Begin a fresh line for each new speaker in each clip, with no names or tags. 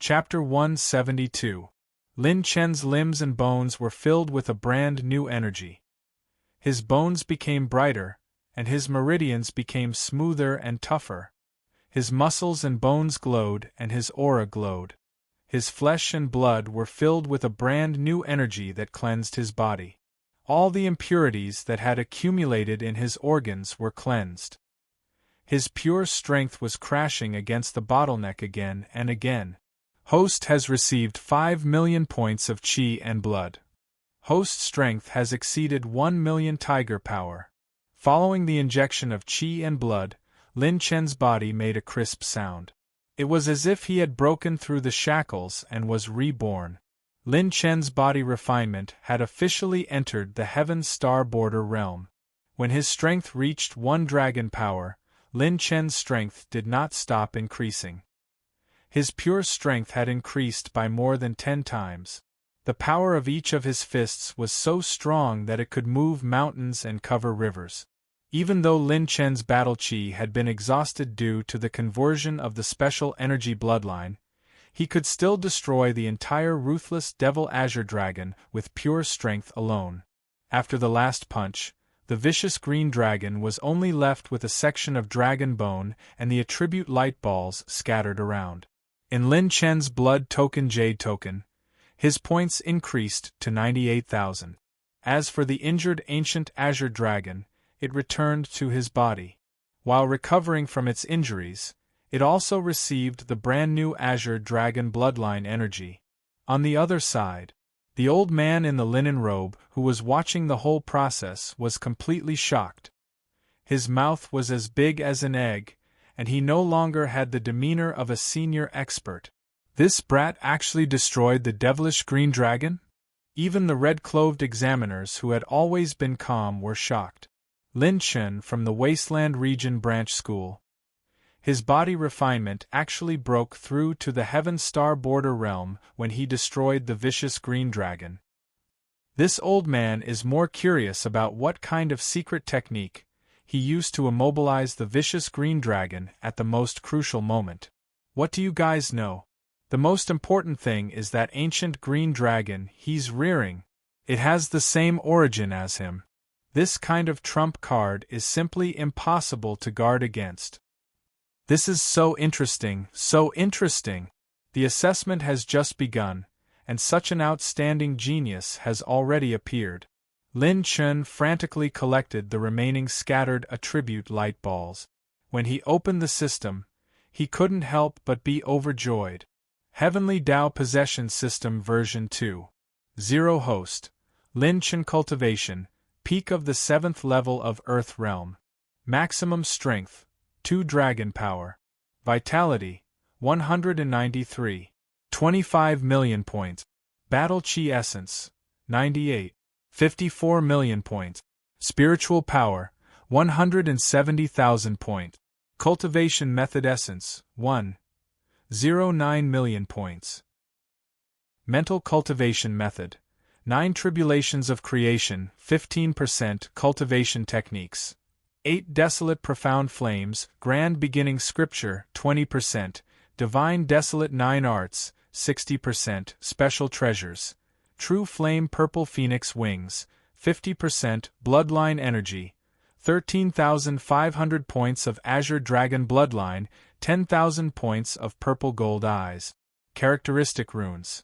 Chapter 172. Lin Chen's limbs and bones were filled with a brand new energy. His bones became brighter, and his meridians became smoother and tougher. His muscles and bones glowed, and his aura glowed. His flesh and blood were filled with a brand new energy that cleansed his body. All the impurities that had accumulated in his organs were cleansed. His pure strength was crashing against the bottleneck again and again. Host has received 5 million points of Qi and blood. Host strength has exceeded 1 million tiger power. Following the injection of Qi and blood, Lin Chen's body made a crisp sound. It was as if he had broken through the shackles and was reborn. Lin Chen's body refinement had officially entered the Heaven Star Border realm. When his strength reached 1 dragon power, Lin Chen's strength did not stop increasing. His pure strength had increased by more than 10 times. The power of each of his fists was so strong that it could move mountains and cover rivers. Even though Lin Chen's battle chi had been exhausted due to the conversion of the special energy bloodline, he could still destroy the entire ruthless Devil Azure Dragon with pure strength alone. After the last punch, the vicious green dragon was only left with a section of dragon bone and the attribute light balls scattered around. In Lin Chen's blood token Jade token, his points increased to 98,000. As for the injured ancient Azure Dragon, it returned to his body. While recovering from its injuries, it also received the brand new Azure Dragon bloodline energy. On the other side, the old man in the linen robe who was watching the whole process was completely shocked. His mouth was as big as an egg, and he no longer had the demeanor of a senior expert. This brat actually destroyed the devilish green dragon? Even the red-cloved examiners who had always been calm were shocked. Lin Chen from the Wasteland Region Branch School. His body refinement actually broke through to the Heaven Star Border realm when he destroyed the vicious green dragon. This old man is more curious about what kind of secret technique he used to immobilize the vicious green dragon at the most crucial moment. What do you guys know? The most important thing is that ancient green dragon he's rearing. It has the same origin as him. This kind of trump card is simply impossible to guard against. This is so interesting, so interesting. The assessment has just begun, and such an outstanding genius has already appeared. Lin Chen frantically collected the remaining scattered attribute light balls. When he opened the system, he couldn't help but be overjoyed. Heavenly Tao Possession System version 2. 0 host. Lin Chen cultivation, peak of the 7th level of Earth realm. Maximum strength, 2 dragon power. Vitality, 193. 25 million points. Battle Chi essence, 98. 54 million points. Spiritual power, 170,000 points. Cultivation method essence, 1.09 million points. Mental cultivation method, 9 tribulations of creation, 15% cultivation techniques. 8 desolate profound flames, grand beginning scripture, 20%, divine desolate 9 arts, 60%, special treasures. True Flame Purple Phoenix Wings, 50% Bloodline Energy, 13,500 points of Azure Dragon Bloodline, 10,000 points of Purple Gold Eyes. Characteristic Runes.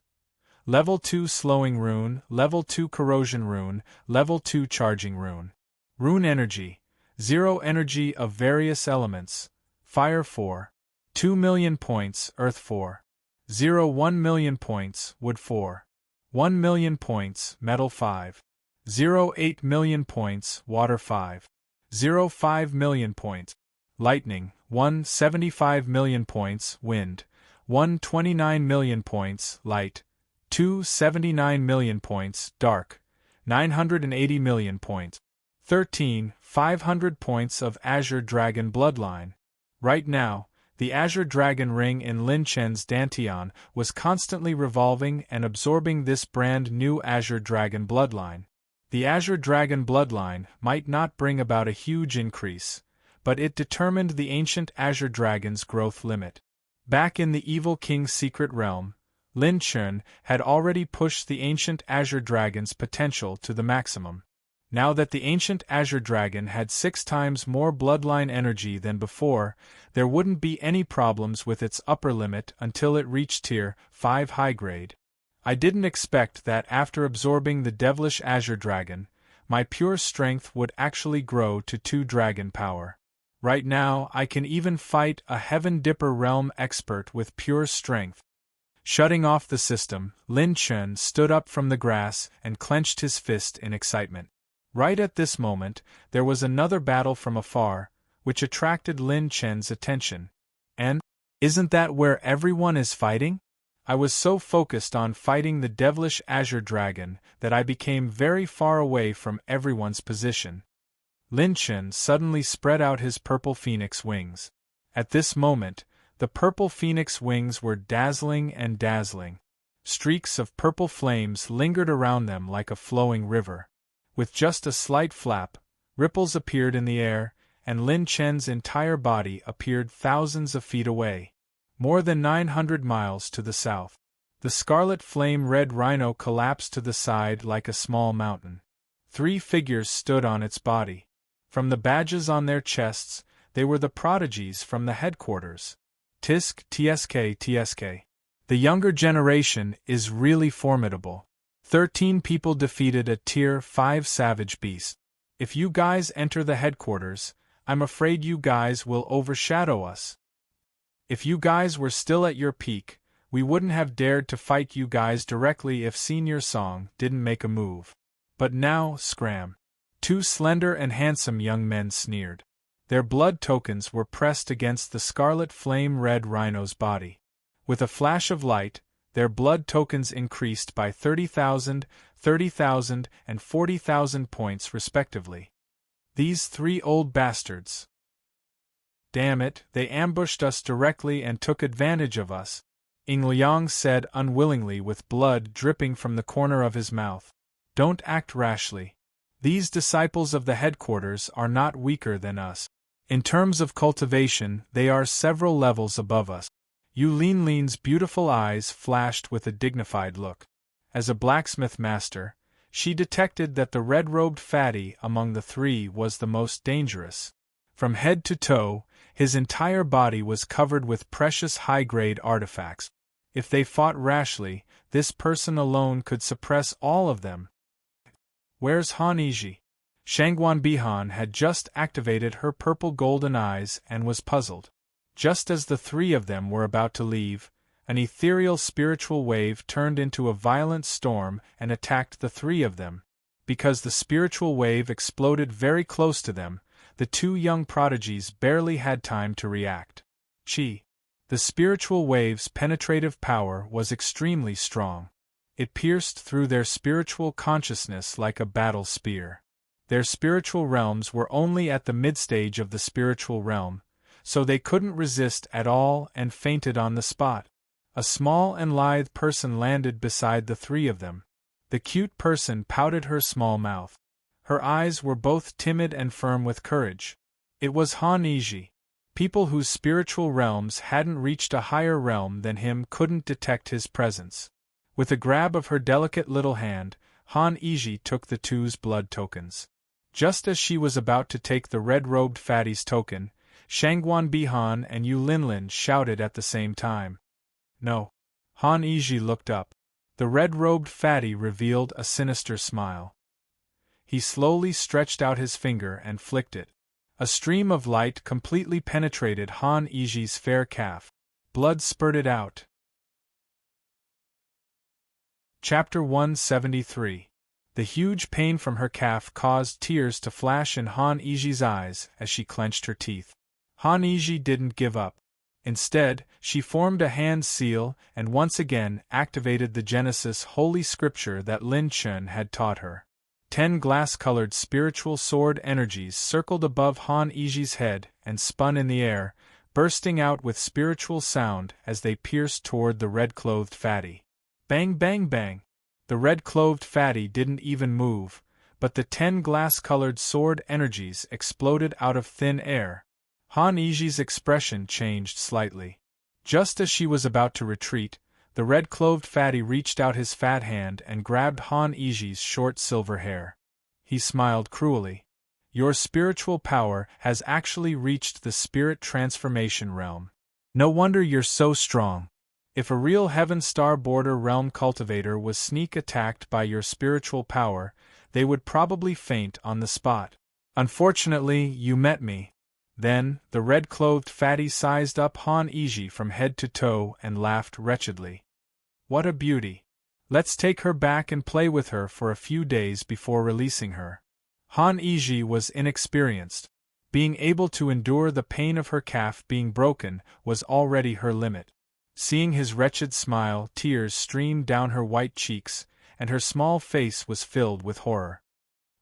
Level 2 Slowing Rune, Level 2 Corrosion Rune, Level 2 Charging Rune. Rune Energy, 0 energy of various elements, Fire 4. 2 million points, Earth 4. 1 million points, Wood 4. 1 million points, Metal 5. 8 million points, Water 5. 5 million points, Lightning. 75 million points, Wind. 29 million points, Light. 79 million points, Dark. 980 million points. 500 points of Azure Dragon Bloodline. Right now, the Azure Dragon Ring in Lin Chen's Dantian was constantly revolving and absorbing this brand new Azure Dragon bloodline. The Azure Dragon bloodline might not bring about a huge increase, but it determined the ancient Azure Dragon's growth limit. Back in the evil king's secret realm, Lin Chen had already pushed the ancient azure dragon's potential to the maximum. Now that the ancient azure dragon had 6 times more bloodline energy than before, there wouldn't be any problems with its upper limit until it reached Tier 5 high grade. I didn't expect that after absorbing the devilish azure dragon, my pure strength would actually grow to 2 dragon power. Right now I can even fight a Heaven Dipper realm expert with pure strength. Shutting off the system, Lin Chen stood up from the grass and clenched his fist in excitement. Right at this moment, there was another battle from afar, which attracted Lin Chen's attention. And, isn't that where everyone is fighting? I was so focused on fighting the devilish azure dragon that I became very far away from everyone's position. Lin Chen suddenly spread out his purple phoenix wings. At this moment, the purple phoenix wings were dazzling and dazzling. Streaks of purple flames lingered around them like a flowing river. With just a slight flap, ripples appeared in the air, and Lin Chen's entire body appeared thousands of feet away. More than 900 miles to the south. The scarlet flame-red rhino collapsed to the side like a small mountain. 3 figures stood on its body. From the badges on their chests, they were the prodigies from the headquarters. Tisk, TSK, TSK. The younger generation is really formidable. 13 people defeated a Tier 5 savage beast. If you guys enter the headquarters, I'm afraid you guys will overshadow us. If you guys were still at your peak, we wouldn't have dared to fight you guys directly if Senior Song didn't make a move. But now, scram. 2 slender and handsome young men sneered. Their blood tokens were pressed against the scarlet flame-red rhino's body. With a flash of light, their blood tokens increased by 30,000, 30,000, and 40,000 points respectively. These 3 old bastards. Damn it, they ambushed us directly and took advantage of us, Ying Liang said unwillingly with blood dripping from the corner of his mouth. Don't act rashly. These disciples of the headquarters are not weaker than us. In terms of cultivation, they are several levels above us. Yu Linlin's beautiful eyes flashed with a dignified look. As a blacksmith master, she detected that the red-robed fatty among the 3 was the most dangerous. From head to toe, his entire body was covered with precious high-grade artifacts. If they fought rashly, this person alone could suppress all of them. Where's Han Yiji? Shangguan Bihan had just activated her purple golden eyes and was puzzled. Just as the 3 of them were about to leave, an ethereal spiritual wave turned into a violent storm and attacked the 3 of them. Because the spiritual wave exploded very close to them, the 2 young prodigies barely had time to react. Chi. The spiritual wave's penetrative power was extremely strong. It pierced through their spiritual consciousness like a battle spear. Their spiritual realms were only at the mid-stage of the spiritual realm, so they couldn't resist at all and fainted on the spot. A small and lithe person landed beside the 3 of them. The cute person pouted her small mouth. Her eyes were both timid and firm with courage. It was Han Yiji. People whose spiritual realms hadn't reached a higher realm than him couldn't detect his presence. With a grab of her delicate little hand, Han Yiji took the 2's blood tokens. Just as she was about to take the red-robed fatty's token, Shangguan Bihan and Yu Linlin shouted at the same time. No. Han Yiji looked up. The red-robed fatty revealed a sinister smile. He slowly stretched out his finger and flicked it. A stream of light completely penetrated Han Yiji's fair calf. Blood spurted out. Chapter 173. The huge pain from her calf caused tears to flash in Han Yiji's eyes as she clenched her teeth. Han Yiji didn't give up. Instead, she formed a hand seal and once again activated the Genesis holy scripture that Lin Chen had taught her. 10 glass-colored spiritual sword energies circled above Han Yiji's head and spun in the air, bursting out with spiritual sound as they pierced toward the red-clothed fatty. Bang bang bang! The red-clothed fatty didn't even move, but the 10 glass-colored sword energies exploded out of thin air. Han Yiji's expression changed slightly. Just as she was about to retreat, the red-cloved fatty reached out his fat hand and grabbed Han Iji's short silver hair. He smiled cruelly. Your spiritual power has actually reached the spirit transformation realm. No wonder you're so strong. If a real Heaven Star Border Realm cultivator was sneak attacked by your spiritual power, they would probably faint on the spot. Unfortunately, you met me. Then, the red-clothed fatty sized up Han Iji from head to toe and laughed wretchedly. What a beauty! Let's take her back and play with her for a few days before releasing her. Han Iji was inexperienced. Being able to endure the pain of her calf being broken was already her limit. Seeing his wretched smile, tears streamed down her white cheeks, and her small face was filled with horror.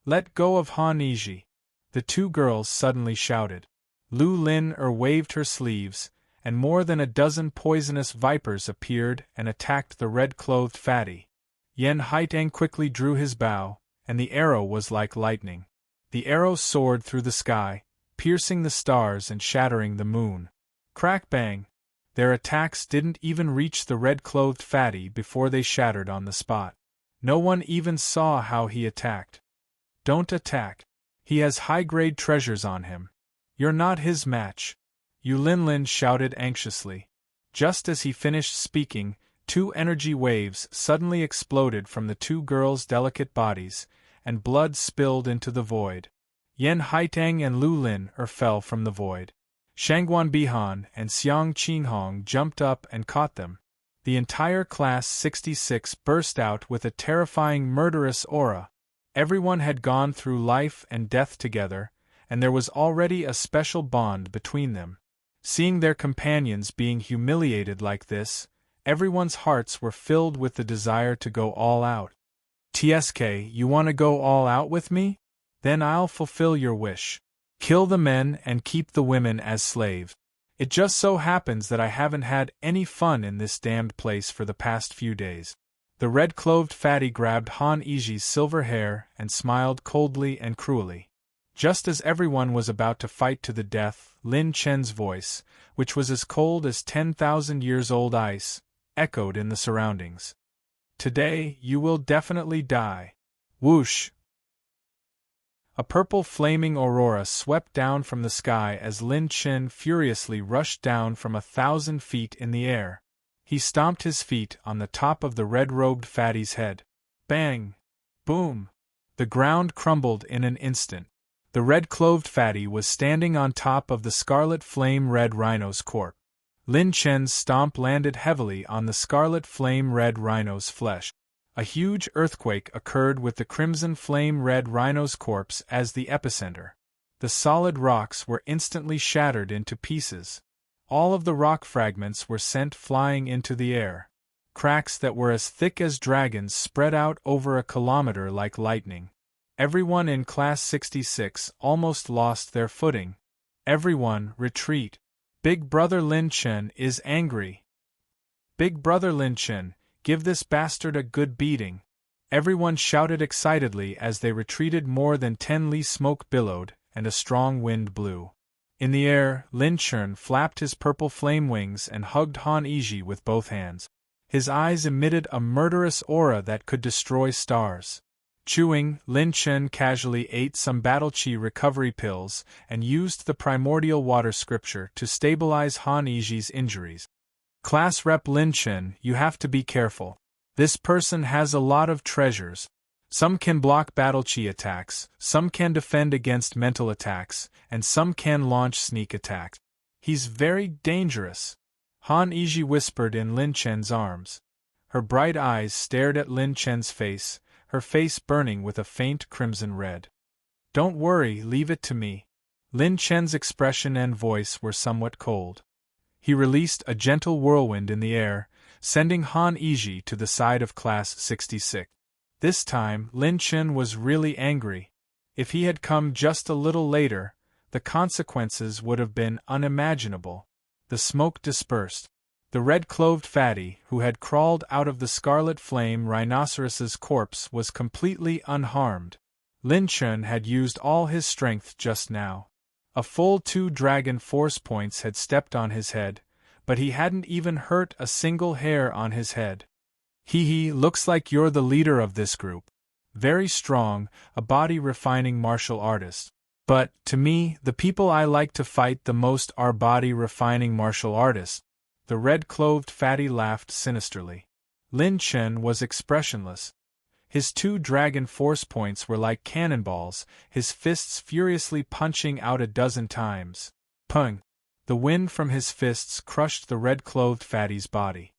Let go of Han Iji! The two girls suddenly shouted. Lu Lin waved her sleeves, and more than a dozen poisonous vipers appeared and attacked the red-clothed fatty. Yen Haitang quickly drew his bow, and the arrow was like lightning. The arrow soared through the sky, piercing the stars and shattering the moon. Crack-bang! Their attacks didn't even reach the red-clothed fatty before they shattered on the spot. No one even saw how he attacked. Don't attack. He has high-grade treasures on him. You're not his match. Yu Linlin shouted anxiously. Just as he finished speaking, two energy waves suddenly exploded from the two girls' delicate bodies, and blood spilled into the void. Yen Haitang and Lu Lin fell from the void. Shangguan Bihan and Xiang Qinghong jumped up and caught them. The entire Class 66 burst out with a terrifying murderous aura. Everyone had gone through life and death together, and there was already a special bond between them. Seeing their companions being humiliated like this, everyone's hearts were filled with the desire to go all out. TSK, you want to go all out with me? Then I'll fulfill your wish. Kill the men and keep the women as slaves. It just so happens that I haven't had any fun in this damned place for the past few days. The red-clothed fatty grabbed Han Iji's silver hair and smiled coldly and cruelly. Just as everyone was about to fight to the death, Lin Chen's voice, which was as cold as 10,000 years old ice, echoed in the surroundings. Today, you will definitely die. Whoosh! A purple flaming aurora swept down from the sky as Lin Chen furiously rushed down from 1,000 feet in the air. He stomped his feet on the top of the red-robed fatty's head. Bang! Boom! The ground crumbled in an instant. The red-cloved fatty was standing on top of the scarlet flame-red rhino's corpse. Lin Chen's stomp landed heavily on the scarlet flame-red rhino's flesh. A huge earthquake occurred with the crimson flame-red rhino's corpse as the epicenter. The solid rocks were instantly shattered into pieces. All of the rock fragments were sent flying into the air. Cracks that were as thick as dragons spread out over a kilometer like lightning. Everyone in Class 66 almost lost their footing. Everyone, retreat. Big Brother Lin Chen is angry. Big Brother Lin Chen, give this bastard a good beating. Everyone shouted excitedly as they retreated. More than 10 li smoke billowed, and a strong wind blew. In the air, Lin Chen flapped his purple flame wings and hugged Han Iji with both hands. His eyes emitted a murderous aura that could destroy stars. Chewing, Lin Chen casually ate some battle chi recovery pills and used the primordial water scripture to stabilize Han Iji's injuries. Class Rep Lin Chen, you have to be careful. This person has a lot of treasures. Some can block battle chi attacks, some can defend against mental attacks, and some can launch sneak attacks. He's very dangerous. Han Iji whispered in Lin Chen's arms. Her bright eyes stared at Lin Chen's face, her face burning with a faint crimson red. Don't worry, leave it to me. Lin Chen's expression and voice were somewhat cold. He released a gentle whirlwind in the air, sending Han Iji to the side of Class 66. This time, Lin Chen was really angry. If he had come just a little later, the consequences would have been unimaginable. The smoke dispersed. The red-cloved fatty, who had crawled out of the scarlet flame rhinoceros's corpse, was completely unharmed. Lin Chen had used all his strength just now. A full 2 dragon force points had stepped on his head, but he hadn't even hurt a single hair on his head. Hee, looks like you're the leader of this group. Very strong, a body-refining martial artist. But, to me, the people I like to fight the most are body-refining martial artists. The red-clothed fatty laughed sinisterly. Lin Chen was expressionless. His 2 dragon force points were like cannonballs, his fists furiously punching out a dozen times. Pung! The wind from his fists crushed the red-clothed fatty's body.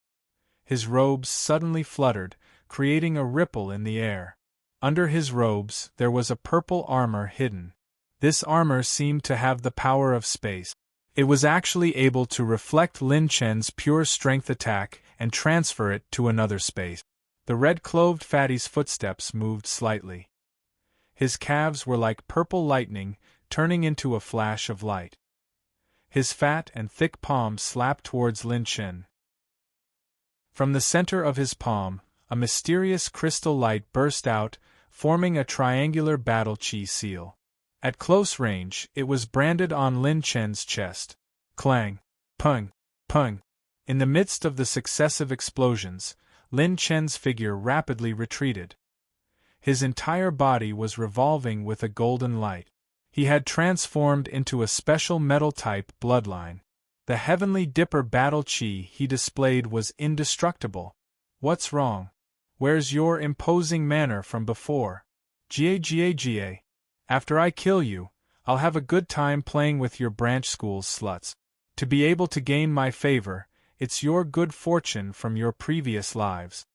His robes suddenly fluttered, creating a ripple in the air. Under his robes, there was a purple armor hidden. This armor seemed to have the power of space. It was actually able to reflect Lin Chen's pure strength attack and transfer it to another space. The red-clothed fatty's footsteps moved slightly. His calves were like purple lightning, turning into a flash of light. His fat and thick palm slapped towards Lin Chen. From the center of his palm, a mysterious crystal light burst out, forming a triangular battle chi seal. At close range, it was branded on Lin Chen's chest. Clang! Pung! Pung! In the midst of the successive explosions, Lin Chen's figure rapidly retreated. His entire body was revolving with a golden light. He had transformed into a special metal-type bloodline. The Heavenly Dipper battle chi he displayed was indestructible. What's wrong? Where's your imposing manner from before? Ga. After I kill you, I'll have a good time playing with your branch school sluts. To be able to gain my favor, it's your good fortune from your previous lives.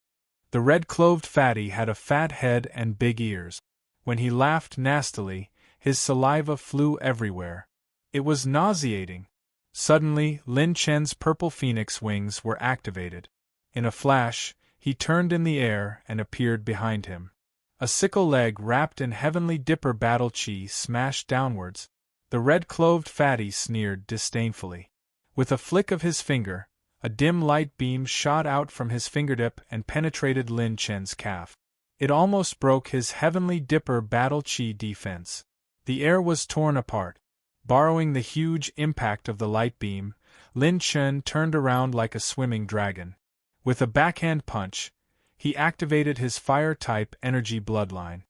The red-clothed fatty had a fat head and big ears. When he laughed nastily, his saliva flew everywhere. It was nauseating. Suddenly, Lin Chen's purple phoenix wings were activated. In a flash, he turned in the air and appeared behind him. A sickle leg wrapped in Heavenly Dipper battle chi smashed downwards. The red-clothed fatty sneered disdainfully. With a flick of his finger, a dim light beam shot out from his fingertip and penetrated Lin Chen's calf. It almost broke his Heavenly Dipper battle chi defense. The air was torn apart. Borrowing the huge impact of the light beam, Lin Chen turned around like a swimming dragon. With a backhand punch, he activated his fire-type energy bloodline.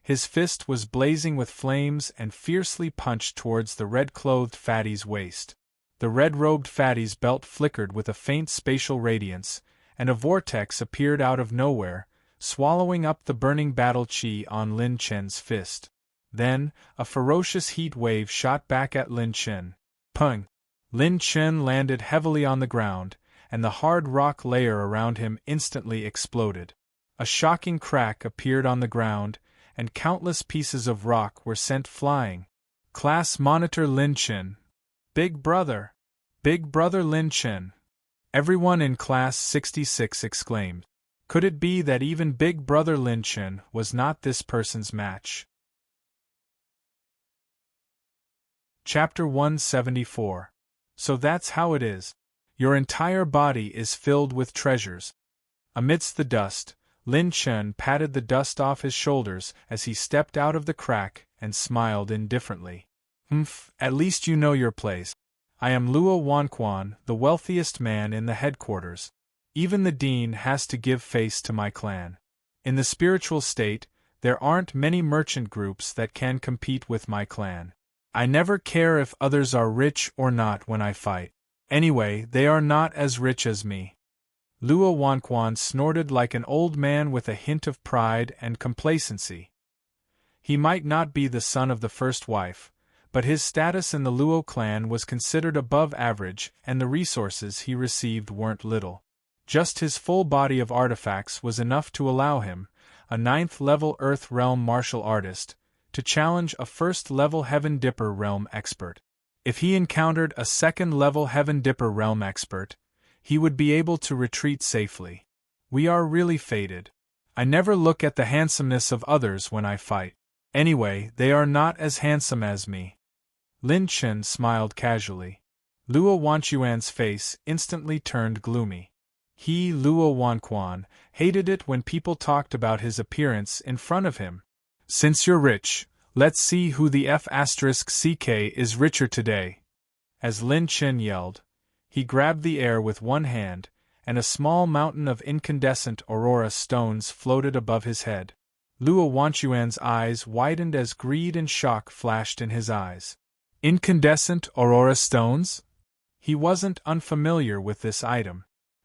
His fist was blazing with flames and fiercely punched towards the red-clothed fatty's waist. The red-robed fatty's belt flickered with a faint spatial radiance, and a vortex appeared out of nowhere, swallowing up the burning battle chi on Lin Chen's fist. Then, a ferocious heat wave shot back at Lin Chen. Pung! Lin Chen landed heavily on the ground, and the hard rock layer around him instantly exploded. A shocking crack appeared on the ground, and countless pieces of rock were sent flying. Class Monitor Lin Chen. Big Brother! Big Brother Lin Chen! Everyone in Class 66 exclaimed. Could it be that even Big Brother Lin Chen was not this person's match? Chapter 174. So that's how it is. Your entire body is filled with treasures. Amidst the dust, Lin Chen patted the dust off his shoulders as he stepped out of the crack and smiled indifferently. At least you know your place. I am Luo Wanquan, the wealthiest man in the headquarters. Even the dean has to give face to my clan. In the spiritual state, there aren't many merchant groups that can compete with my clan. I never care if others are rich or not when I fight. Anyway, they are not as rich as me. Luo Wanquan snorted like an old man with a hint of pride and complacency. He might not be the son of the first wife, but his status in the Luo clan was considered above average and the resources he received weren't little. Just his full body of artifacts was enough to allow him, a 9th-level Earth Realm martial artist, to challenge a 1st-level Heaven Dipper Realm expert. If he encountered a 2nd-level Heaven Dipper Realm expert, he would be able to retreat safely. We are really fated. I never look at the handsomeness of others when I fight. Anyway, they are not as handsome as me. Lin Chen smiled casually. Luo Wanquan's face instantly turned gloomy. He, Luo Wanquan, hated it when people talked about his appearance in front of him. Since you're rich, let's see who the F***ck is richer today. As Lin Chen yelled, He grabbed the air with one hand, and a small mountain of incandescent aurora stones floated above his head. Luo Wanchuan's eyes widened as greed and shock flashed in his eyes. Incandescent aurora stones? He wasn't unfamiliar with this item.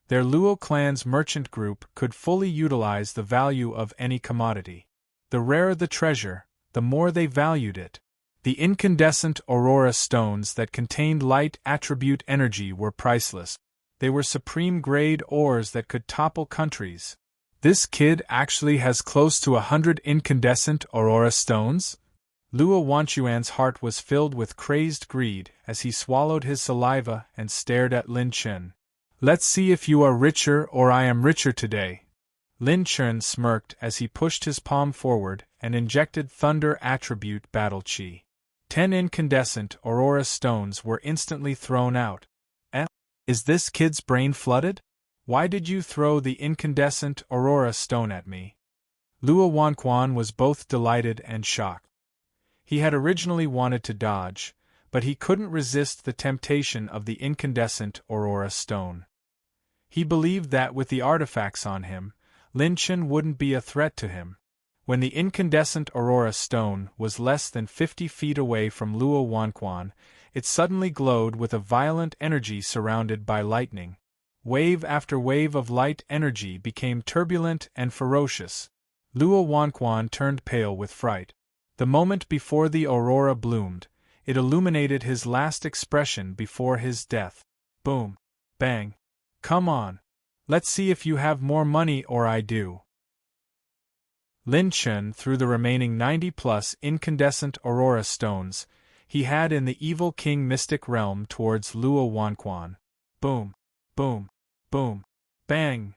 Their Luo clan's merchant group could fully utilize the value of any commodity. The rarer the treasure, the more they valued it. The incandescent aurora stones that contained light attribute energy were priceless. They were supreme-grade ores that could topple countries. This kid actually has close to 100 incandescent aurora stones? Luo Wanchuan's heart was filled with crazed greed as he swallowed his saliva and stared at Lin Chen. Let's see if you are richer or I am richer today. Lin Chen smirked as he pushed his palm forward and injected thunder attribute battle chi. 10 incandescent aurora stones were instantly thrown out. Is this kid's brain flooded? Why did you throw the incandescent aurora stone at me? Luo Wanquan was both delighted and shocked. He had originally wanted to dodge, but he couldn't resist the temptation of the incandescent aurora stone. He believed that with the artifacts on him, Lin Chen wouldn't be a threat to him. When the incandescent aurora stone was less than 50 feet away from Luo Wanquan, it suddenly glowed with a violent energy surrounded by lightning. Wave after wave of light energy became turbulent and ferocious. Luo Wanquan turned pale with fright. The moment before the aurora bloomed, it illuminated his last expression before his death. Boom. Bang. Come on. Let's see if you have more money or I do. Lin Chen threw the remaining 90-plus incandescent aurora stones he had in the Evil King mystic realm towards Luo Wanquan. Boom. Boom. Boom. Bang.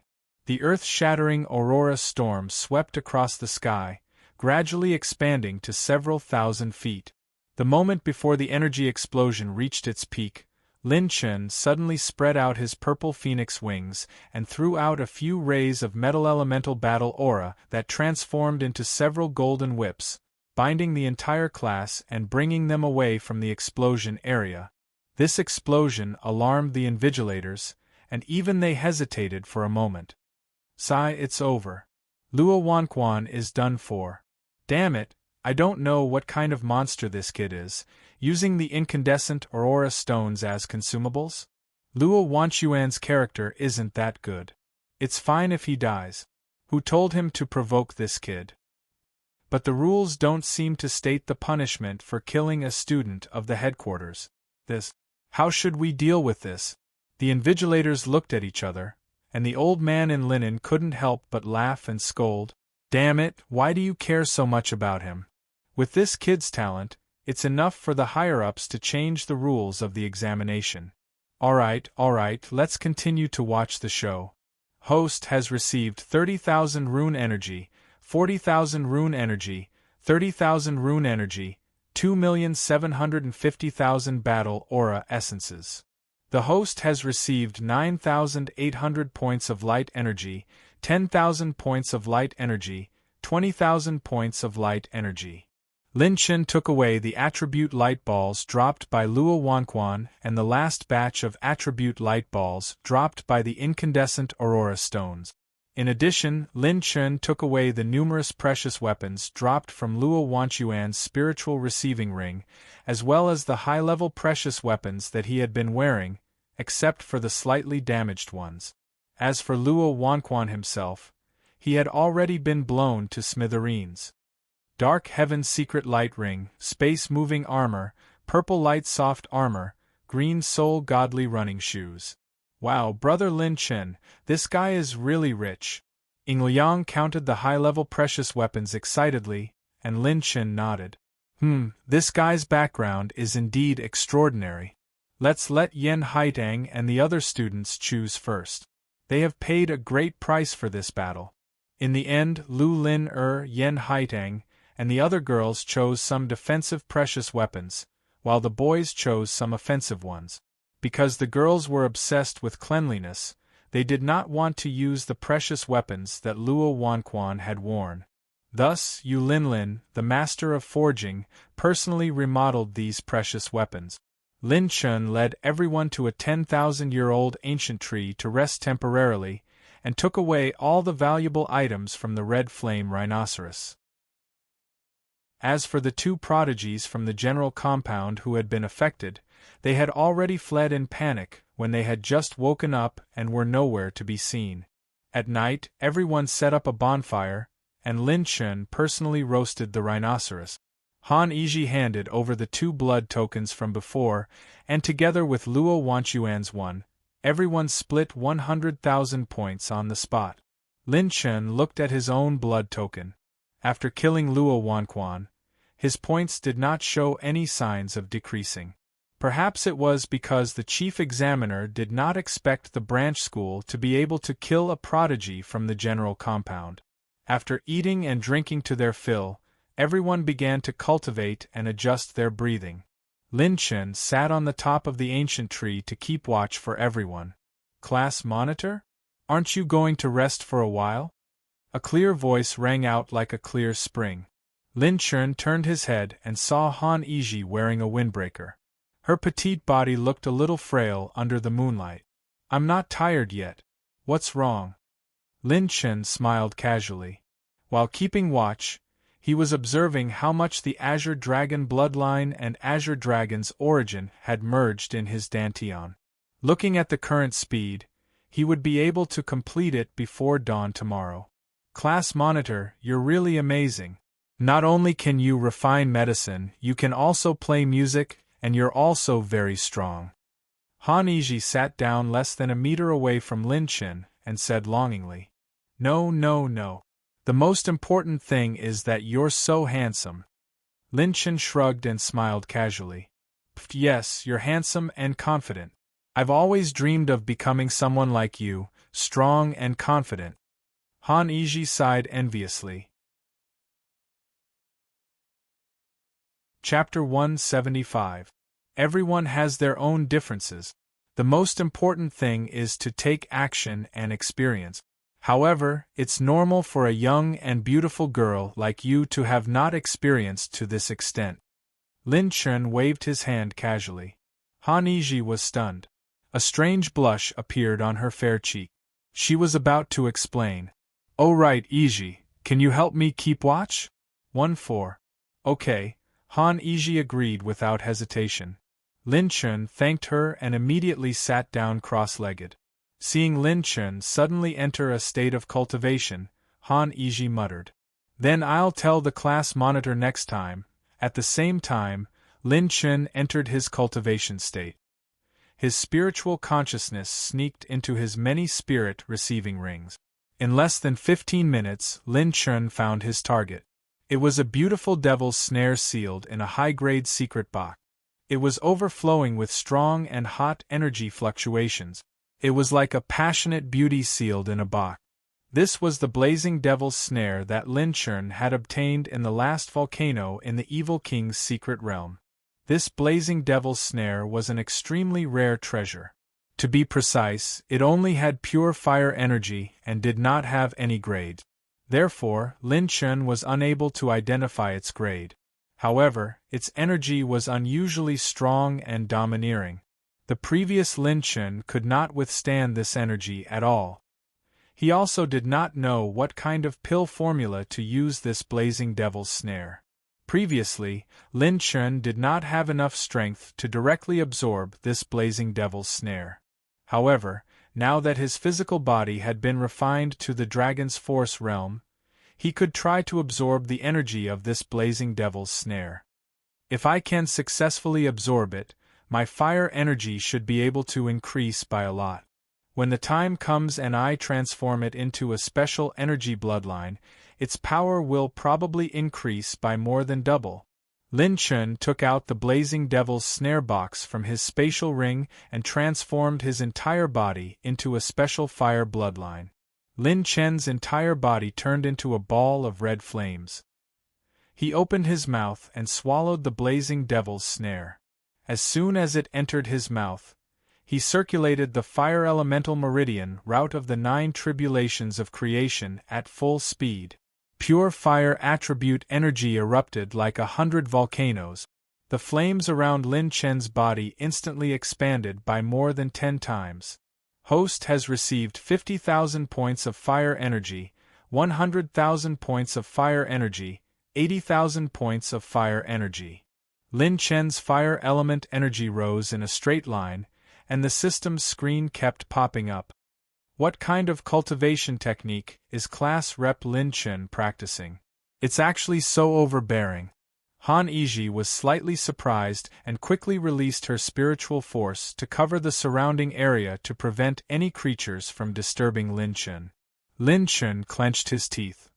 The earth-shattering aurora storm swept across the sky, gradually expanding to several thousand feet. The moment before the energy explosion reached its peak, Lin Chen suddenly spread out his purple phoenix wings and threw out a few rays of metal elemental battle aura that transformed into several golden whips, binding the entire class and bringing them away from the explosion area. This explosion alarmed the invigilators, and even they hesitated for a moment. Sigh, it's over. Luo Wanquan is done for. Damn it, I don't know what kind of monster this kid is, using the incandescent aurora stones as consumables? Luo Wanchuan's character isn't that good. It's fine if he dies. Who told him to provoke this kid? But the rules don't seem to state the punishment for killing a student of the headquarters. How should we deal with this? The invigilators looked at each other, and the old man in linen couldn't help but laugh and scold. Damn it, why do you care so much about him? With this kid's talent, it's enough for the higher-ups to change the rules of the examination. Alright, let's continue to watch the show. Host has received 30,000 rune energy, 40,000 rune energy, 30,000 rune energy, 2,750,000 battle aura essences. The host has received 9,800 points of light energy, 10,000 points of light energy, 20,000 points of light energy. Lin Chen took away the attribute light balls dropped by Luo Wanquan and the last batch of attribute light balls dropped by the incandescent aurora stones. In addition, Lin Chen took away the numerous precious weapons dropped from Luo Wanchuan's spiritual receiving ring, as well as the high-level precious weapons that he had been wearing, except for the slightly damaged ones. As for Luo Wanquan himself, he had already been blown to smithereens. Dark Heaven Secret Light Ring, Space Moving Armor, Purple Light Soft Armor, Green Soul Godly Running Shoes. Wow, brother Lin Chen, this guy is really rich. Ying Liang counted the high-level precious weapons excitedly, and Lin Chen nodded. This guy's background is indeed extraordinary. Let's let Yen Haitang and the other students choose first. They have paid a great price for this battle. In the end, Lu Lin Yen Haitang, and the other girls chose some defensive precious weapons, while the boys chose some offensive ones. Because the girls were obsessed with cleanliness, they did not want to use the precious weapons that Luo Wanquan had worn. Thus, Yu Linlin, the master of forging, personally remodeled these precious weapons. Lin Chun led everyone to a 10,000-year-old ancient tree to rest temporarily, and took away all the valuable items from the red flame rhinoceros. As for the two prodigies from the general compound who had been affected, they had already fled in panic when they had just woken up and were nowhere to be seen. At night, everyone set up a bonfire, and Lin Chun personally roasted the rhinoceros. Han Yizhi handed over the two blood tokens from before, and together with Luo Wanchuan's one, everyone split 100,000 points on the spot. Lin Chun looked at his own blood token. After killing Luo Wanquan, his points did not show any signs of decreasing. Perhaps it was because the chief examiner did not expect the branch school to be able to kill a prodigy from the general compound. After eating and drinking to their fill, everyone began to cultivate and adjust their breathing. Lin Chun sat on the top of the ancient tree to keep watch for everyone. "Class monitor? Aren't you going to rest for a while?" A clear voice rang out like a clear spring. Lin Chun turned his head and saw Han Yizhi wearing a windbreaker. Her petite body looked a little frail under the moonlight. "I'm not tired yet. What's wrong?" Lin Chun smiled casually. While keeping watch, he was observing how much the Azure Dragon bloodline and Azure Dragon's origin had merged in his Dantian. Looking at the current speed, he would be able to complete it before dawn tomorrow. "Class monitor, you're really amazing. Not only can you refine medicine, you can also play music, and you're also very strong." Han Yizhi sat down less than a meter away from Lin Chun and said longingly, "No, no, no. The most important thing is that you're so handsome." Lin Chun shrugged and smiled casually. "Yes, you're handsome and confident. I've always dreamed of becoming someone like you, strong and confident." Han Yizhi sighed enviously. Chapter 175. Everyone has their own differences. The most important thing is to take action and experience. However, it's normal for a young and beautiful girl like you to have not experienced to this extent. Lin Chun waved his hand casually. Han Yizhi was stunned. A strange blush appeared on her fair cheek. She was about to explain. "Oh right, Yizhi, can you help me keep watch?" 1-4. "Okay," Han Yizhi agreed without hesitation. Lin Chun thanked her and immediately sat down cross-legged. Seeing Lin Chun suddenly enter a state of cultivation, Han Yizhi muttered, "Then I'll tell the class monitor next time." At the same time, Lin Chun entered his cultivation state. His spiritual consciousness sneaked into his many spirit receiving rings. In less than 15 minutes, Lin Chun found his target. It was a beautiful devil's snare sealed in a high-grade secret box. It was overflowing with strong and hot energy fluctuations. It was like a passionate beauty sealed in a box. This was the blazing devil's snare that Lin Chun had obtained in the last volcano in the Evil King's secret realm. This blazing devil's snare was an extremely rare treasure. To be precise, it only had pure fire energy and did not have any grades. Therefore, Lin Chun was unable to identify its grade. However, its energy was unusually strong and domineering. The previous Lin Chun could not withstand this energy at all. He also did not know what kind of pill formula to use this blazing devil's snare. Previously, Lin Chun did not have enough strength to directly absorb this blazing devil's snare. However, now that his physical body had been refined to the dragon's force realm, he could try to absorb the energy of this blazing devil's snare. If I can successfully absorb it, my fire energy should be able to increase by a lot. When the time comes and I transform it into a special energy bloodline, its power will probably increase by more than double. Lin Chun took out the blazing devil's snare box from his spatial ring and transformed his entire body into a special fire bloodline. Lin Chen's entire body turned into a ball of red flames. He opened his mouth and swallowed the blazing devil's snare. As soon as it entered his mouth, he circulated the fire elemental meridian route of the 9 tribulations of creation at full speed. Pure fire attribute energy erupted like 100 volcanoes. The flames around Lin Chen's body instantly expanded by more than 10 times. Host has received 50,000 points of fire energy, 100,000 points of fire energy, 80,000 points of fire energy. Lin Chen's fire element energy rose in a straight line, and the system's screen kept popping up. What kind of cultivation technique is Class Rep Lin Chen practicing? It's actually so overbearing. Han Yiji was slightly surprised and quickly released her spiritual force to cover the surrounding area to prevent any creatures from disturbing Lin Chen. Lin Chen clenched his teeth.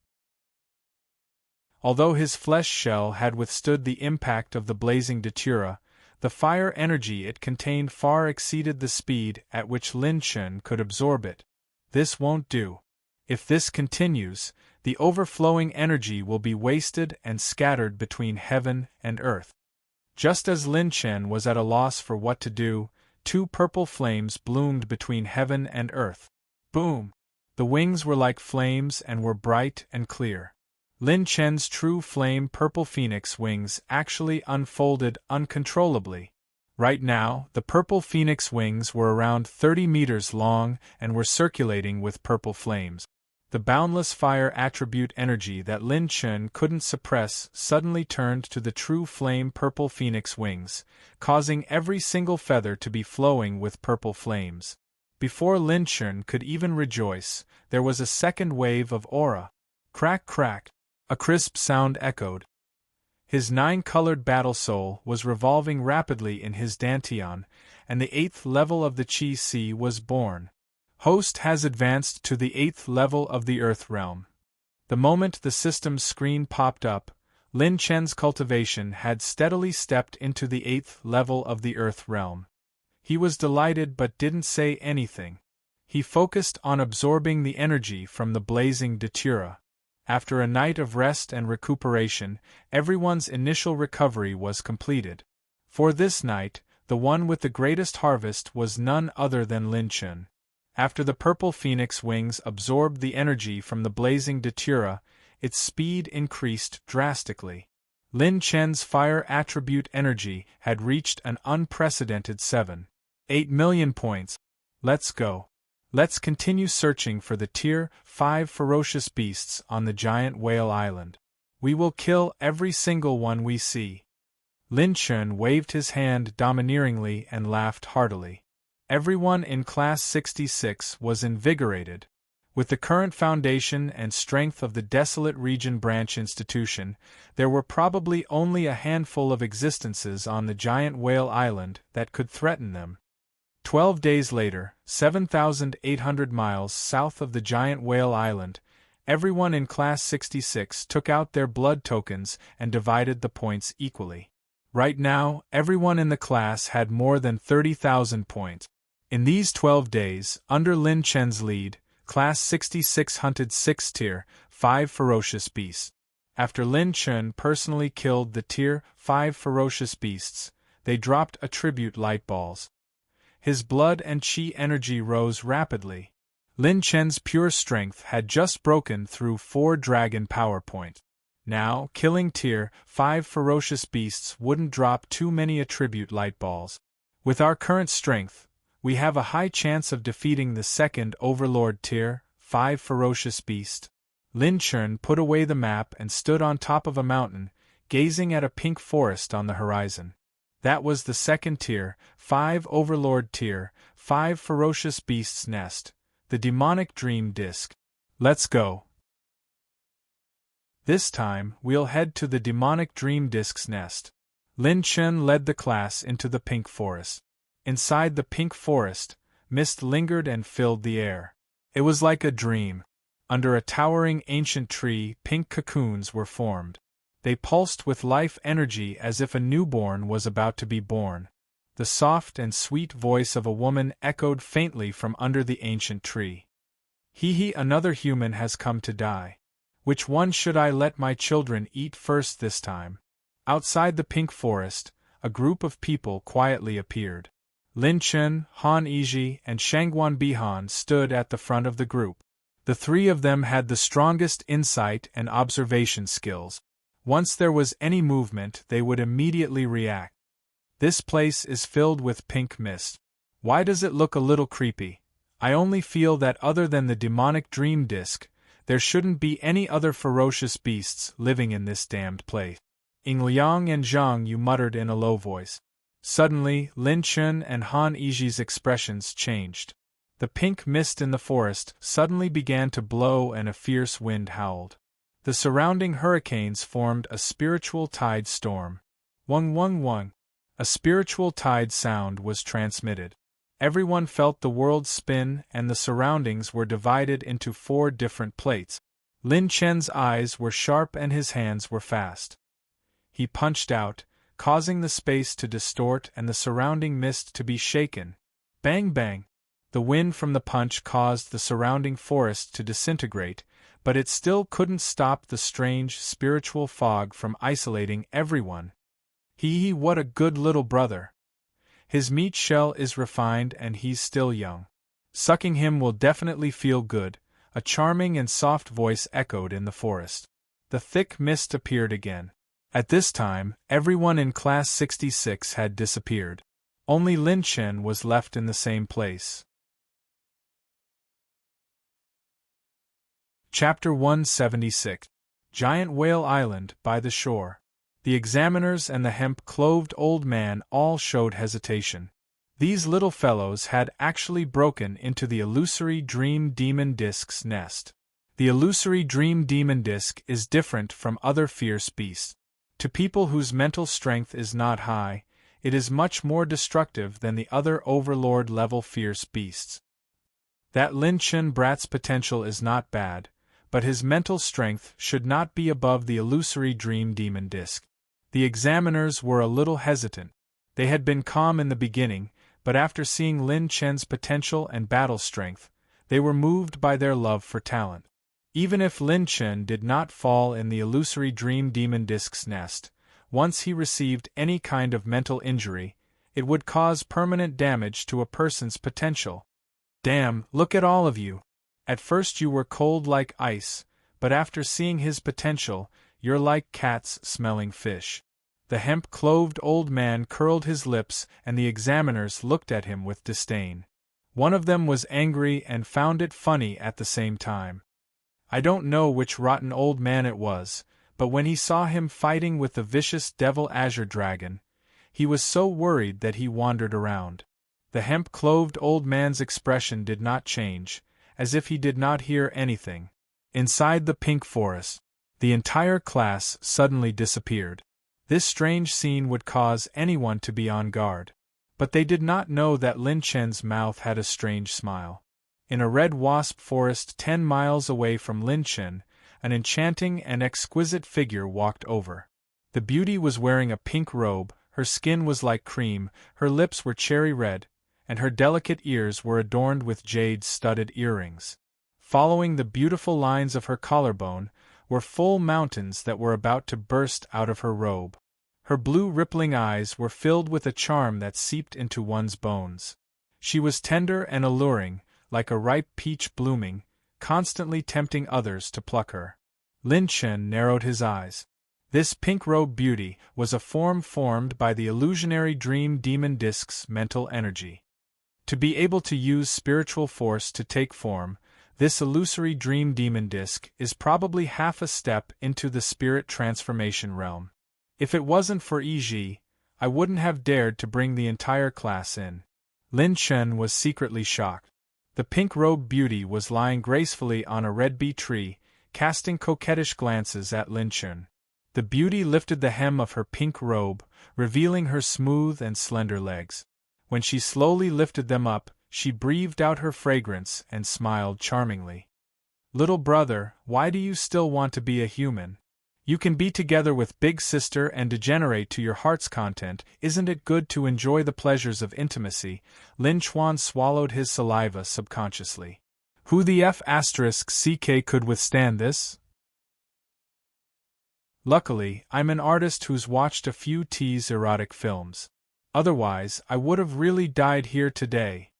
Although his flesh shell had withstood the impact of the blazing datura, the fire energy it contained far exceeded the speed at which Lin Chen could absorb it. This won't do. If this continues, the overflowing energy will be wasted and scattered between heaven and earth. Just as Lin Chen was at a loss for what to do, 2 purple flames bloomed between heaven and earth. Boom! The wings were like flames and were bright and clear. Lin Chen's true flame purple phoenix wings actually unfolded uncontrollably. Right now, the purple phoenix wings were around 30 meters long and were circulating with purple flames. The boundless fire attribute energy that Lin Chen couldn't suppress suddenly turned to the true flame purple phoenix wings, causing every single feather to be flowing with purple flames. Before Lin Chen could even rejoice, there was a second wave of aura. Crack crack! A crisp sound echoed. His 9-colored battle soul was revolving rapidly in his dantian, and the 8th level of the Qi Si was born. Host has advanced to the 8th level of the Earth realm. The moment the system's screen popped up, Lin Chen's cultivation had steadily stepped into the 8th level of the Earth realm. He was delighted but didn't say anything. He focused on absorbing the energy from the blazing datura. After a night of rest and recuperation, everyone's initial recovery was completed. For this night, the one with the greatest harvest was none other than Lin Chen. After the purple phoenix wings absorbed the energy from the blazing datura, its speed increased drastically. Lin Chen's fire attribute energy had reached an unprecedented 7.8 million points. Let's go. Let's continue searching for the Tier 5 ferocious beasts on the giant whale island. We will kill every single one we see. Lin Chen waved his hand domineeringly and laughed heartily. Everyone in Class 66 was invigorated. With the current foundation and strength of the desolate region branch institution, there were probably only a handful of existences on the giant whale island that could threaten them. 12 days later, 7,800 miles south of the giant whale island, everyone in Class 66 took out their blood tokens and divided the points equally. Right now, everyone in the class had more than 30,000 points. In these 12 days, under Lin Chen's lead, Class 66 hunted 6 Tier 5 ferocious beasts. After Lin Chen personally killed the Tier 5 ferocious beasts, they dropped attribute light balls. His blood and Qi energy rose rapidly. Lin Chen's pure strength had just broken through 4 dragon power point. Now, killing Tier 5 ferocious beasts wouldn't drop too many attribute light balls. With our current strength, we have a high chance of defeating the second Overlord Tier 5 ferocious beast. Lin Chen put away the map and stood on top of a mountain, gazing at a pink forest on the horizon. That was the second Tier 5 Overlord Tier 5 ferocious beast's nest, the demonic dream disk. Let's go. This time, we'll head to the demonic dream disk's nest. Lin Chen led the class into the pink forest. Inside the pink forest, mist lingered and filled the air. It was like a dream. Under a towering ancient tree, pink cocoons were formed. They pulsed with life energy as if a newborn was about to be born. The soft and sweet voice of a woman echoed faintly from under the ancient tree. Hee, another human has come to die. Which one should I let my children eat first this time? Outside the pink forest, a group of people quietly appeared. Lin Chen, Han Yiji, and Shangguan Bihan stood at the front of the group. The 3 of them had the strongest insight and observation skills. Once there was any movement, they would immediately react. This place is filled with pink mist. Why does it look a little creepy? I only feel that other than the demonic dream disk, there shouldn't be any other ferocious beasts living in this damned place. Ing Liang and Zhang Yu muttered in a low voice. Suddenly, Lin Chun and Han Yiji's expressions changed. The pink mist in the forest suddenly began to blow and a fierce wind howled. The surrounding hurricanes formed a spiritual tide storm. Wung wung wung. A spiritual tide sound was transmitted. Everyone felt the world spin and the surroundings were divided into 4 different plates. Lin Chen's eyes were sharp and his hands were fast. He punched out, causing the space to distort and the surrounding mist to be shaken. Bang bang! The wind from the punch caused the surrounding forest to disintegrate, but it still couldn't stop the strange spiritual fog from isolating everyone. What a good little brother. His meat shell is refined and he's still young. Sucking him will definitely feel good, a charming and soft voice echoed in the forest. The thick mist appeared again. At this time, everyone in Class 66 had disappeared. Only Lin Chen was left in the same place. Chapter 176. Giant Whale Island, by the shore. The examiners and the hemp-clothed old man all showed hesitation. These little fellows had actually broken into the illusory dream demon disk's nest. The illusory dream demon disk is different from other fierce beasts. To people whose mental strength is not high, it is much more destructive than the other overlord-level fierce beasts. That Lin Chen brat's potential is not bad, but his mental strength should not be above the illusory dream demon disk. The examiners were a little hesitant. They had been calm in the beginning, but after seeing Lin Chen's potential and battle strength, they were moved by their love for talent. Even if Lin Chen did not fall in the illusory dream demon disk's nest, once he received any kind of mental injury, it would cause permanent damage to a person's potential. Damn, look at all of you. At first you were cold like ice, but after seeing his potential, you're like cats smelling fish. The hemp-clothed old man curled his lips and the examiners looked at him with disdain. One of them was angry and found it funny at the same time. I don't know which rotten old man it was, but when he saw him fighting with the vicious devil azure dragon, he was so worried that he wandered around. The hemp-clothed old man's expression did not change, as if he did not hear anything. Inside the pink forest, the entire class suddenly disappeared. This strange scene would cause anyone to be on guard. But they did not know that Lin Chen's mouth had a strange smile. In a red wasp forest 10 miles away from Lin Chen, an enchanting and exquisite figure walked over. The beauty was wearing a pink robe, her skin was like cream, her lips were cherry red, and her delicate ears were adorned with jade-studded earrings. Following the beautiful lines of her collarbone were full mountains that were about to burst out of her robe. Her blue rippling eyes were filled with a charm that seeped into one's bones. She was tender and alluring, like a ripe peach blooming, constantly tempting others to pluck her. Lin Chen narrowed his eyes. This pink-robed beauty was a form formed by the illusionary dream demon disk's mental energy. To be able to use spiritual force to take form, this illusory dream demon disk is probably half a step into the spirit transformation realm. If it wasn't for Yi, I wouldn't have dared to bring the entire class in. Lin Chen was secretly shocked. The pink-robed beauty was lying gracefully on a red bee tree, casting coquettish glances at Lin Chen. The beauty lifted the hem of her pink robe, revealing her smooth and slender legs. When she slowly lifted them up, she breathed out her fragrance and smiled charmingly. Little brother, why do you still want to be a human? You can be together with Big Sister and degenerate to your heart's content. Isn't it good to enjoy the pleasures of intimacy? Lin Chuan swallowed his saliva subconsciously. Who the F***ck could withstand this? Luckily, I'm an artist who's watched a few tease erotic films. Otherwise, I would have really died here today.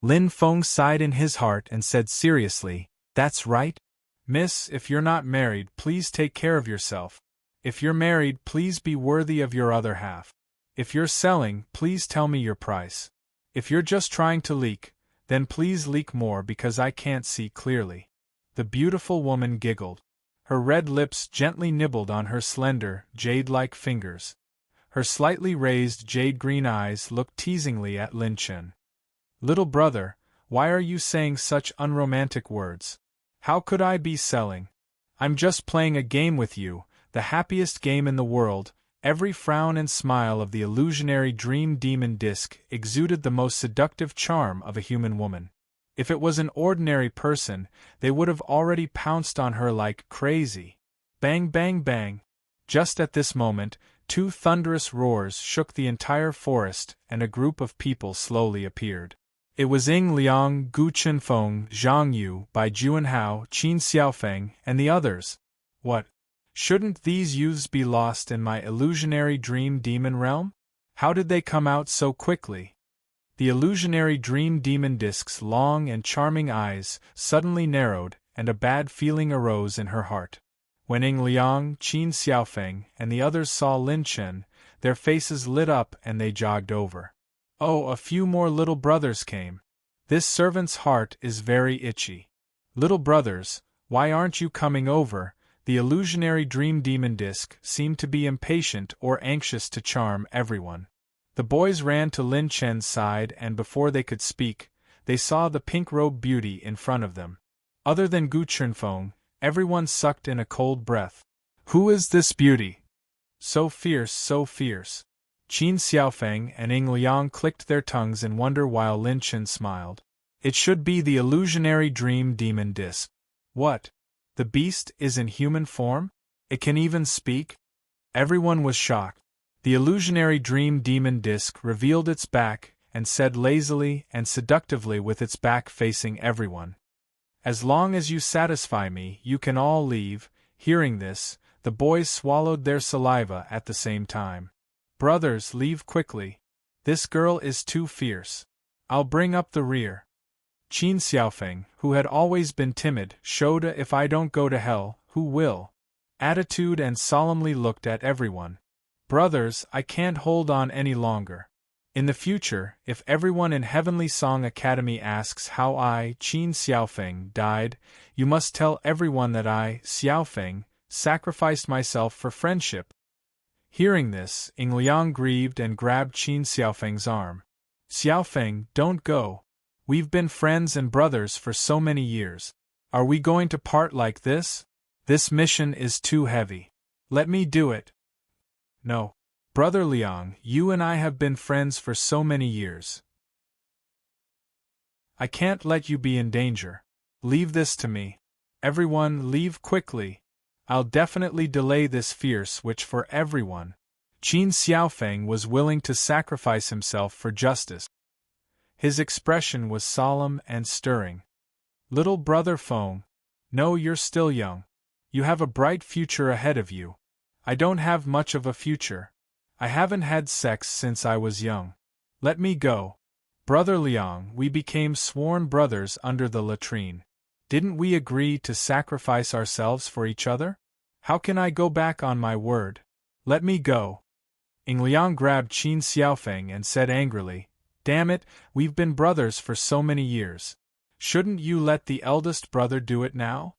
Lin Feng sighed in his heart and said seriously, "That's right. Miss, if you're not married, please take care of yourself. If you're married, please be worthy of your other half. If you're selling, please tell me your price. If you're just trying to leak, then please leak more because I can't see clearly." The beautiful woman giggled. Her red lips gently nibbled on her slender, jade-like fingers. Her slightly raised jade-green eyes looked teasingly at Lin Chen. "Little brother, why are you saying such unromantic words? How could I be selling? I'm just playing a game with you, the happiest game in the world." Every frown and smile of the illusionary dream demon disc exuded the most seductive charm of a human woman. If it was an ordinary person, they would have already pounced on her like crazy. Bang, bang, bang. Just at this moment, two thunderous roars shook the entire forest, and a group of people slowly appeared. It was Ying Liang, Gu Chenfeng, Zhang Yu, Bai Juanhao, Qin Xiaofeng, and the others. What? Shouldn't these youths be lost in my illusionary dream demon realm? How did they come out so quickly? The illusionary dream demon disc's long and charming eyes suddenly narrowed, and a bad feeling arose in her heart. When Ying Liang, Qin Xiaofeng, and the others saw Lin Chen, their faces lit up and they jogged over. Oh, a few more little brothers came. This servant's heart is very itchy. Little brothers, why aren't you coming over? The illusionary dream demon disc seemed to be impatient or anxious to charm everyone. The boys ran to Lin Chen's side and before they could speak, they saw the pink-robed beauty in front of them. Other than Gu Chenfeng, everyone sucked in a cold breath. Who is this beauty? So fierce, so fierce. Qin Xiaofeng and Ying Liang clicked their tongues in wonder while Lin Chen smiled. It should be the illusionary dream demon disc. What? The beast is in human form? It can even speak? Everyone was shocked. The illusionary dream demon disc revealed its back and said lazily and seductively with its back facing everyone, "As long as you satisfy me, you can all leave." Hearing this, the boys swallowed their saliva at the same time. "Brothers, leave quickly. This girl is too fierce. I'll bring up the rear." Qin Xiaofeng, who had always been timid, showed a "if I don't go to hell, who will?" attitude and solemnly looked at everyone. "Brothers, I can't hold on any longer. In the future, if everyone in Heavenly Song Academy asks how I, Qin Xiaofeng, died, you must tell everyone that I, Xiaofeng, sacrificed myself for friendship." Hearing this, Ying Liang grieved and grabbed Qin Xiaofeng's arm. "Xiaofeng, don't go. We've been friends and brothers for so many years. Are we going to part like this? This mission is too heavy. Let me do it." "No. Brother Liang, you and I have been friends for so many years. I can't let you be in danger. Leave this to me. Everyone, leave quickly. I'll definitely delay this fierce witch for everyone." Qin Xiaofeng was willing to sacrifice himself for justice. His expression was solemn and stirring. "Little brother Feng, no, you're still young. You have a bright future ahead of you. I don't have much of a future. I haven't had sex since I was young. Let me go. Brother Liang, we became sworn brothers under the latrine. Didn't we agree to sacrifice ourselves for each other? How can I go back on my word? Let me go." Ying Liang grabbed Qin Xiaofeng and said angrily, "Damn it, we've been brothers for so many years. Shouldn't you let the eldest brother do it now?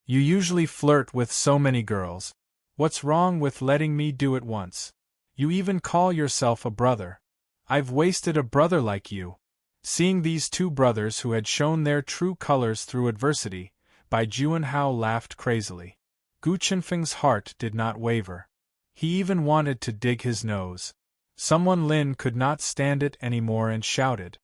You usually flirt with so many girls. What's wrong with letting me do it once? You even call yourself a brother. I've wasted a brother like you." Seeing these two brothers who had shown their true colors through adversity, Bai Juanhao laughed crazily. Gu Chenfeng's heart did not waver. He even wanted to dig his nose. Someone Lin could not stand it anymore and shouted,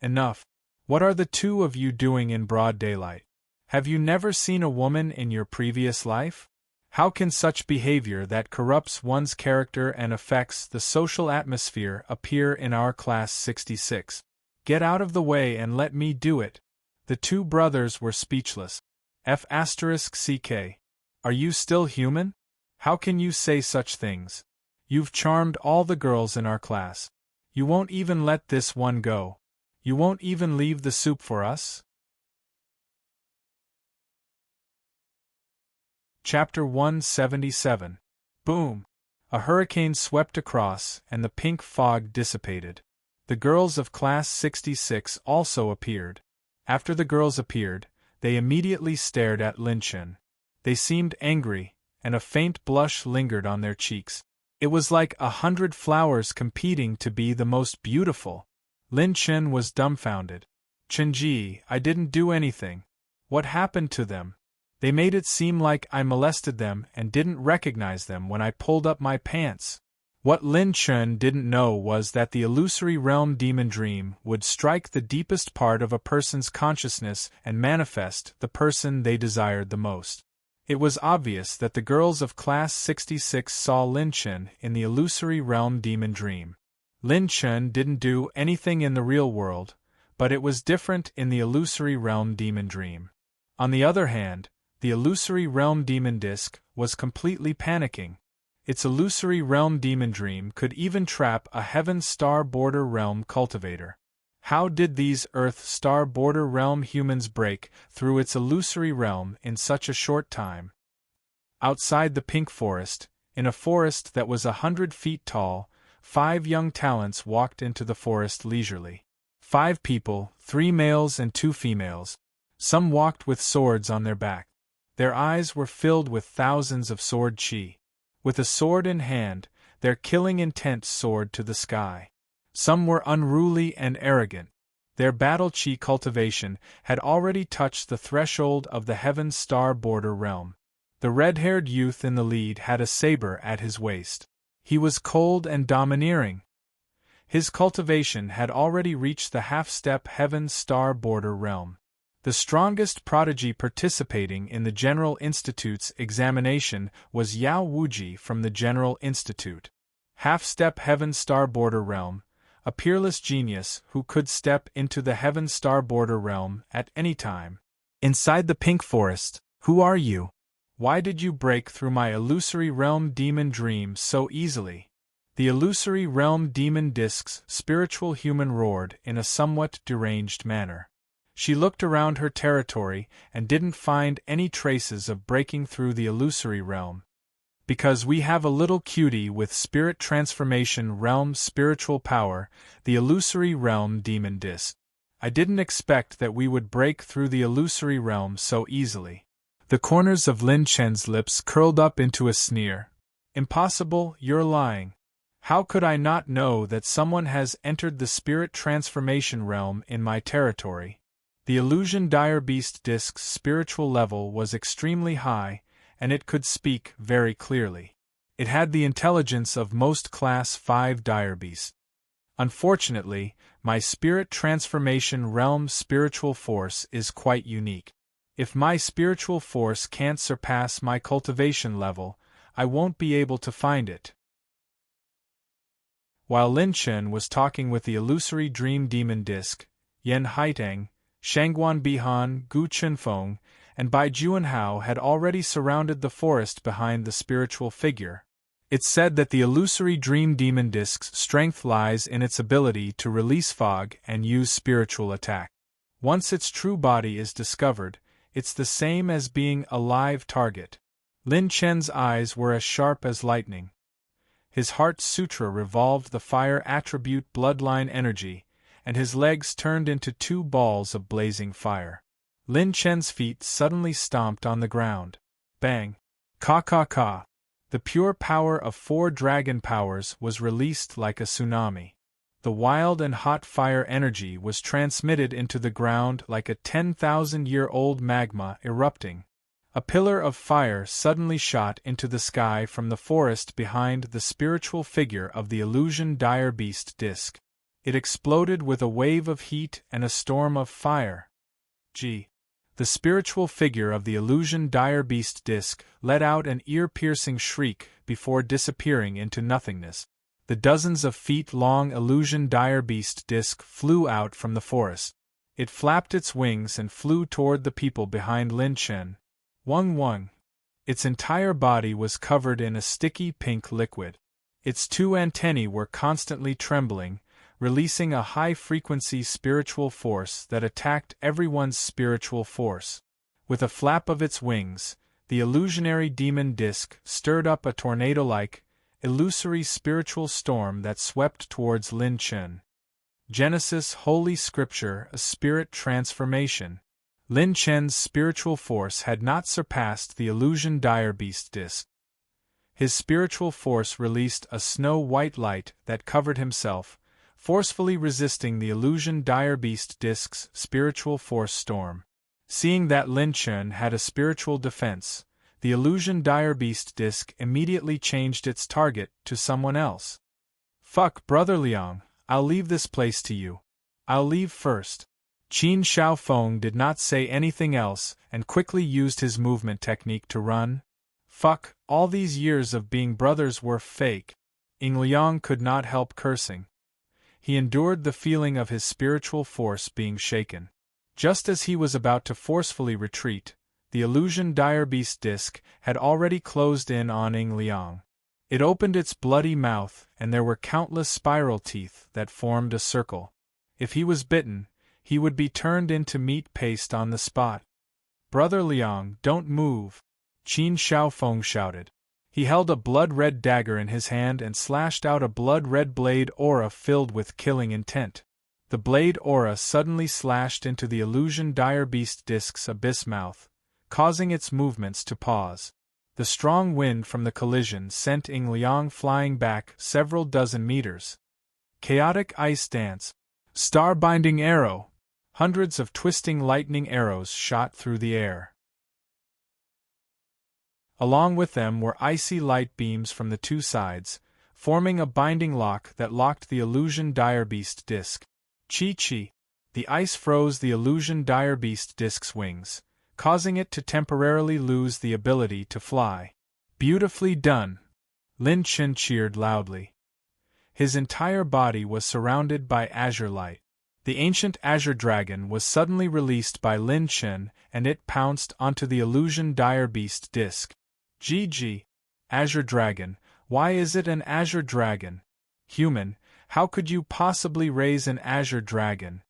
"Enough! What are the two of you doing in broad daylight? Have you never seen a woman in your previous life? How can such behavior that corrupts one's character and affects the social atmosphere appear in our class 66? Get out of the way and let me do it." The two brothers were speechless. F***CK. Are you still human? How can you say such things? You've charmed all the girls in our class. You won't even let this one go. You won't even leave the soup for us? Chapter 177. Boom! A hurricane swept across, and the pink fog dissipated. The girls of Class 66 also appeared. After the girls appeared, they immediately stared at Lin Chen. They seemed angry, and a faint blush lingered on their cheeks. It was like 100 flowers competing to be the most beautiful. Lin Chen was dumbfounded. Chenji, I didn't do anything. What happened to them? They made it seem like I molested them and didn't recognize them when I pulled up my pants. What Lin Chen didn't know was that the illusory realm demon dream would strike the deepest part of a person's consciousness and manifest the person they desired the most. It was obvious that the girls of Class 66 saw Lin Chen in the illusory realm demon dream. Lin Chen didn't do anything in the real world, but it was different in the illusory realm demon dream. On the other hand, the illusory realm demon disc was completely panicking. Its illusory realm demon dream could even trap a heaven star border realm cultivator. How did these Earth star border realm humans break through its illusory realm in such a short time? Outside the pink forest, in a forest that was 100 feet tall, 5 young talents walked into the forest leisurely. 5 people, 3 males and 2 females. Some walked with swords on their back. Their eyes were filled with thousands of sword chi. With a sword in hand, their killing intent soared to the sky. Some were unruly and arrogant. Their battle chi cultivation had already touched the threshold of the heaven star border realm. The red-haired youth in the lead had a saber at his waist. He was cold and domineering. His cultivation had already reached the half-step heaven star border realm. The strongest prodigy participating in the General Institute's examination was Yao Wuji from the General Institute. Half-step heaven star border realm, a peerless genius who could step into the heaven star border realm at any time. Inside the pink forest, who are you? Why did you break through my illusory realm demon dream so easily? The illusory realm demon disc's spiritual human roared in a somewhat deranged manner. She looked around her territory and didn't find any traces of breaking through the illusory realm. Because we have a little cutie with spirit transformation realm spiritual power, the illusory realm demon disc. I didn't expect that we would break through the illusory realm so easily. The corners of Lin Chen's lips curled up into a sneer. Impossible, you're lying. How could I not know that someone has entered the spirit transformation realm in my territory? The illusion dire beast disc's spiritual level was extremely high, and it could speak very clearly. It had the intelligence of most Class 5 dire beasts. Unfortunately, my spirit transformation realm spiritual force is quite unique. If my spiritual force can't surpass my cultivation level, I won't be able to find it. While Lin Chen was talking with the illusory dream demon disc, Yan Haiteng, Shangguan Bihan, Gu Chunfeng, and Bai Juanhao had already surrounded the forest behind the spiritual figure. It's said that the illusory dream demon disc's strength lies in its ability to release fog and use spiritual attack. Once its true body is discovered, it's the same as being a live target. Lin Chen's eyes were as sharp as lightning. His heart sutra revolved the fire attribute bloodline energy, and his legs turned into 2 balls of blazing fire. Lin Chen's feet suddenly stomped on the ground. Bang! Ka ka ka! The pure power of 4 dragon powers was released like a tsunami. The wild and hot fire energy was transmitted into the ground like a 10,000-year-old magma erupting. A pillar of fire suddenly shot into the sky from the forest behind the spiritual figure of the illusion dire beast disc. It exploded with a wave of heat and a storm of fire. The spiritual figure of the illusion dire beast disc let out an ear-piercing shriek before disappearing into nothingness. The dozens of feet-long illusion dire beast disc flew out from the forest. It flapped its wings and flew toward the people behind Lin Chen. Wung wung. Its entire body was covered in a sticky pink liquid. Its 2 antennae were constantly trembling, releasing a high-frequency spiritual force that attacked everyone's spiritual force. With a flap of its wings, the illusionary demon disc stirred up a tornado-like, illusory spiritual storm that swept towards Lin Chen. Genesis Holy Scripture, a spirit transformation. Lin Chen's spiritual force had not surpassed the illusion dire beast disc. His spiritual force released a snow-white light that covered himself, forcefully resisting the illusion dire beast disc's spiritual force storm. Seeing that Lin Chen had a spiritual defense, the illusion dire beast disc immediately changed its target to someone else. "Fuck, Brother Liang, I'll leave this place to you. I'll leave first." Qin Shaofeng did not say anything else and quickly used his movement technique to run. Fuck, all these years of being brothers were fake. Ying Liang could not help cursing. He endured the feeling of his spiritual force being shaken. Just as he was about to forcefully retreat, the illusion dire beast disc had already closed in on Ying Liang. It opened its bloody mouth, and there were countless spiral teeth that formed a circle. If he was bitten, he would be turned into meat paste on the spot. "Brother Liang, don't move," Qin Shaofeng shouted. He held a blood-red dagger in his hand and slashed out a blood-red blade aura filled with killing intent. The blade aura suddenly slashed into the illusion dire beast disc's abyss mouth, causing its movements to pause. The strong wind from the collision sent Ying Liang flying back several dozen meters. Chaotic ice dance. Star-binding arrow. Hundreds of twisting lightning arrows shot through the air. Along with them were icy light beams from the two sides, forming a binding lock that locked the illusion dire beast disc. Chi-chi. The ice froze the illusion dire beast disc's wings, causing it to temporarily lose the ability to fly. "Beautifully done!" Lin Chen cheered loudly. His entire body was surrounded by azure light. The ancient azure dragon was suddenly released by Lin Chen, and it pounced onto the illusion dire beast disc. "GG. Azure dragon, why is it an azure dragon? Human, how could you possibly raise an azure dragon?"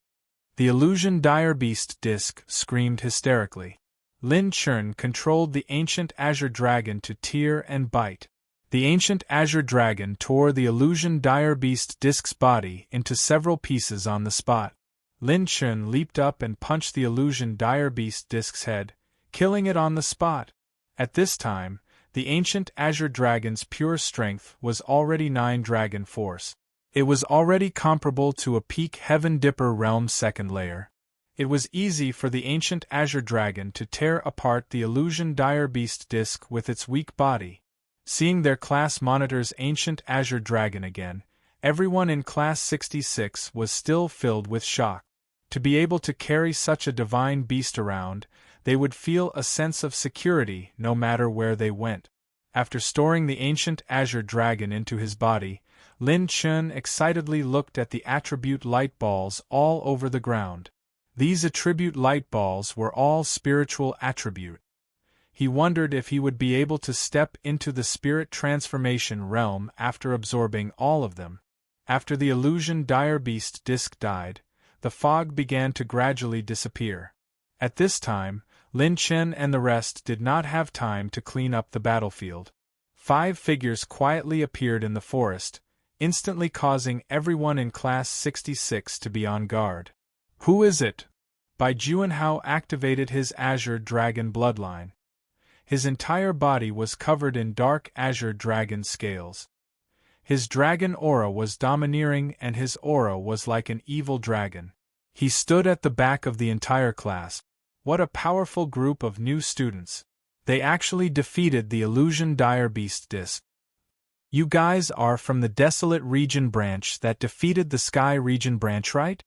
The illusion dire beast disc screamed hysterically. Lin Chen controlled the ancient azure dragon to tear and bite. The ancient azure dragon tore the illusion dire beast disc's body into several pieces on the spot. Lin Chen leaped up and punched the illusion dire beast disc's head, killing it on the spot. At this time, the ancient azure dragon's pure strength was already 9 dragon force. It was already comparable to a peak Heaven Dipper realm second layer. It was easy for the ancient azure dragon to tear apart the illusion dire beast disc with its weak body. Seeing their class monitor's ancient azure dragon again, everyone in class 66 was still filled with shock. To be able to carry such a divine beast around, they would feel a sense of security no matter where they went. After storing the ancient azure dragon into his body, Lin Chen excitedly looked at the attribute light balls all over the ground. These attribute light balls were all spiritual attribute. He wondered if he would be able to step into the spirit transformation realm after absorbing all of them. After the illusion dire beast disc died, the fog began to gradually disappear. At this time, Lin Chen and the rest did not have time to clean up the battlefield. 5 figures quietly appeared in the forest, instantly causing everyone in class 66 to be on guard. "Who is it?" Bai Juanhao activated his azure dragon bloodline. His entire body was covered in dark azure dragon scales. His dragon aura was domineering and his aura was like an evil dragon. He stood at the back of the entire class. What a powerful group of new students. They actually defeated the illusion dire beast disc. "You guys are from the Desolate Region branch that defeated the Sky Region branch, right?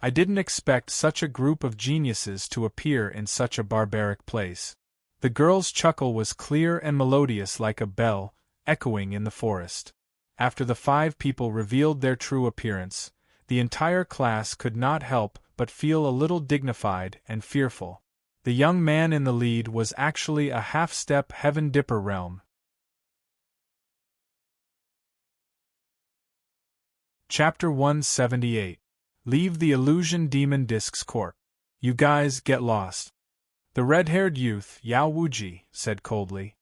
I didn't expect such a group of geniuses to appear in such a barbaric place." The girl's chuckle was clear and melodious like a bell, echoing in the forest. After the 5 people revealed their true appearance, the entire class could not help but feel a little dignified and fearful. The young man in the lead was actually a half-step Heaven Dipper realm. Chapter 178. Leave the Illusion Demon Disc's Court. "You guys get lost." The red-haired youth, Yao Wuji, said coldly.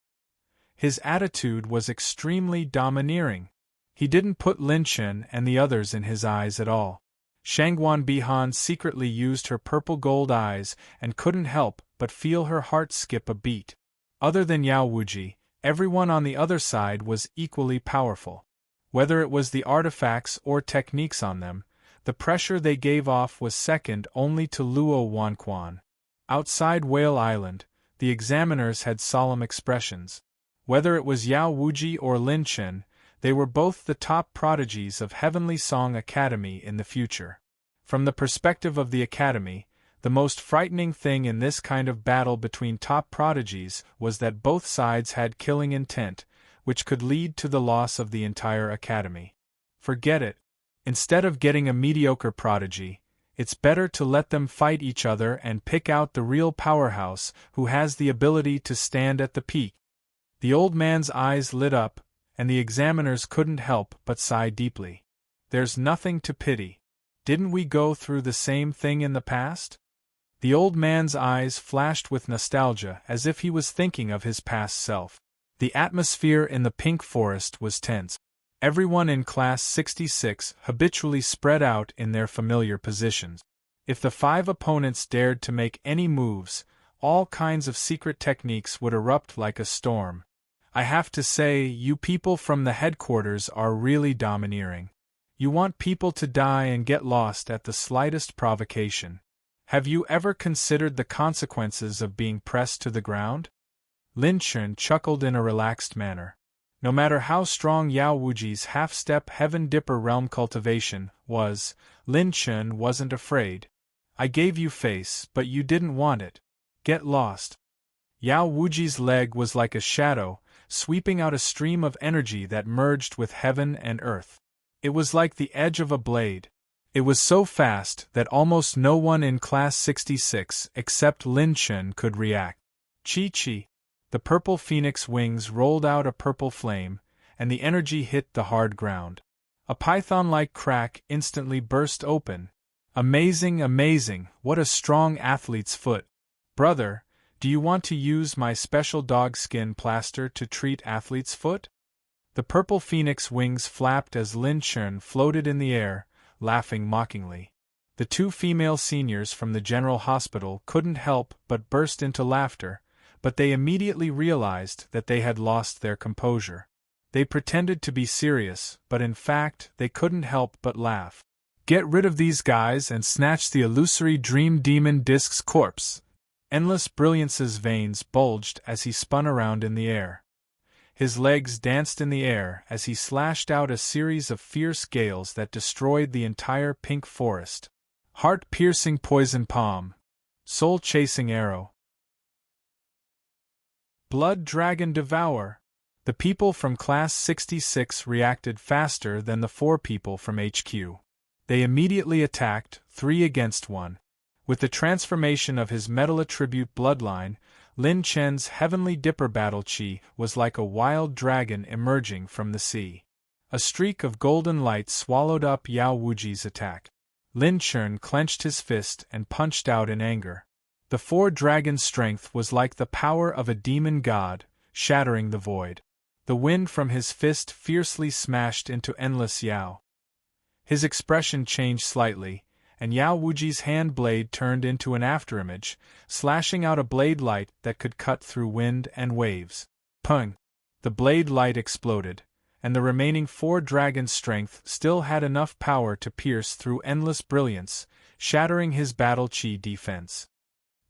His attitude was extremely domineering. He didn't put Lin Chen and the others in his eyes at all. Shangguan Bihan secretly used her purple gold eyes and couldn't help but feel her heart skip a beat. Other than Yao Wuji, everyone on the other side was equally powerful. Whether it was the artifacts or techniques on them, the pressure they gave off was second only to Luo Wanquan. Outside Whale Island, the examiners had solemn expressions. Whether it was Yao Wuji or Lin Chen, they were both the top prodigies of Heavenly Song Academy in the future. From the perspective of the Academy, the most frightening thing in this kind of battle between top prodigies was that both sides had killing intent, which could lead to the loss of the entire Academy. Forget it. Instead of getting a mediocre prodigy, it's better to let them fight each other and pick out the real powerhouse who has the ability to stand at the peak. The old man's eyes lit up, and the examiners couldn't help but sigh deeply. There's nothing to pity. Didn't we go through the same thing in the past? The old man's eyes flashed with nostalgia as if he was thinking of his past self. The atmosphere in the pink forest was tense. Everyone in Class 66 habitually spread out in their familiar positions. If the 5 opponents dared to make any moves, all kinds of secret techniques would erupt like a storm. I have to say, you people from the headquarters are really domineering. You want people to die and get lost at the slightest provocation. Have you ever considered the consequences of being pressed to the ground? Lin Chen chuckled in a relaxed manner. No matter how strong Yao Wuji's half-step Heaven Dipper realm cultivation was, Lin Chen wasn't afraid. I gave you face, but you didn't want it. Get lost. Yao Wuji's leg was like a shadow, sweeping out a stream of energy that merged with heaven and earth. It was like the edge of a blade. It was so fast that almost no one in Class 66 except Lin Chen could react. Chi-chi. The purple phoenix wings rolled out a purple flame, and the energy hit the hard ground. A python-like crack instantly burst open. Amazing, amazing, what a strong athlete's foot. Brother, do you want to use my special dog skin plaster to treat athlete's foot? The purple phoenix wings flapped as Lin Chen floated in the air, laughing mockingly. The 2 female seniors from the General Hospital couldn't help but burst into laughter, but they immediately realized that they had lost their composure. They pretended to be serious, but in fact they couldn't help but laugh. Get rid of these guys and snatch the illusory dream demon Disc's corpse. Endless Brilliance's veins bulged as he spun around in the air. His legs danced in the air as he slashed out a series of fierce gales that destroyed the entire pink forest. Heart-piercing poison palm. Soul-chasing arrow. Blood dragon devour. The people from Class 66 reacted faster than the 4 people from HQ. They immediately attacked, 3 against 1. With the transformation of his metal attribute bloodline, Lin Chen's Heavenly Dipper battle chi was like a wild dragon emerging from the sea. A streak of golden light swallowed up Yao Wuji's attack. Lin Chen clenched his fist and punched out in anger. The 4 dragon's strength was like the power of a demon god, shattering the void. The wind from his fist fiercely smashed into Endless Yao. His expression changed slightly, and Yao Wuji's hand blade turned into an afterimage, slashing out a blade light that could cut through wind and waves. Pung! The blade light exploded, and the remaining 4 dragons' strength still had enough power to pierce through Endless Brilliance, shattering his battle chi defense.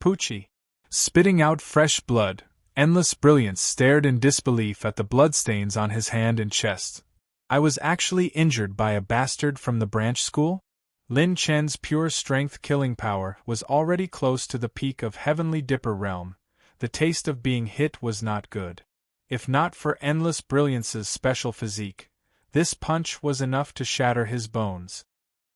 Poochie! Spitting out fresh blood, Endless Brilliance stared in disbelief at the bloodstains on his hand and chest. I was actually injured by a bastard from the branch school? Lin Chen's pure strength killing power was already close to the peak of Heavenly Dipper realm. The taste of being hit was not good. If not for Endless Brilliance's special physique, this punch was enough to shatter his bones.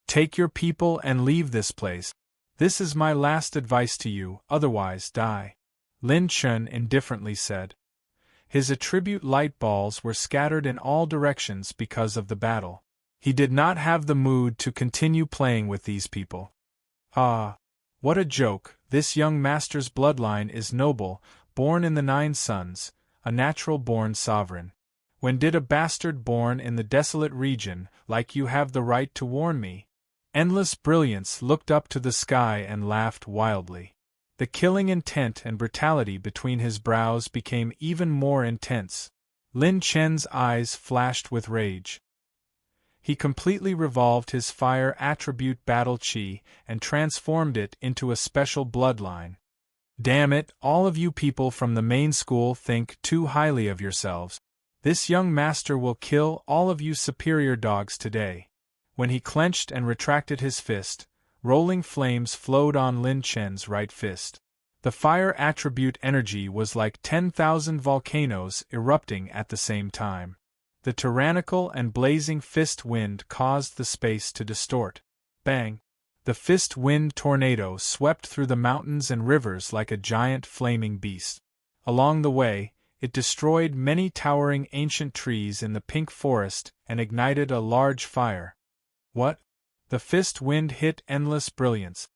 Take your people and leave this place. This is my last advice to you, otherwise die. Lin Chen indifferently said. His attribute light balls were scattered in all directions because of the battle. He did not have the mood to continue playing with these people. Ah! What a joke! This young master's bloodline is noble, born in the 9 suns, a natural-born sovereign. When did a bastard born in the desolate region, like you, have the right to warn me? Endless Brilliance looked up to the sky and laughed wildly. The killing intent and brutality between his brows became even more intense. Lin Chen's eyes flashed with rage. He completely revolved his fire attribute battle chi and transformed it into a special bloodline. Damn it, all of you people from the main school think too highly of yourselves. This young master will kill all of you superior dogs today. When he clenched and retracted his fist, rolling flames flowed on Lin Chen's right fist. The fire attribute energy was like 10,000 volcanoes erupting at the same time. The tyrannical and blazing fist wind caused the space to distort. Bang! The fist wind tornado swept through the mountains and rivers like a giant flaming beast. Along the way, it destroyed many towering ancient trees in the pink forest and ignited a large fire. What? The fist wind hit Endless Brilliance.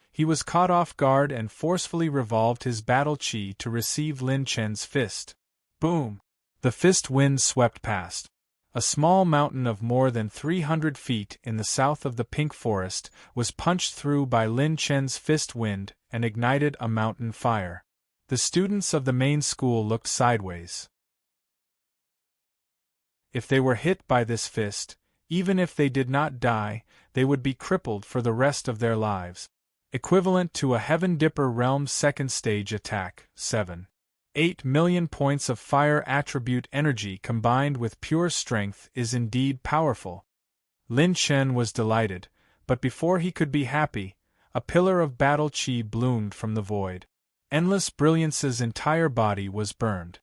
He was caught off guard and forcefully revolved his battle chi to receive Lin Chen's fist. Boom! The fist wind swept past. A small mountain of more than 300 feet in the south of the pink forest was punched through by Lin Chen's fist wind and ignited a mountain fire. The students of the main school looked sideways. If they were hit by this fist, even if they did not die, they would be crippled for the rest of their lives. Equivalent to a Heaven Dipper Realm second stage attack. 7.8 million points of fire attribute energy combined with pure strength is indeed powerful. Lin Chen was delighted, but before he could be happy, a pillar of battle chi bloomed from the void. Endless Brilliance's entire body was burned.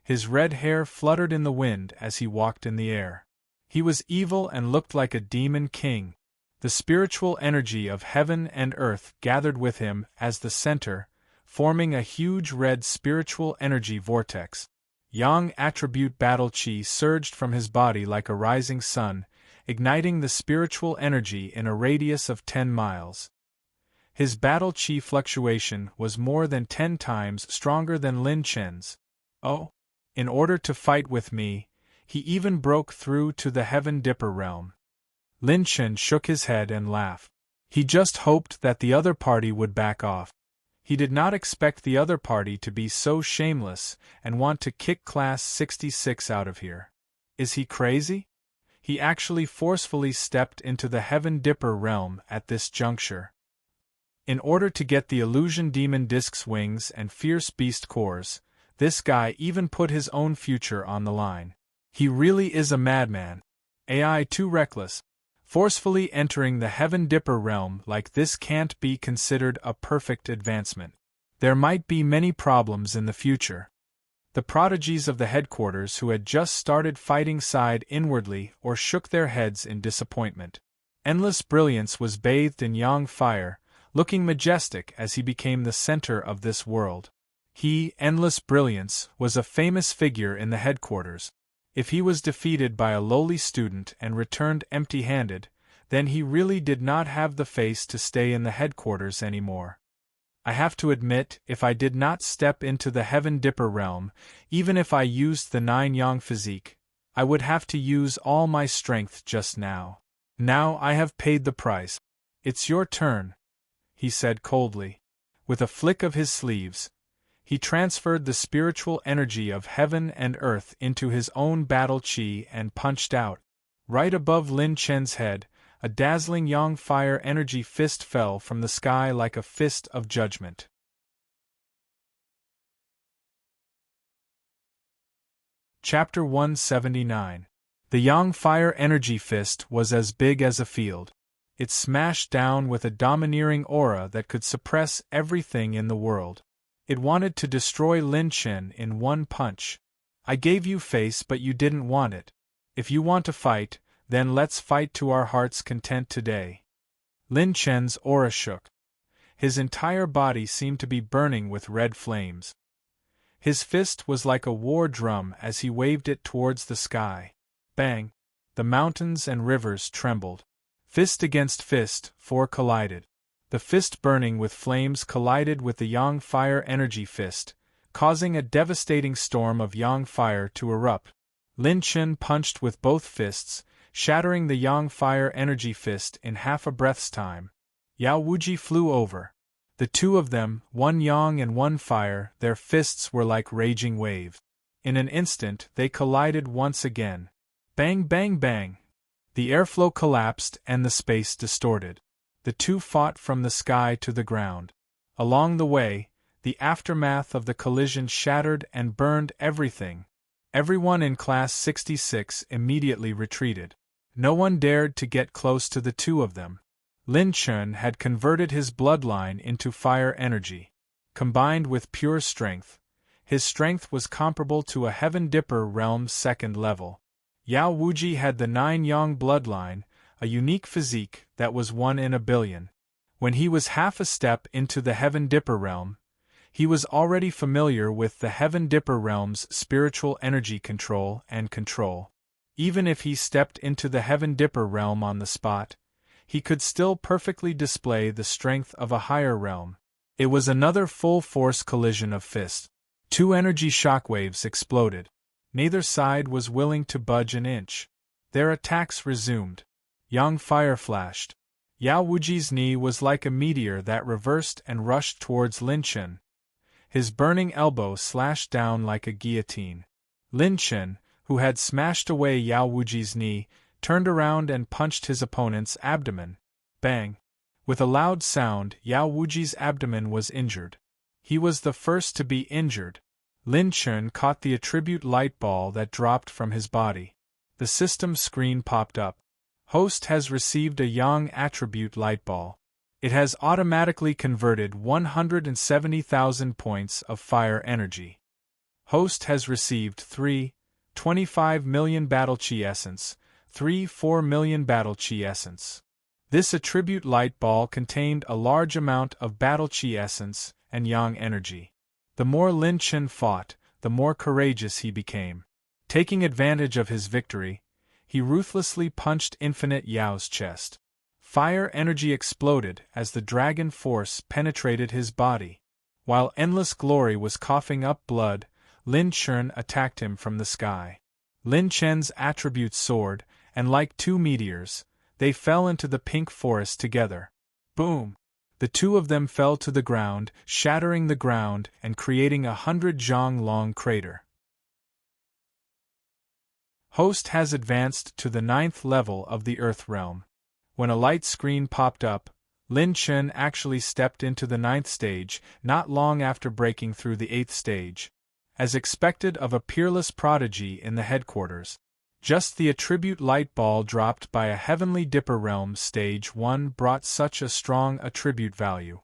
His red hair fluttered in the wind as he walked in the air. He was evil and looked like a demon king. The spiritual energy of heaven and earth gathered with him as the center, forming a huge red spiritual energy vortex. Yang attribute battle chi surged from his body like a rising sun, igniting the spiritual energy in a radius of 10 miles. His battle chi fluctuation was more than 10 times stronger than Lin Chen's. Oh, in order to fight with me, he even broke through to the Heaven Dipper realm. Lin Chen shook his head and laughed. He just hoped that the other party would back off. He did not expect the other party to be so shameless and want to kick Class 66 out of here. Is he crazy? He actually forcefully stepped into the Heaven Dipper realm at this juncture. In order to get the Illusion Demon Disc's wings and Fierce Beast cores, this guy even put his own future on the line. He really is a madman. AI too reckless. Forcefully entering the Heaven Dipper realm like this can't be considered a perfect advancement. There might be many problems in the future. The prodigies of the headquarters who had just started fighting sighed inwardly or shook their heads in disappointment. Endless Brilliance was bathed in yang fire, looking majestic as he became the center of this world. He, Endless Brilliance, was a famous figure in the headquarters. If he was defeated by a lowly student and returned empty-handed, then he really did not have the face to stay in the headquarters anymore. I have to admit, if I did not step into the Heaven Dipper realm, even if I used the 9 yang physique, I would have to use all my strength just now. Now I have paid the price. It's your turn, he said coldly. With a flick of his sleeves, he transferred the spiritual energy of heaven and earth into his own battle chi and punched out. Right above Lin Chen's head, a dazzling yang fire energy fist fell from the sky like a fist of judgment. Chapter 179. The yang fire energy fist was as big as a field. It smashed down with a domineering aura that could suppress everything in the world. It wanted to destroy Lin Chen in one punch. I gave you face but you didn't want it. If you want to fight, then let's fight to our heart's content today. Lin Chen's aura shook. His entire body seemed to be burning with red flames. His fist was like a war drum as he waved it towards the sky. Bang! The mountains and rivers trembled. Fist against fist, 4 collided. The fist burning with flames collided with the yang fire energy fist, causing a devastating storm of yang fire to erupt. Lin Chen punched with both fists, shattering the yang fire energy fist in half a breath's time. Yao Wuji flew over. The two of them, one yang and one fire, their fists were like raging waves. In an instant they collided once again. Bang bang bang! The airflow collapsed and the space distorted. The two fought from the sky to the ground. Along the way, the aftermath of the collision shattered and burned everything. Everyone in Class 66 immediately retreated. No one dared to get close to the two of them. Lin Chen had converted his bloodline into fire energy. Combined with pure strength, his strength was comparable to a Heaven Dipper realm's second level. Yao Wuji had the 9 Yang bloodline, a unique physique that was 1 in a billion. When he was half a step into the Heaven Dipper realm, he was already familiar with the Heaven Dipper realm's spiritual energy control and control. Even if he stepped into the Heaven Dipper realm on the spot, he could still perfectly display the strength of a higher realm. It was another full-force collision of fists. 2 energy shockwaves exploded. Neither side was willing to budge an inch. Their attacks resumed. Yang fire flashed. Yao Wuji's knee was like a meteor that reversed and rushed towards Lin Chen. His burning elbow slashed down like a guillotine. Lin Chen, who had smashed away Yao Wuji's knee, turned around and punched his opponent's abdomen. Bang! With a loud sound, Yao Wuji's abdomen was injured. He was the first to be injured. Lin Chen caught the attribute light ball that dropped from his body. The system screen popped up. Host has received a Yang attribute light ball. It has automatically converted 170,000 points of fire energy. Host has received 3.25 million battle chi essence, 3.4 million battle chi essence. This attribute light ball contained a large amount of battle chi essence and Yang energy. The more Lin Chen fought, the more courageous he became. Taking advantage of his victory, he ruthlessly punched Infinite Yao's chest. Fire energy exploded as the dragon force penetrated his body. While Endless Glory was coughing up blood, Lin Chen attacked him from the sky. Lin Chen's attributes soared, and like 2 meteors, they fell into the pink forest together. Boom! The two of them fell to the ground, shattering the ground and creating a 100 zhang-long crater. Host has advanced to the 9th level of the Earth realm. When a light screen popped up, Lin Chen actually stepped into the 9th stage, not long after breaking through the 8th stage. As expected of a peerless prodigy in the headquarters, just the attribute light ball dropped by a Heavenly Dipper realm stage 1 brought such a strong attribute value.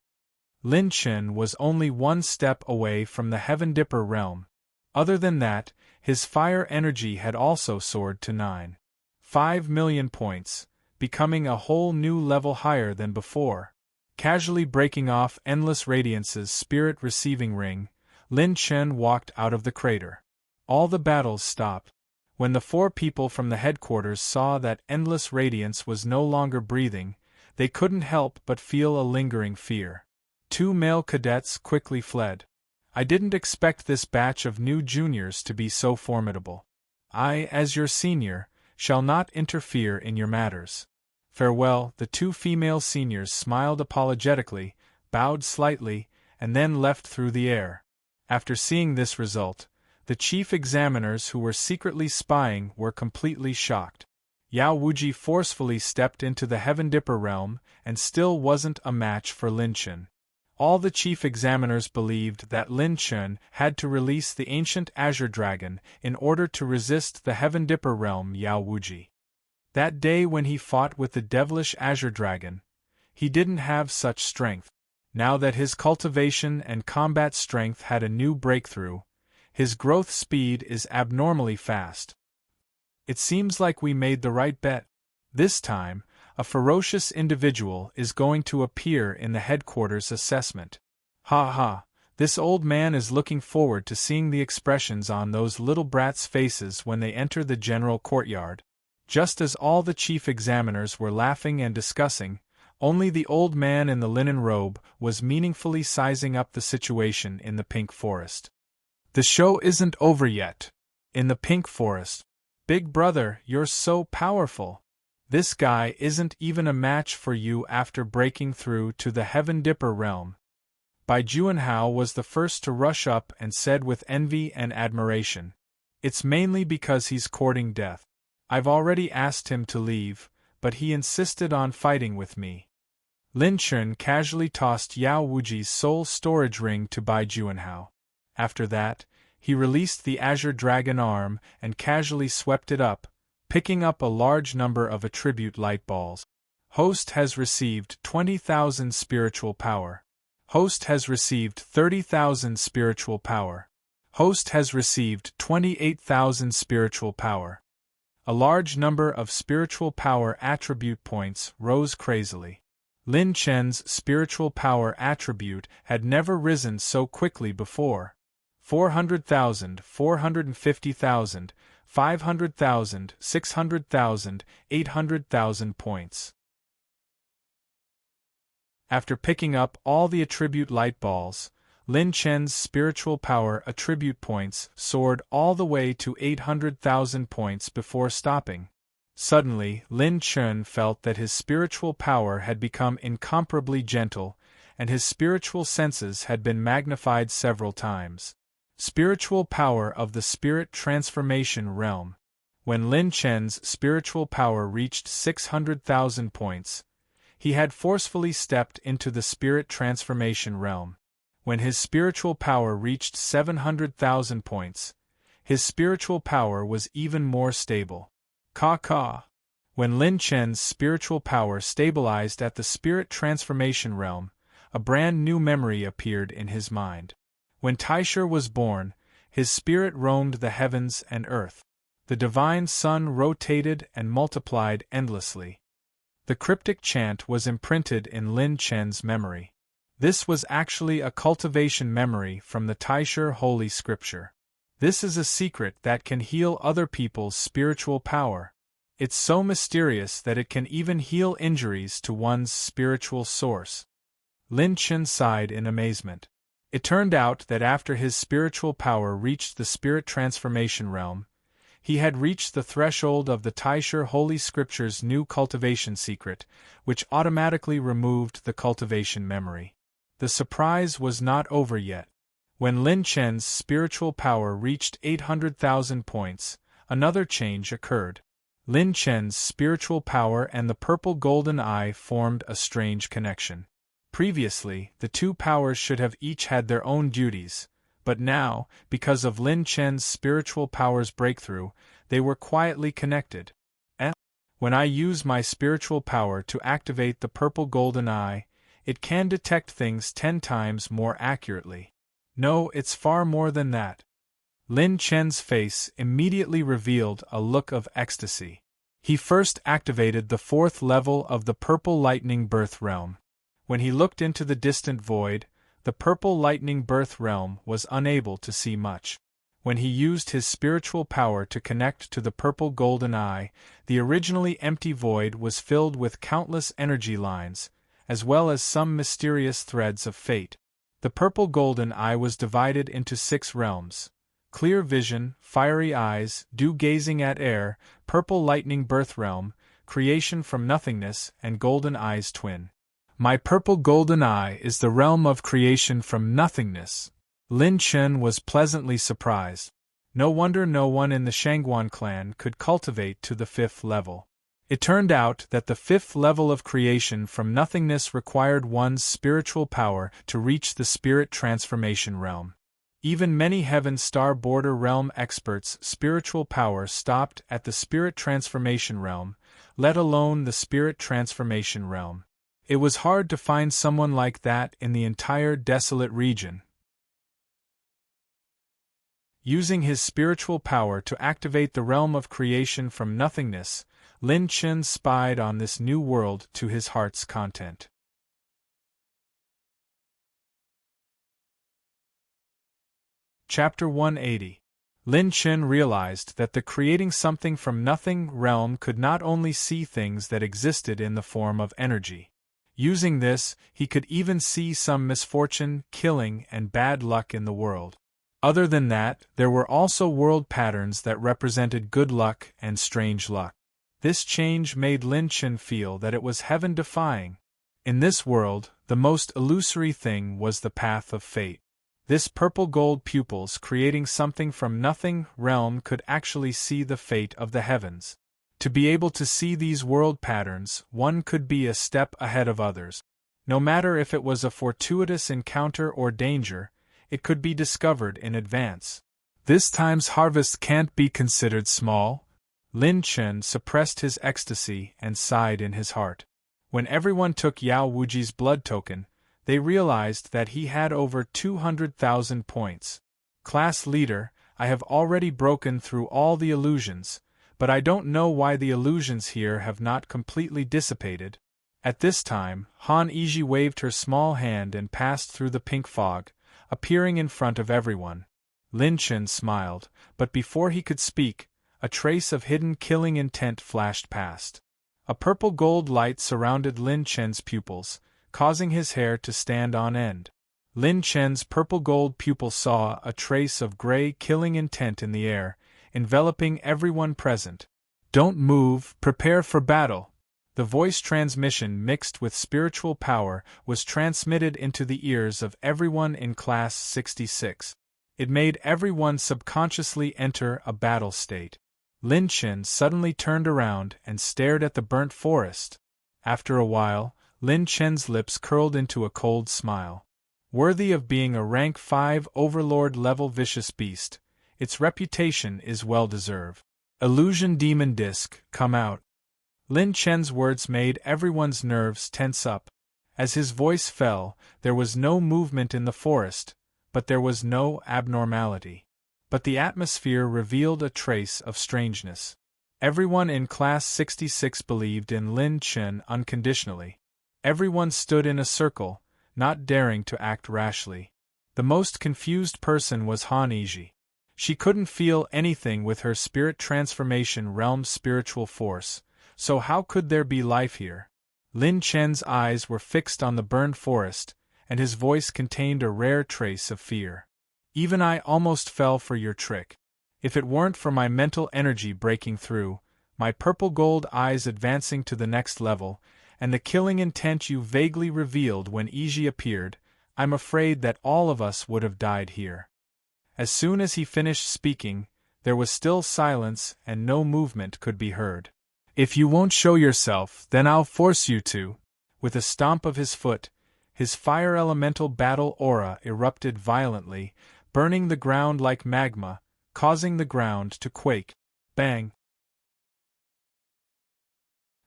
Lin Chen was only 1 step away from the Heaven Dipper realm. Other than that, his fire energy had also soared to 9.5 million points, becoming a whole new level higher than before. Casually breaking off Endless Radiance's spirit receiving ring, Lin Chen walked out of the crater. All the battles stopped. When the 4 people from the headquarters saw that Endless Radiance was no longer breathing, they couldn't help but feel a lingering fear. 2 male cadets quickly fled. I didn't expect this batch of new juniors to be so formidable. I, as your senior, shall not interfere in your matters. Farewell. The 2 female seniors smiled apologetically, bowed slightly, and then left through the air. After seeing this result, the chief examiners who were secretly spying were completely shocked. Yao Wuji forcefully stepped into the Heaven Dipper realm and still wasn't a match for Lin Chen. All the chief examiners believed that Lin Chen had to release the ancient Azure Dragon in order to resist the Heaven Dipper realm Yao Wuji. That day when he fought with the devilish Azure Dragon, he didn't have such strength. Now that his cultivation and combat strength had a new breakthrough, his growth speed is abnormally fast. It seems like we made the right bet. This time, a ferocious individual is going to appear in the headquarters assessment. Ha ha, this old man is looking forward to seeing the expressions on those little brats' faces when they enter the general courtyard. Just as all the chief examiners were laughing and discussing, Only the old man in the linen robe was meaningfully sizing up the situation in the pink forest. The show isn't over yet. In the pink forest. Big brother, you're so powerful. This guy isn't even a match for you after breaking through to the Heaven Dipper realm. Bai Juanhao was the first to rush up and said with envy and admiration. It's mainly because he's courting death. I've already asked him to leave, but he insisted on fighting with me. Lin Chen casually tossed Yao Wuji's soul storage ring to Bai Juanhao. After that, he released the azure dragon arm and casually swept it up, picking up a large number of attribute light balls. Host has received 20,000 spiritual power. Host has received 30,000 spiritual power. Host has received 28,000 spiritual power. A large number of spiritual power attribute points rose crazily. Lin Chen's spiritual power attribute had never risen so quickly before. 400,000, 450,000, 500,000, 600,000, 800,000 points. After picking up all the attribute light balls, Lin Chen's spiritual power attribute points soared all the way to 800,000 points before stopping. Suddenly, Lin Chen felt that his spiritual power had become incomparably gentle, and his spiritual senses had been magnified several times. Spiritual power of the spirit transformation realm. When Lin Chen's spiritual power reached 600,000 points, he had forcefully stepped into the spirit transformation realm. When his spiritual power reached 700,000 points, his spiritual power was even more stable. Ka. When Lin Chen's spiritual power stabilized at the spirit transformation realm, a brand new memory appeared in his mind. When Taisher was born, his spirit roamed the heavens and earth. The divine sun rotated and multiplied endlessly. The cryptic chant was imprinted in Lin Chen's memory. This was actually a cultivation memory from the Taisher Holy Scripture. This is a secret that can heal other people's spiritual power. It's so mysterious that it can even heal injuries to one's spiritual source. Lin Chen sighed in amazement. It turned out that after his spiritual power reached the spirit transformation realm, he had reached the threshold of the Taisher Holy Scripture's new cultivation secret, which automatically removed the cultivation memory. The surprise was not over yet. When Lin Chen's spiritual power reached 800,000 points, another change occurred. Lin Chen's spiritual power and the purple golden eye formed a strange connection. Previously, the two powers should have each had their own duties, but now, because of Lin Chen's spiritual power's breakthrough, they were quietly connected. When I use my spiritual power to activate the purple golden eye, it can detect things 10 times more accurately. No, it's far more than that. Lin Chen's face immediately revealed a look of ecstasy. He first activated the 4th level of the purple lightning birth realm. When he looked into the distant void, the purple lightning birth realm was unable to see much. When he used his spiritual power to connect to the purple golden eye, the originally empty void was filled with countless energy lines, as well as some mysterious threads of fate. The purple golden eye was divided into 6 realms: clear vision, fiery eyes, dew gazing at air, purple lightning birth realm, creation from nothingness, and golden eyes twin. My purple golden eye is the realm of creation from nothingness. Lin Chen was pleasantly surprised. No wonder no one in the Shangguan clan could cultivate to the 5th level. It turned out that the 5th level of creation from nothingness required one's spiritual power to reach the spirit transformation realm. Even many Heaven Star Border realm experts' spiritual power stopped at the spirit transformation realm, let alone the spirit transformation realm. It was hard to find someone like that in the entire desolate region. Using his spiritual power to activate the realm of creation from nothingness, Lin Chen spied on this new world to his heart's content. Chapter 180. Lin Chen realized that the creating something from nothing realm could not only see things that existed in the form of energy. Using this, he could even see some misfortune, killing, and bad luck in the world. Other than that, there were also world patterns that represented good luck and strange luck. This change made Lin Chen feel that it was heaven-defying. In this world, the most illusory thing was the path of fate. This purple gold pupils creating something from nothing realm could actually see the fate of the heavens. To be able to see these world patterns, one could be a step ahead of others. No matter if it was a fortuitous encounter or danger, it could be discovered in advance. This time's harvest can't be considered small. Lin Chen suppressed his ecstasy and sighed in his heart. When everyone took Yao Wuji's blood token, they realized that he had over 200,000 points. Class leader, I have already broken through all the illusions, but I don't know why the illusions here have not completely dissipated. At this time, Han Yiji waved her small hand and passed through the pink fog, appearing in front of everyone. Lin Chen smiled, but before he could speak, a trace of hidden killing intent flashed past. A purple gold light surrounded Lin Chen's pupils, causing his hair to stand on end. Lin Chen's purple gold pupil saw a trace of gray killing intent in the air, enveloping everyone present. Don't move, prepare for battle. The voice transmission mixed with spiritual power was transmitted into the ears of everyone in Class 66. It made everyone subconsciously enter a battle state. Lin Chen suddenly turned around and stared at the burnt forest. After a while, Lin Chen's lips curled into a cold smile. Worthy of being a rank 5 overlord-level vicious beast, its reputation is well-deserved. Illusion Demon Disc, come out. Lin Chen's words made everyone's nerves tense up. As his voice fell, there was no movement in the forest, but there was no abnormality. But the atmosphere revealed a trace of strangeness. Everyone in Class 66 believed in Lin Chen unconditionally. Everyone stood in a circle, not daring to act rashly. The most confused person was Han Yiji. She couldn't feel anything with her spirit transformation realm's spiritual force, so how could there be life here? Lin Chen's eyes were fixed on the burned forest, and his voice contained a rare trace of fear. Even I almost fell for your trick. If it weren't for my mental energy breaking through, my purple gold eyes advancing to the next level, and the killing intent you vaguely revealed when Yiji appeared, I'm afraid that all of us would have died here. As soon as he finished speaking, there was still silence and no movement could be heard. If you won't show yourself, then I'll force you to. With a stomp of his foot, his fire elemental battle aura erupted violently, burning the ground like magma, causing the ground to quake. Bang!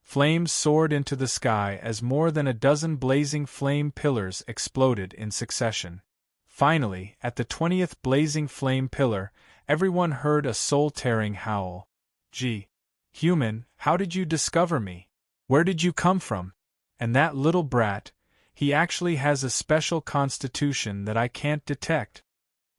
Flames soared into the sky as more than a dozen blazing flame pillars exploded in succession. Finally, at the 20th blazing flame pillar, everyone heard a soul-tearing howl. Gee! Human, how did you discover me? Where did you come from? And that little brat, he actually has a special constitution that I can't detect.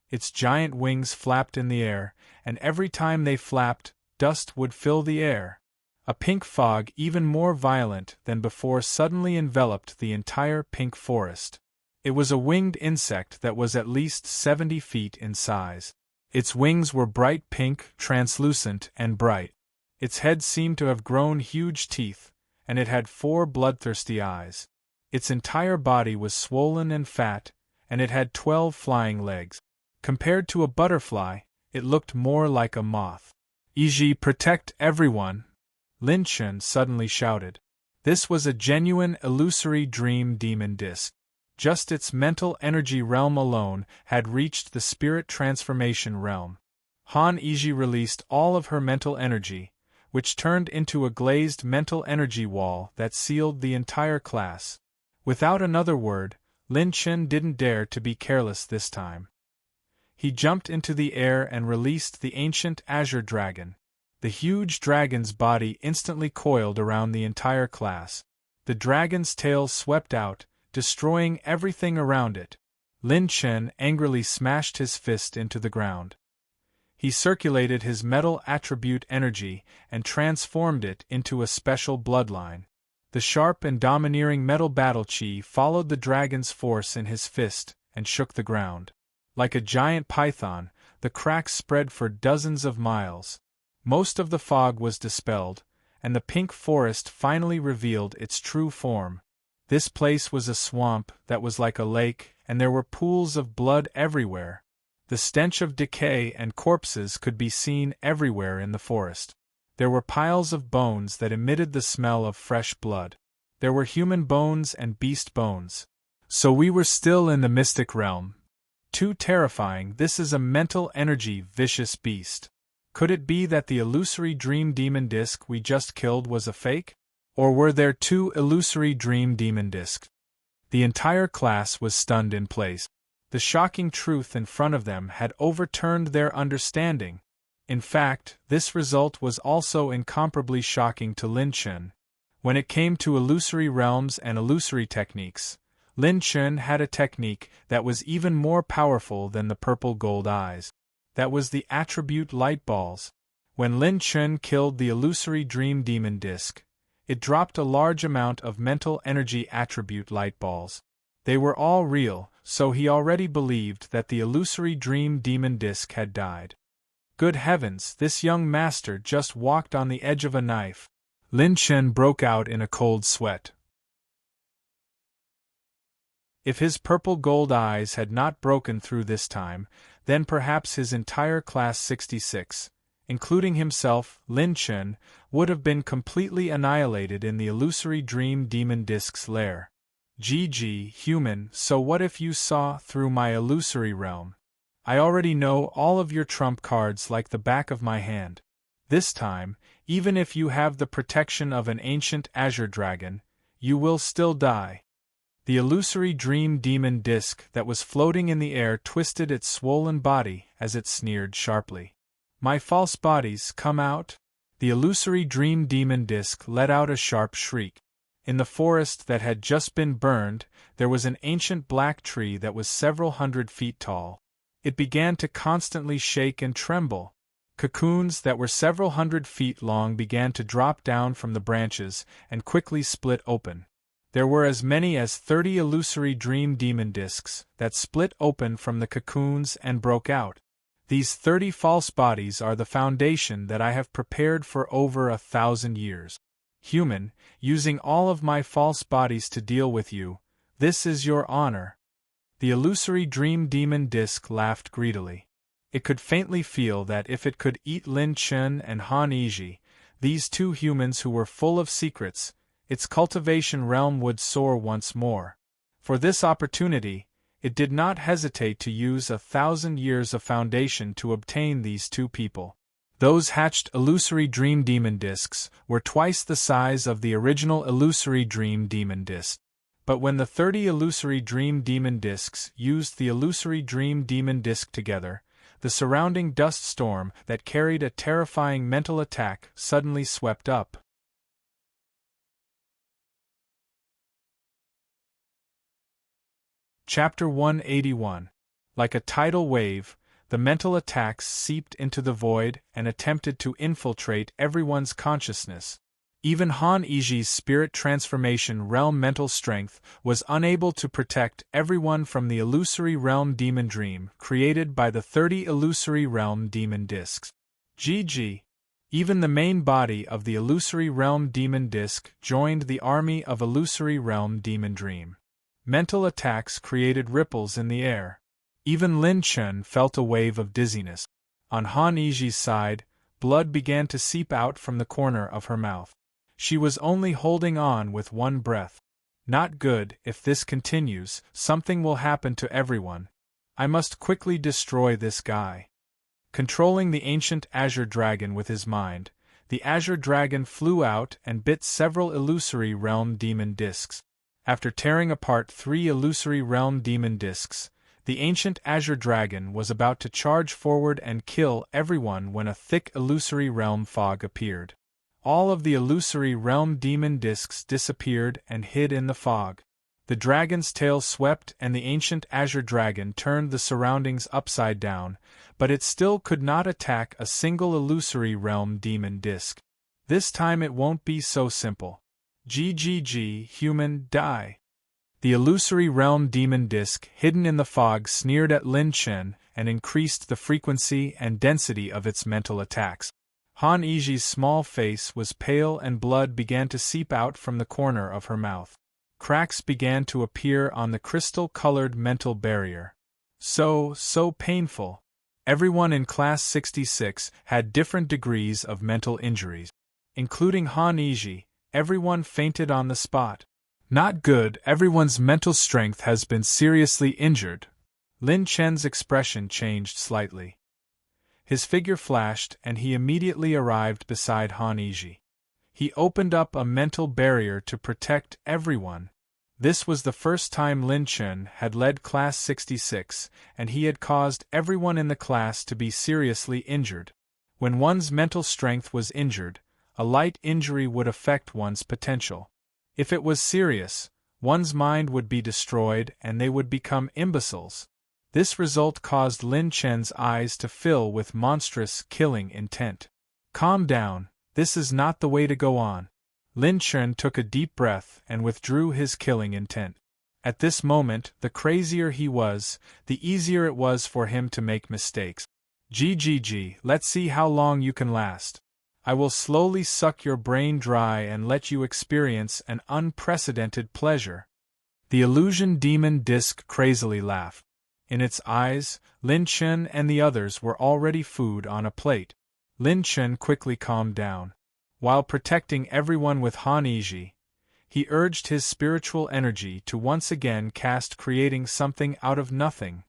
Its giant wings flapped in the air, and every time they flapped, dust would fill the air. A pink fog even more violent than before suddenly enveloped the entire pink forest. It was a winged insect that was at least 70 feet in size. Its wings were bright pink, translucent, and bright. Its head seemed to have grown huge teeth, and it had 4 bloodthirsty eyes. Its entire body was swollen and fat, and it had 12 flying legs. Compared to a butterfly, it looked more like a moth. Yiji, protect everyone! Lin Chen suddenly shouted. This was a genuine illusory dream demon disc. Just its mental energy realm alone had reached the spirit transformation realm. Han Yiji released all of her mental energy, which turned into a glazed mental energy wall that sealed the entire class. Without another word, Lin Chen didn't dare to be careless this time. He jumped into the air and released the ancient azure dragon. The huge dragon's body instantly coiled around the entire class. The dragon's tail swept out, destroying everything around it. Lin Chen angrily smashed his fist into the ground. He circulated his metal attribute energy and transformed it into a special bloodline. The sharp and domineering metal battle chi followed the dragon's force in his fist and shook the ground. Like a giant python, the cracks spread for dozens of miles. Most of the fog was dispelled, and the pink forest finally revealed its true form. This place was a swamp that was like a lake, and there were pools of blood everywhere. The stench of decay and corpses could be seen everywhere in the forest. There were piles of bones that emitted the smell of fresh blood. There were human bones and beast bones. So we were still in the mystic realm. Too terrifying, this is a mental energy vicious beast. Could it be that the illusory dream demon disc we just killed was a fake? Or were there two illusory dream demon discs? The entire class was stunned in place. The shocking truth in front of them had overturned their understanding. In fact, this result was also incomparably shocking to Lin Chen. When it came to illusory realms and illusory techniques, Lin Chen had a technique that was even more powerful than the purple gold eyes. That was the attribute light balls. When Lin Chen killed the illusory dream demon disc, it dropped a large amount of mental energy attribute light balls. They were all real, so he already believed that the illusory dream demon disc had died. Good heavens, this young master just walked on the edge of a knife. Lin Chen broke out in a cold sweat. If his purple gold eyes had not broken through this time, then perhaps his entire class 66, including himself, Lin Chen, would have been completely annihilated in the illusory dream demon disc's lair. GG, human, so what if you saw through my illusory realm? I already know all of your trump cards like the back of my hand. This time, even if you have the protection of an ancient azure dragon, you will still die. The illusory dream demon disc that was floating in the air twisted its swollen body as it sneered sharply. My false bodies, come out? The illusory dream demon disc let out a sharp shriek. In the forest that had just been burned, there was an ancient black tree that was several hundred feet tall. It began to constantly shake and tremble. Cocoons that were several hundred feet long began to drop down from the branches and quickly split open. There were as many as 30 illusory dream demon discs that split open from the cocoons and broke out. These 30 false bodies are the foundation that I have prepared for over 1,000 years. Human, using all of my false bodies to deal with you, this is your honor. The illusory dream demon disc laughed greedily. It could faintly feel that if it could eat Lin Chen and Han Yizhi, these two humans who were full of secrets, its cultivation realm would soar once more. For this opportunity, it did not hesitate to use 1,000 years of foundation to obtain these two people. Those hatched illusory dream demon discs were twice the size of the original illusory dream demon disc. But when the 30 illusory dream demon discs used the illusory dream demon disc together, the surrounding dust storm that carried a terrifying mental attack suddenly swept up. Chapter 181. Like a tidal wave, the mental attacks seeped into the void and attempted to infiltrate everyone's consciousness. Even Han Yizhi's spirit transformation realm mental strength was unable to protect everyone from the illusory realm demon dream created by the 30 illusory realm demon discs. GG. Even the main body of the illusory realm demon disc joined the army of illusory realm demon dream. Mental attacks created ripples in the air. Even Lin Chen felt a wave of dizziness. On Han Yizhi's side, blood began to seep out from the corner of her mouth. She was only holding on with one breath. Not good, if this continues, something will happen to everyone. I must quickly destroy this guy. Controlling the ancient azure dragon with his mind, the azure dragon flew out and bit several illusory realm demon discs. After tearing apart 3 illusory realm demon discs, the ancient azure dragon was about to charge forward and kill everyone when a thick illusory realm fog appeared. All of the illusory realm demon discs disappeared and hid in the fog. The dragon's tail swept and the ancient azure dragon turned the surroundings upside down, but it still could not attack a single illusory realm demon disc. This time it won't be so simple. GGG, human, die. The illusory realm demon disc hidden in the fog sneered at Lin Chen and increased the frequency and density of its mental attacks. Han Yiji's small face was pale and blood began to seep out from the corner of her mouth. Cracks began to appear on the crystal-colored mental barrier. So painful. Everyone in Class 66 had different degrees of mental injuries. Including Han Yiji, everyone fainted on the spot. Not good, everyone's mental strength has been seriously injured. Lin Chen's expression changed slightly. His figure flashed and he immediately arrived beside Han Yiji. He opened up a mental barrier to protect everyone. This was the first time Lin Chen had led Class 66, and he had caused everyone in the class to be seriously injured. When one's mental strength was injured, a light injury would affect one's potential. If it was serious, one's mind would be destroyed and they would become imbeciles. This result caused Lin Chen's eyes to fill with monstrous, killing intent. Calm down, this is not the way to go on. Lin Chen took a deep breath and withdrew his killing intent. At this moment, the crazier he was, the easier it was for him to make mistakes. GGG, let's see how long you can last. I will slowly suck your brain dry and let you experience an unprecedented pleasure. The illusion demon disc crazily laughed. In its eyes, Lin Chen and the others were already food on a plate. Lin Chen quickly calmed down. While protecting everyone with Han Yiji, he urged his spiritual energy to once again cast creating something out of nothing.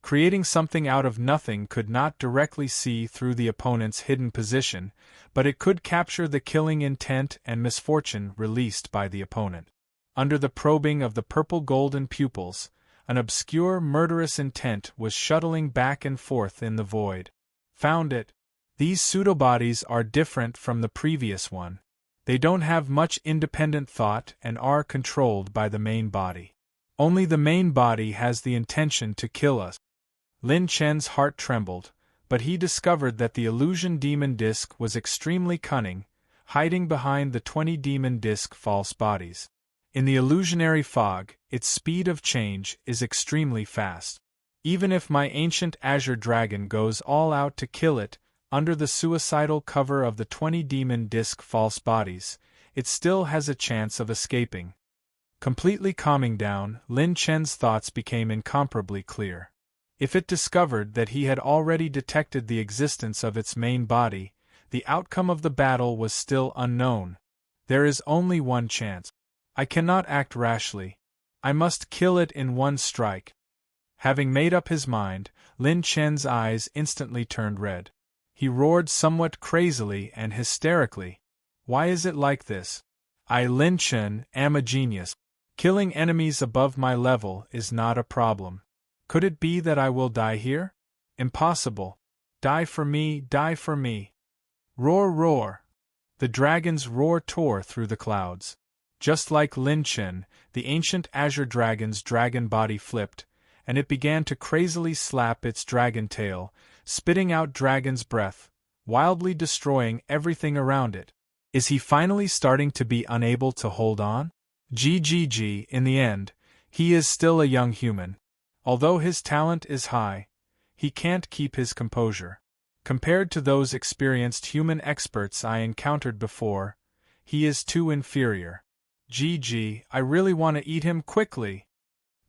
Creating something out of nothing could not directly see through the opponent's hidden position, but it could capture the killing intent and misfortune released by the opponent. Under the probing of the purple-golden pupils, an obscure murderous intent was shuttling back and forth in the void. Found it. These pseudobodies are different from the previous one. They don't have much independent thought and are controlled by the main body. Only the main body has the intention to kill us. Lin Chen's heart trembled, but he discovered that the illusion demon disc was extremely cunning, hiding behind the 20 demon disc false bodies. In the illusionary fog, its speed of change is extremely fast. Even if my ancient azure dragon goes all out to kill it, under the suicidal cover of the 20 demon disc false bodies, it still has a chance of escaping. Completely calming down, Lin Chen's thoughts became incomparably clear. If it discovered that he had already detected the existence of its main body, the outcome of the battle was still unknown. There is only one chance. I cannot act rashly. I must kill it in one strike. Having made up his mind, Lin Chen's eyes instantly turned red. He roared somewhat crazily and hysterically. Why is it like this? I, Lin Chen, am a genius. Killing enemies above my level is not a problem. Could it be that I will die here? Impossible. Die for me, die for me. Roar, roar. The dragon's roar tore through the clouds. Just like Lin Chen, the ancient azure dragon's dragon body flipped, and it began to crazily slap its dragon tail, spitting out dragon's breath, wildly destroying everything around it. Is he finally starting to be unable to hold on? GGG, in the end, he is still a young human. Although his talent is high, he can't keep his composure. Compared to those experienced human experts I encountered before, he is too inferior. GG, I really want to eat him quickly.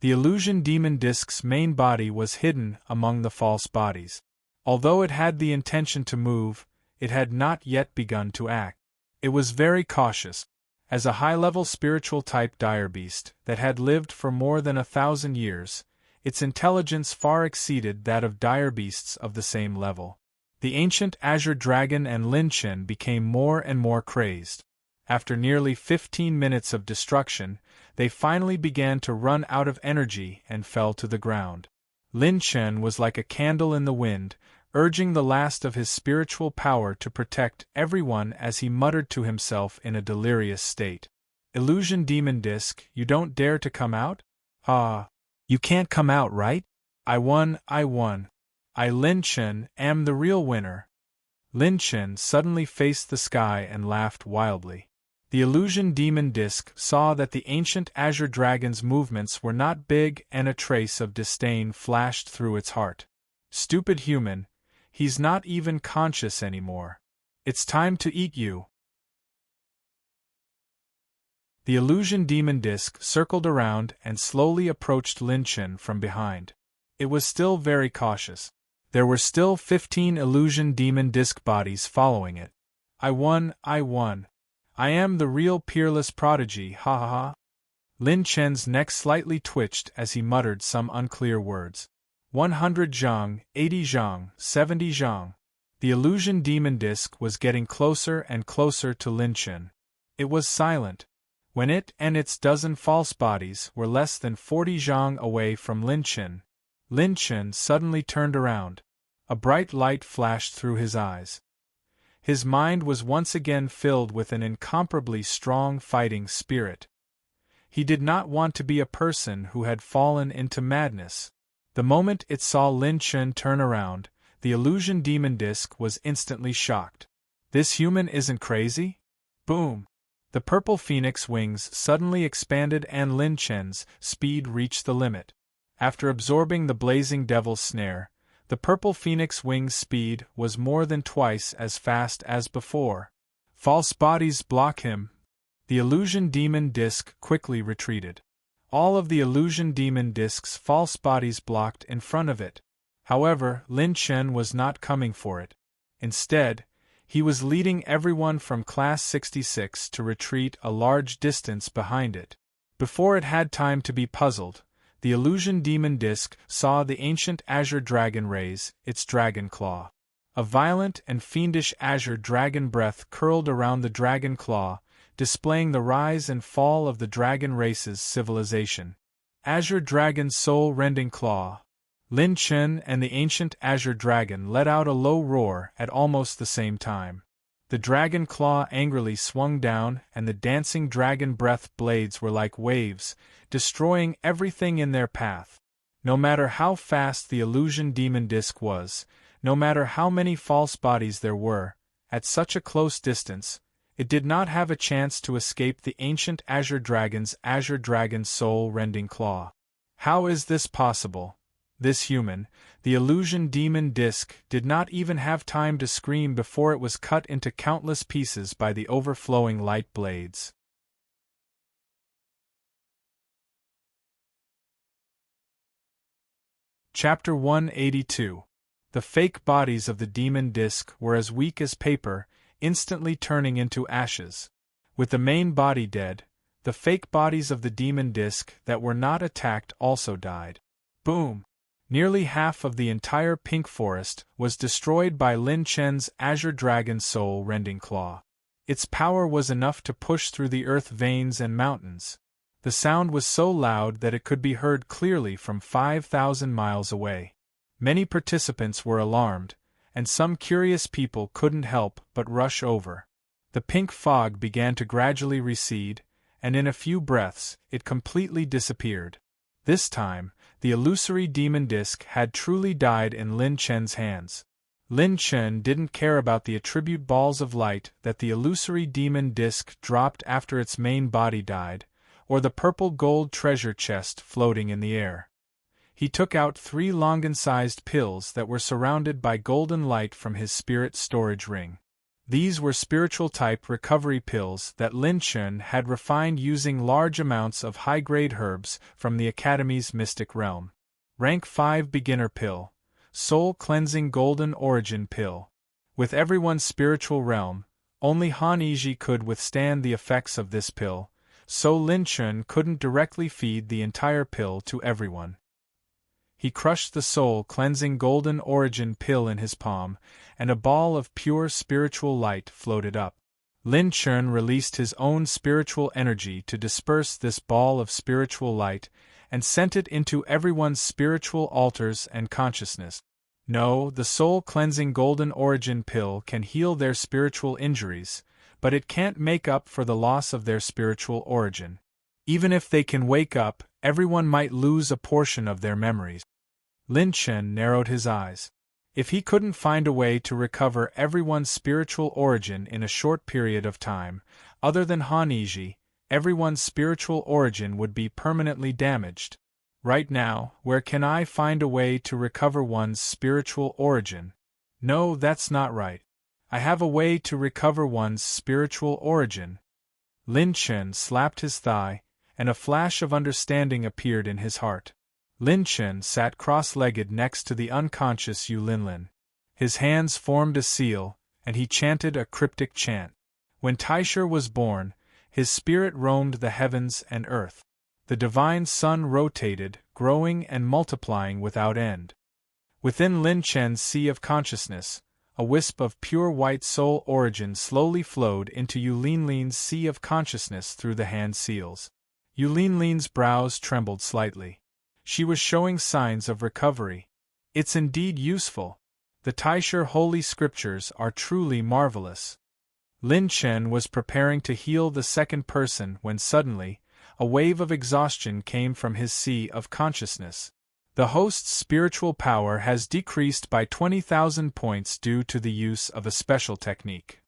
The illusion demon disc's main body was hidden among the false bodies. Although it had the intention to move, it had not yet begun to act. It was very cautious. As a high-level spiritual type dire beast that had lived for more than 1,000 years, its intelligence far exceeded that of dire beasts of the same level. The ancient azure dragon and Lin Chen became more and more crazed. After nearly 15 minutes of destruction, they finally began to run out of energy and fell to the ground. Lin Chen was like a candle in the wind, urging the last of his spiritual power to protect everyone as he muttered to himself in a delirious state. Illusion demon disc, you don't dare to come out? Ah. You can't come out, right? I won. I, Lin Chen, am the real winner. Lin Chen suddenly faced the sky and laughed wildly. The illusion demon disc saw that the ancient azure dragon's movements were not big, and a trace of disdain flashed through its heart. Stupid human, he's not even conscious anymore. It's time to eat you. The illusion demon disc circled around and slowly approached Lin Chen from behind. It was still very cautious. There were still 15 illusion demon disc bodies following it. I won, I won. I am the real peerless prodigy, ha ha ha. Lin Chen's neck slightly twitched as he muttered some unclear words. 100 zhang, 80 zhang, 70 zhang. The illusion demon disc was getting closer and closer to Lin Chen. It was silent. When it and its dozen false bodies were less than 40 zhang away from Lin Chen suddenly turned around. A bright light flashed through his eyes. His mind was once again filled with an incomparably strong fighting spirit. He did not want to be a person who had fallen into madness. The moment it saw Lin Chen turn around, the illusion demon disc was instantly shocked. This human isn't crazy? Boom! The purple phoenix wings suddenly expanded and Lin Chen's speed reached the limit. After absorbing the blazing devil's snare, the purple phoenix wings' speed was more than twice as fast as before. False bodies block him. The illusion demon disc quickly retreated. All of the illusion demon disc's false bodies blocked in front of it. However, Lin Chen was not coming for it. Instead, he was leading everyone from Class 66 to retreat a large distance behind it. Before it had time to be puzzled, the illusion demon disc saw the ancient azure dragon raise its dragon claw. A violent and fiendish azure dragon breath curled around the dragon claw, displaying the rise and fall of the dragon race's civilization. Azure dragon's soul-rending claw. Lin Chen and the ancient azure dragon let out a low roar at almost the same time. The dragon claw angrily swung down, and the dancing dragon breath blades were like waves, destroying everything in their path. No matter how fast the illusion demon disc was, no matter how many false bodies there were, at such a close distance, it did not have a chance to escape the ancient azure dragon's soul-rending claw. How is this possible? This human, the illusion demon disc, did not even have time to scream before it was cut into countless pieces by the overflowing light blades. Chapter 182. The fake bodies of the demon disc were as weak as paper, instantly turning into ashes. With the main body dead, the fake bodies of the demon disc that were not attacked also died. Boom! Nearly half of the entire pink forest was destroyed by Lin Chen's azure dragon soul-rending claw. Its power was enough to push through the earth veins and mountains. The sound was so loud that it could be heard clearly from 5,000 miles away. Many participants were alarmed, and some curious people couldn't help but rush over. The pink fog began to gradually recede, and in a few breaths, it completely disappeared. This time, the illusory demon disc had truly died in Lin Chen's hands. Lin Chen didn't care about the attribute balls of light that the illusory demon disc dropped after its main body died, or the purple gold treasure chest floating in the air. He took out 3 Longan-sized pills that were surrounded by golden light from his spirit storage ring. These were spiritual-type recovery pills that Lin Chen had refined using large amounts of high-grade herbs from the Academy's mystic realm. Rank 5 Beginner Pill. Soul-cleansing golden origin pill. With everyone's spiritual realm, only Han Yizhi could withstand the effects of this pill, so Lin Chen couldn't directly feed the entire pill to everyone. He crushed the soul-cleansing golden origin pill in his palm, and a ball of pure spiritual light floated up. Lin Chen released his own spiritual energy to disperse this ball of spiritual light, and sent it into everyone's spiritual altars and consciousness. No, the soul-cleansing golden origin pill can heal their spiritual injuries, but it can't make up for the loss of their spiritual origin. Even if they can wake up, everyone might lose a portion of their memories. Lin Chen narrowed his eyes. If he couldn't find a way to recover everyone's spiritual origin in a short period of time, other than Haniji, everyone's spiritual origin would be permanently damaged. Right now, where can I find a way to recover one's spiritual origin? No, that's not right. I have a way to recover one's spiritual origin. Lin Chen slapped his thigh, and a flash of understanding appeared in his heart. Lin Chen sat cross-legged next to the unconscious Yu Linlin. His hands formed a seal, and he chanted a cryptic chant. When Taisher was born, his spirit roamed the heavens and earth. The divine sun rotated, growing and multiplying without end. Within Lin Chen's sea of consciousness, a wisp of pure white soul origin slowly flowed into Yu Linlin's sea of consciousness through the hand seals. Yu Linlin's brows trembled slightly. She was showing signs of recovery. It's indeed useful. The Taisher holy scriptures are truly marvelous. Lin Chen was preparing to heal the second person when suddenly, a wave of exhaustion came from his sea of consciousness. The host's spiritual power has decreased by 20,000 points due to the use of a special technique.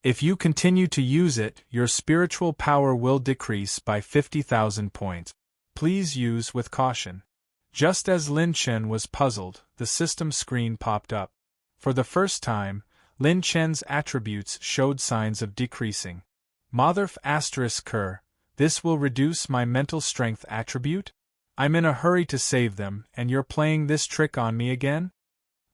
If you continue to use it, your spiritual power will decrease by 50,000 points. Please use with caution. Just as Lin Chen was puzzled, the system screen popped up. For the first time, Lin Chen's attributes showed signs of decreasing. Motherf *Ker, this will reduce my mental strength attribute? I'm in a hurry to save them, and you're playing this trick on me again?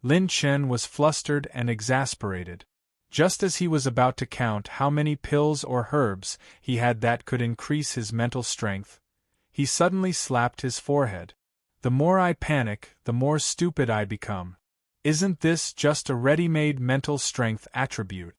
Lin Chen was flustered and exasperated. Just as he was about to count how many pills or herbs he had that could increase his mental strength, he suddenly slapped his forehead. The more I panic, the more stupid I become. Isn't this just a ready-made mental strength attribute?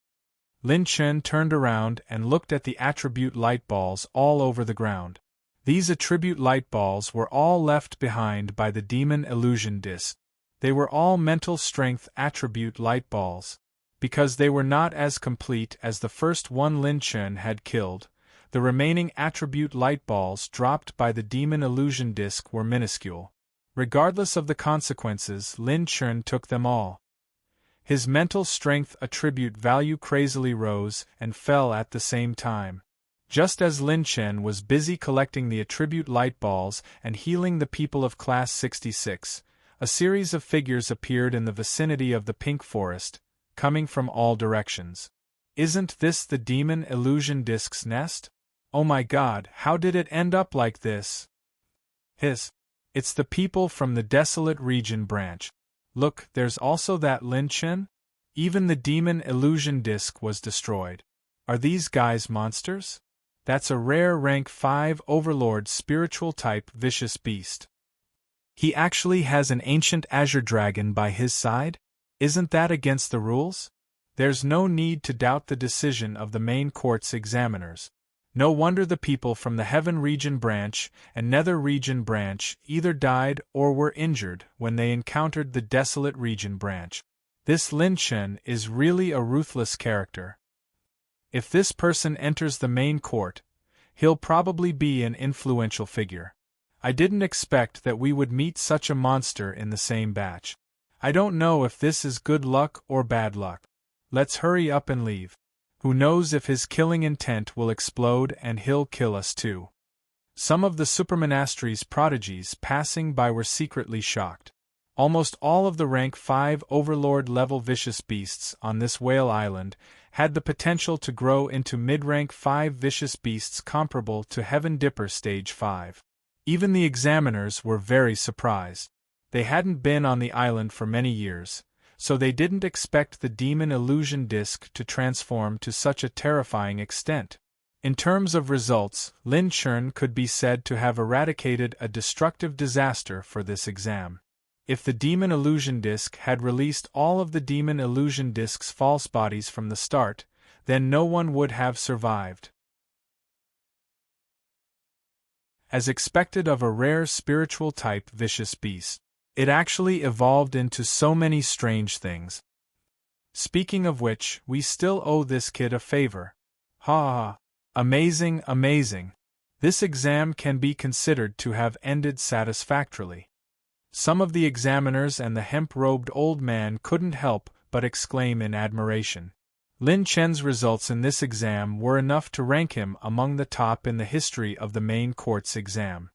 Lin Chen turned around and looked at the attribute light balls all over the ground. These attribute light balls were all left behind by the demon illusion disc. They were all mental strength attribute light balls. Because they were not as complete as the first one Lin Chen had killed, the remaining attribute light balls dropped by the demon illusion disc were minuscule. Regardless of the consequences, Lin Chen took them all. His mental strength attribute value crazily rose and fell at the same time. Just as Lin Chen was busy collecting the attribute light balls and healing the people of Class 66, a series of figures appeared in the vicinity of the pink forest, coming from all directions. Isn't this the demon illusion disc's nest? Oh my god, how did it end up like this? It's the people from the Desolate Region branch. Look, there's also that Lin Chen? Even the demon illusion disc was destroyed. Are these guys monsters? That's a rare rank 5 overlord spiritual type vicious beast. He actually has an ancient azure dragon by his side? Isn't that against the rules? There's no need to doubt the decision of the main court's examiners. No wonder the people from the Heaven Region branch and Nether Region branch either died or were injured when they encountered the Desolate Region branch. This Lin Chen is really a ruthless character. If this person enters the main court, he'll probably be an influential figure. I didn't expect that we would meet such a monster in the same batch. I don't know if this is good luck or bad luck. Let's hurry up and leave. Who knows if his killing intent will explode and he'll kill us too. Some of the Supermonastery's prodigies passing by were secretly shocked. Almost all of the rank 5 overlord-level vicious beasts on this whale island had the potential to grow into mid-rank 5 vicious beasts comparable to Heaven Dipper Stage 5. Even the examiners were very surprised. They hadn't been on the island for many years, so they didn't expect the demon illusion disc to transform to such a terrifying extent. In terms of results, Lin Chen could be said to have eradicated a destructive disaster for this exam. If the demon illusion disc had released all of the demon illusion disc's false bodies from the start, then no one would have survived. As expected of a rare spiritual type vicious beast, it actually evolved into so many strange things. Speaking of which, we still owe this kid a favor. Ha ha. Amazing, amazing. This exam can be considered to have ended satisfactorily. Some of the examiners and the hemp-robed old man couldn't help but exclaim in admiration. Lin Chen's results in this exam were enough to rank him among the top in the history of the main court's exam.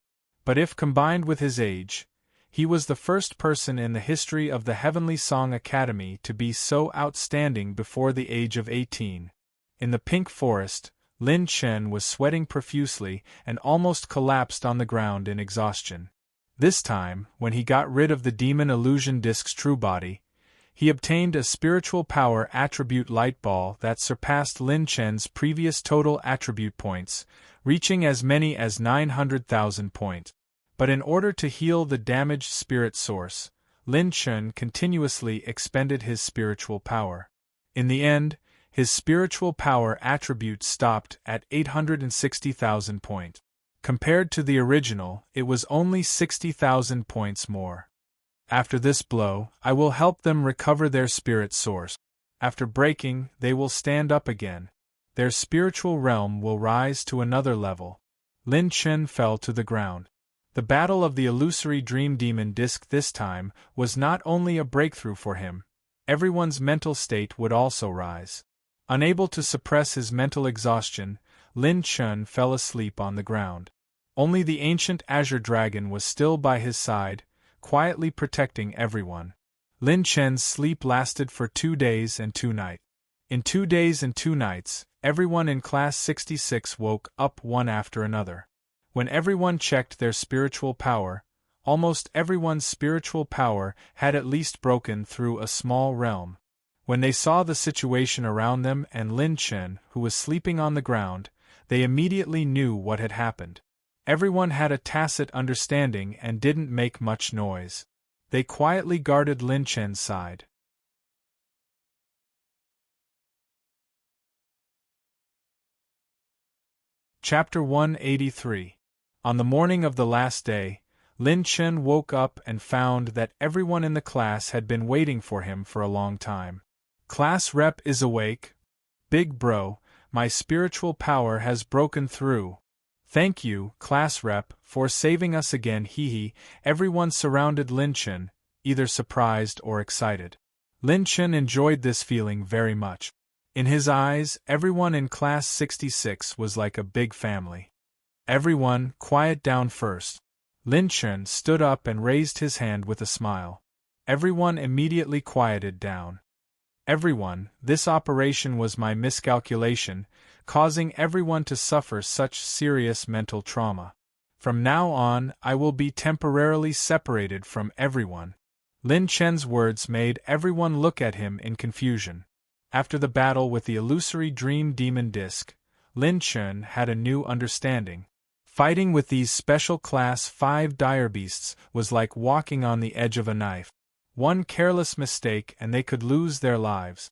But if combined with his age, he was the first person in the history of the Heavenly Song Academy to be so outstanding before the age of 18. In the Pink Forest, Lin Chen was sweating profusely and almost collapsed on the ground in exhaustion. This time, when he got rid of the demon illusion disc's true body, he obtained a spiritual power attribute light ball that surpassed Lin Chen's previous total attribute points, reaching as many as 900,000 points. But in order to heal the damaged spirit source, Lin Chen continuously expended his spiritual power. In the end, his spiritual power attribute stopped at 860,000 points. Compared to the original, it was only 60,000 points more. After this blow, I will help them recover their spirit source. After breaking, they will stand up again. Their spiritual realm will rise to another level. Lin Chen fell to the ground. The battle of the illusory dream demon disc this time was not only a breakthrough for him, everyone's mental state would also rise. Unable to suppress his mental exhaustion, Lin Chen fell asleep on the ground. Only the ancient azure dragon was still by his side, quietly protecting everyone. Lin Chen's sleep lasted for 2 days and 2 nights. In 2 days and 2 nights, everyone in Class 66 woke up one after another. When everyone checked their spiritual power, almost everyone's spiritual power had at least broken through a small realm. When they saw the situation around them and Lin Chen, who was sleeping on the ground, they immediately knew what had happened. Everyone had a tacit understanding and didn't make much noise. They quietly guarded Lin Chen's side. Chapter 183. On the morning of the last day, Lin Chen woke up and found that everyone in the class had been waiting for him for a long time. Class rep is awake. Big bro, my spiritual power has broken through. Thank you, class rep, for saving us again. Hee. Everyone surrounded Lin Chen, either surprised or excited. Lin Chen enjoyed this feeling very much. In his eyes, everyone in Class 66 was like a big family. Everyone, quiet down first. Lin Chen stood up and raised his hand with a smile. Everyone immediately quieted down. Everyone, this operation was my miscalculation, causing everyone to suffer such serious mental trauma. From now on, I will be temporarily separated from everyone. Lin Chen's words made everyone look at him in confusion. After the battle with the illusory dream demon disc, Lin Chen had a new understanding. Fighting with these special Class 5 dire beasts was like walking on the edge of a knife. One careless mistake and they could lose their lives.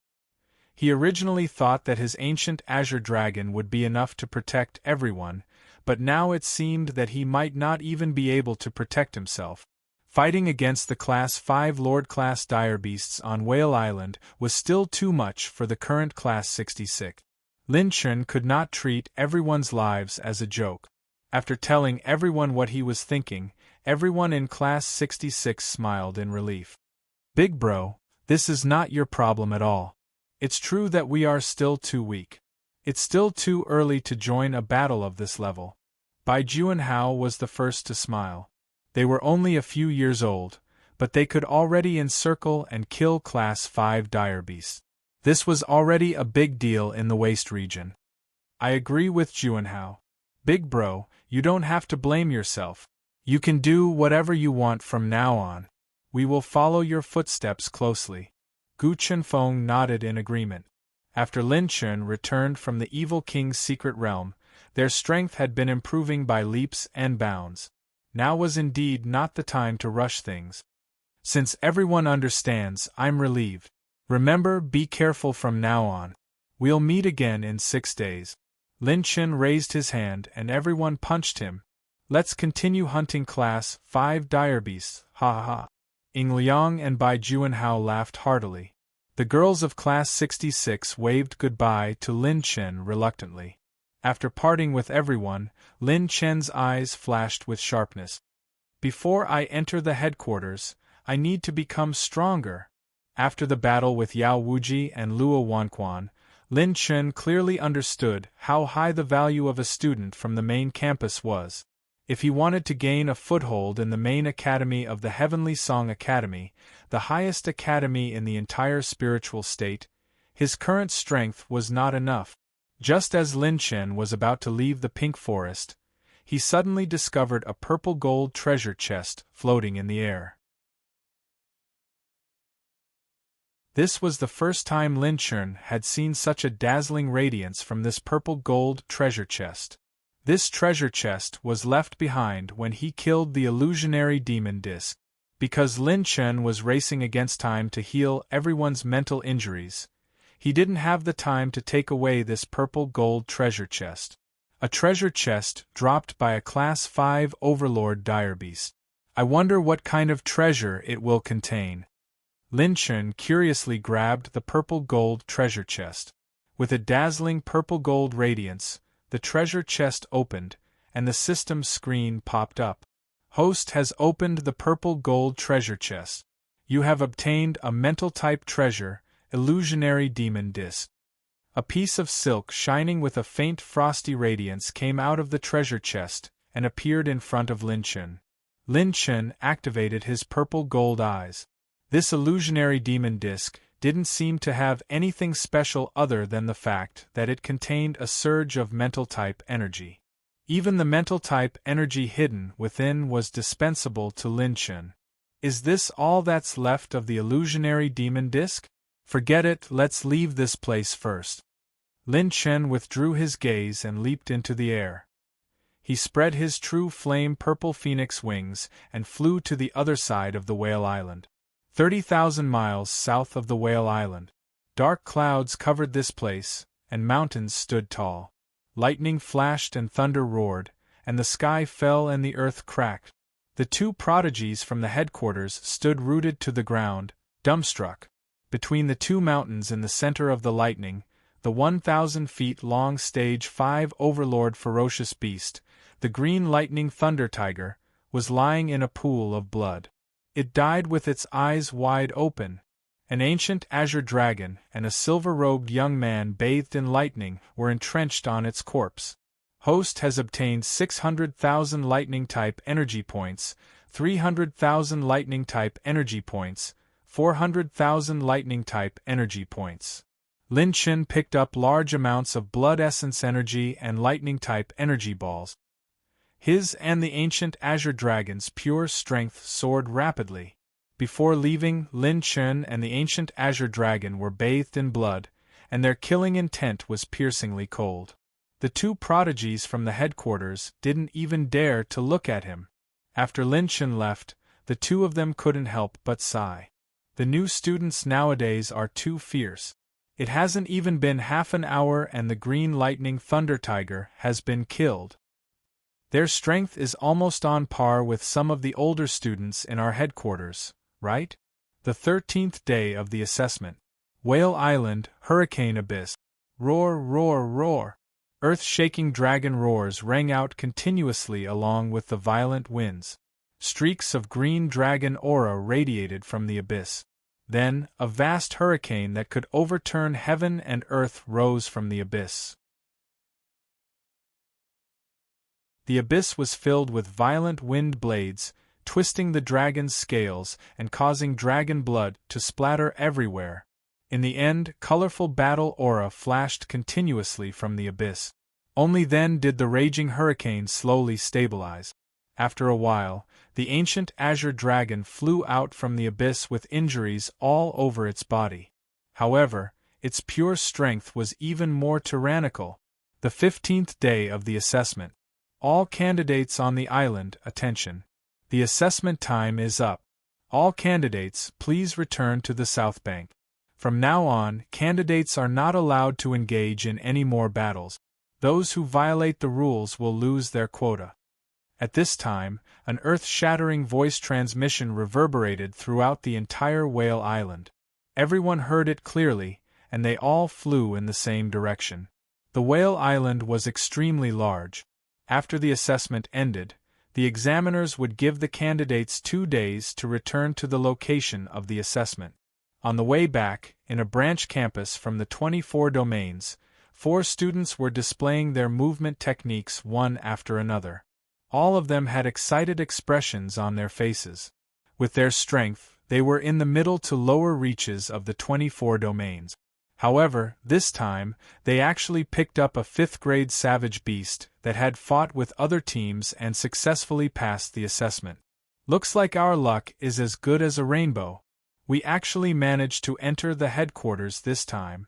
He originally thought that his ancient azure dragon would be enough to protect everyone, but now it seemed that he might not even be able to protect himself. Fighting against the Class 5 Lord-class dire beasts on Whale Island was still too much for the current Class 66. Lin Chen could not treat everyone's lives as a joke. After telling everyone what he was thinking, everyone in Class 66 smiled in relief. Big bro, this is not your problem at all. It's true that we are still too weak. It's still too early to join a battle of this level. Bai Juanhao was the first to smile. They were only a few years old, but they could already encircle and kill Class 5 dire beasts. This was already a big deal in the Waste region. I agree with Juanhao. Big bro, you don't have to blame yourself. You can do whatever you want from now on. We will follow your footsteps closely. Gu Chenfeng nodded in agreement. After Lin Chen returned from the Evil King's secret realm, their strength had been improving by leaps and bounds. Now was indeed not the time to rush things. Since everyone understands, I'm relieved. Remember, be careful from now on. We'll meet again in 6 days. Lin Chen raised his hand and everyone punched him. Let's continue hunting Class 5 dire beasts, ha ha ha. Ying Liang and Bai Juanhao laughed heartily. The girls of Class 66 waved goodbye to Lin Chen reluctantly. After parting with everyone, Lin Chen's eyes flashed with sharpness. Before I enter the headquarters, I need to become stronger. After the battle with Yao Wuji and Luo Wanquan, Lin Chen clearly understood how high the value of a student from the main campus was. If he wanted to gain a foothold in the main academy of the Heavenly Song Academy, the highest academy in the entire spiritual state, his current strength was not enough. Just as Lin Chen was about to leave the pink forest, he suddenly discovered a purple gold treasure chest floating in the air. This was the first time Lin Chen had seen such a dazzling radiance from this purple gold treasure chest. This treasure chest was left behind when he killed the illusionary demon disc. Because Lin Chen was racing against time to heal everyone's mental injuries, he didn't have the time to take away this purple gold treasure chest. A treasure chest dropped by a Class 5 Overlord dire beast. I wonder what kind of treasure it will contain. Lin Chen curiously grabbed the purple gold treasure chest. With a dazzling purple gold radiance, the treasure chest opened, and the system screen popped up. Host has opened the purple gold treasure chest. You have obtained a mental-type treasure, illusionary demon disc. A piece of silk shining with a faint frosty radiance came out of the treasure chest and appeared in front of Lin Chen. Lin Chen activated his purple gold eyes. This illusionary demon disc didn't seem to have anything special other than the fact that it contained a surge of mental-type energy. Even the mental-type energy hidden within was dispensable to Lin Chen. Is this all that's left of the illusionary demon disc? Forget it, let's leave this place first. Lin Chen withdrew his gaze and leaped into the air. He spread his true flame purple phoenix wings and flew to the other side of the Whale Island. 30,000 miles south of the Whale Island. Dark clouds covered this place, and mountains stood tall. Lightning flashed and thunder roared, and the sky fell and the earth cracked. The two prodigies from the headquarters stood rooted to the ground, dumbstruck. Between the two mountains in the center of the lightning, the 1,000 feet long stage 5 Overlord ferocious beast, the green lightning thunder tiger, was lying in a pool of blood. It died with its eyes wide open. An ancient azure dragon and a silver-robed young man bathed in lightning were entrenched on its corpse. Host has obtained 600,000 lightning-type energy points, 300,000 lightning-type energy points, 400,000 lightning-type energy points. Lin Chen picked up large amounts of blood essence energy and lightning-type energy balls. His and the ancient azure dragon's pure strength soared rapidly. Before leaving, Lin Chen and the ancient azure dragon were bathed in blood, and their killing intent was piercingly cold. The two prodigies from the headquarters didn't even dare to look at him. After Lin Chen left, the two of them couldn't help but sigh. The new students nowadays are too fierce. It hasn't even been half an hour and the green lightning thunder tiger has been killed. Their strength is almost on par with some of the older students in our headquarters, right? The 13th day of the assessment. Whale Island, Hurricane Abyss. Roar, roar, roar. Earth-shaking dragon roars rang out continuously along with the violent winds. Streaks of green dragon aura radiated from the abyss. Then, a vast hurricane that could overturn heaven and earth rose from the abyss. The abyss was filled with violent wind blades, twisting the dragon's scales and causing dragon blood to splatter everywhere. In the end, colorful battle aura flashed continuously from the abyss. Only then did the raging hurricane slowly stabilize. After a while, the ancient azure dragon flew out from the abyss with injuries all over its body. However, its pure strength was even more tyrannical. The 15th day of the assessment. All candidates on the island, attention. The assessment time is up. All candidates, please return to the South Bank. From now on, candidates are not allowed to engage in any more battles. Those who violate the rules will lose their quota. At this time, an earth-shattering voice transmission reverberated throughout the entire Whale Island. Everyone heard it clearly, and they all flew in the same direction. The Whale Island was extremely large. After the assessment ended, The examiners would give the candidates 2 days to return to the location of the assessment. On the way back, in a branch campus from the 24 domains, 4 students were displaying their movement techniques one after another. All of them had excited expressions on their faces. With their strength, they were in the middle to lower reaches of the 24 domains. However, this time, they actually picked up a 5th-grade savage beast that had fought with other teams and successfully passed the assessment. Looks like our luck is as good as a rainbow. We actually managed to enter the headquarters this time.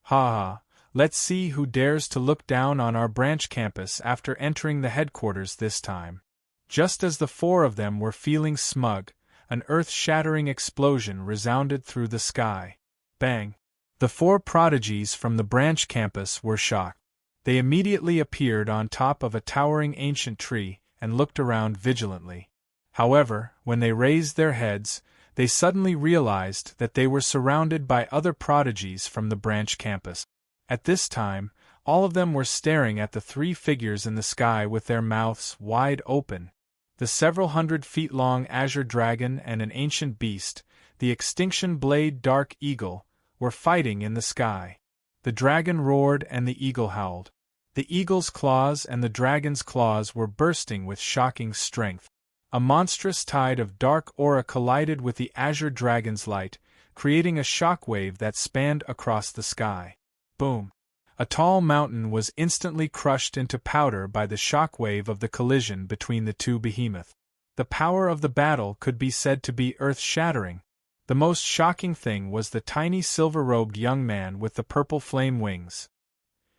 Ha ha, let's see who dares to look down on our branch campus after entering the headquarters this time. Just as the 4 of them were feeling smug, an earth-shattering explosion resounded through the sky. Bang! The 4 prodigies from the branch campus were shocked. They immediately appeared on top of a towering ancient tree and looked around vigilantly. However, when they raised their heads, they suddenly realized that they were surrounded by other prodigies from the branch campus. At this time, all of them were staring at the 3 figures in the sky with their mouths wide open. The several hundred feet long azure dragon and an ancient beast, the extinction blade dark eagle, were fighting in the sky. The dragon roared and the eagle howled. The eagle's claws and the dragon's claws were bursting with shocking strength. A monstrous tide of dark aura collided with the azure dragon's light, creating a shockwave that spanned across the sky. Boom! A tall mountain was instantly crushed into powder by the shockwave of the collision between the 2 behemoths. The power of the battle could be said to be earth-shattering. The most shocking thing was the tiny silver-robed young man with the purple flame wings.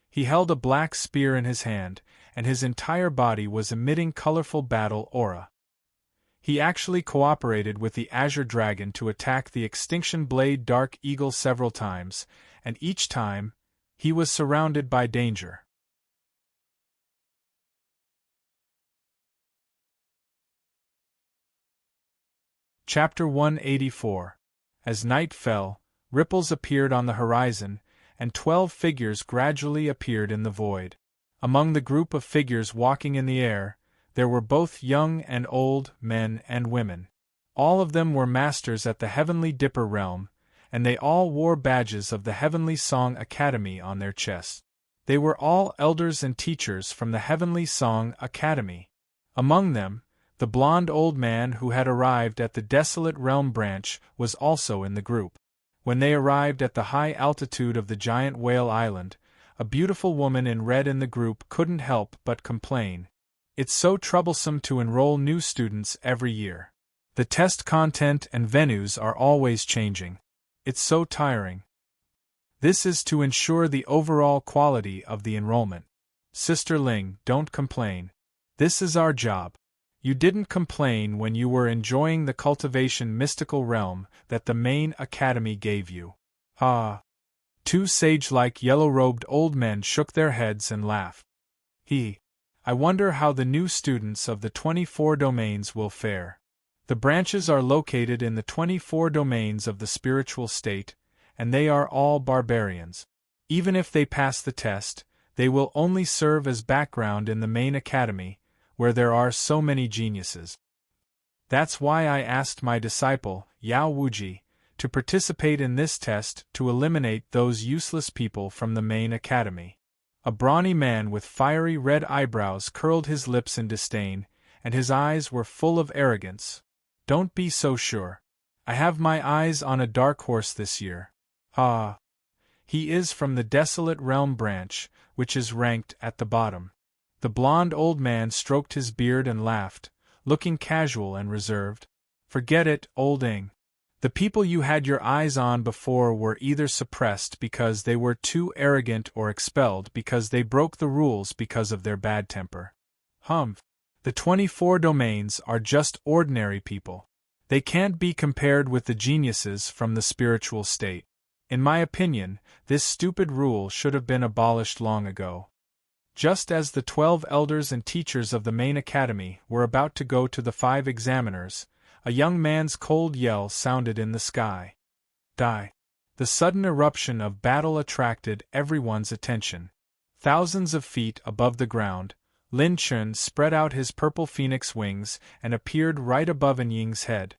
He held a black spear in his hand, and his entire body was emitting colorful battle aura. He actually cooperated with the azure dragon to attack the extinction blade dark eagle several times, and each time, he was surrounded by danger. Chapter 184. As night fell, ripples appeared on the horizon, and 12 figures gradually appeared in the void. Among the group of figures walking in the air, there were both young and old, men and women. All of them were masters at the Heavenly Dipper realm, and they all wore badges of the Heavenly Song Academy on their chests. They were all elders and teachers from the Heavenly Song Academy. Among them, the blond old man who had arrived at the Desolate Realm branch was also in the group. When they arrived at the high altitude of the giant whale island, a beautiful woman in red in the group couldn't help but complain. It's so troublesome to enroll new students every year. The test content and venues are always changing. It's so tiring. This is to ensure the overall quality of the enrollment. Sister Ling, don't complain. This is our job. You didn't complain when you were enjoying the cultivation mystical realm that the main academy gave you. Ah! 2 sage-like yellow-robed old men shook their heads and laughed. I wonder how the new students of the 24 domains will fare. The branches are located in the 24 domains of the spiritual state, and they are all barbarians. Even if they pass the test, they will only serve as background in the main academy, where there are so many geniuses. That's why I asked my disciple, Yao Wuji, to participate in this test to eliminate those useless people from the main academy. A brawny man with fiery red eyebrows curled his lips in disdain, and his eyes were full of arrogance. Don't be so sure. I have my eyes on a dark horse this year. Ah! He is from the Desolate Realm branch, which is ranked at the bottom. The blond old man stroked his beard and laughed, looking casual and reserved. Forget it, old Ing. The people you had your eyes on before were either suppressed because they were too arrogant or expelled because they broke the rules because of their bad temper. The 24 domains are just ordinary people. They can't be compared with the geniuses from the spiritual state. In my opinion, this stupid rule should have been abolished long ago. Just as the 12 elders and teachers of the main academy were about to go to the 5 examiners, a young man's cold yell sounded in the sky. Die! The sudden eruption of battle attracted everyone's attention. Thousands of feet above the ground, Lin Chun spread out his purple phoenix wings and appeared right above Ying's head.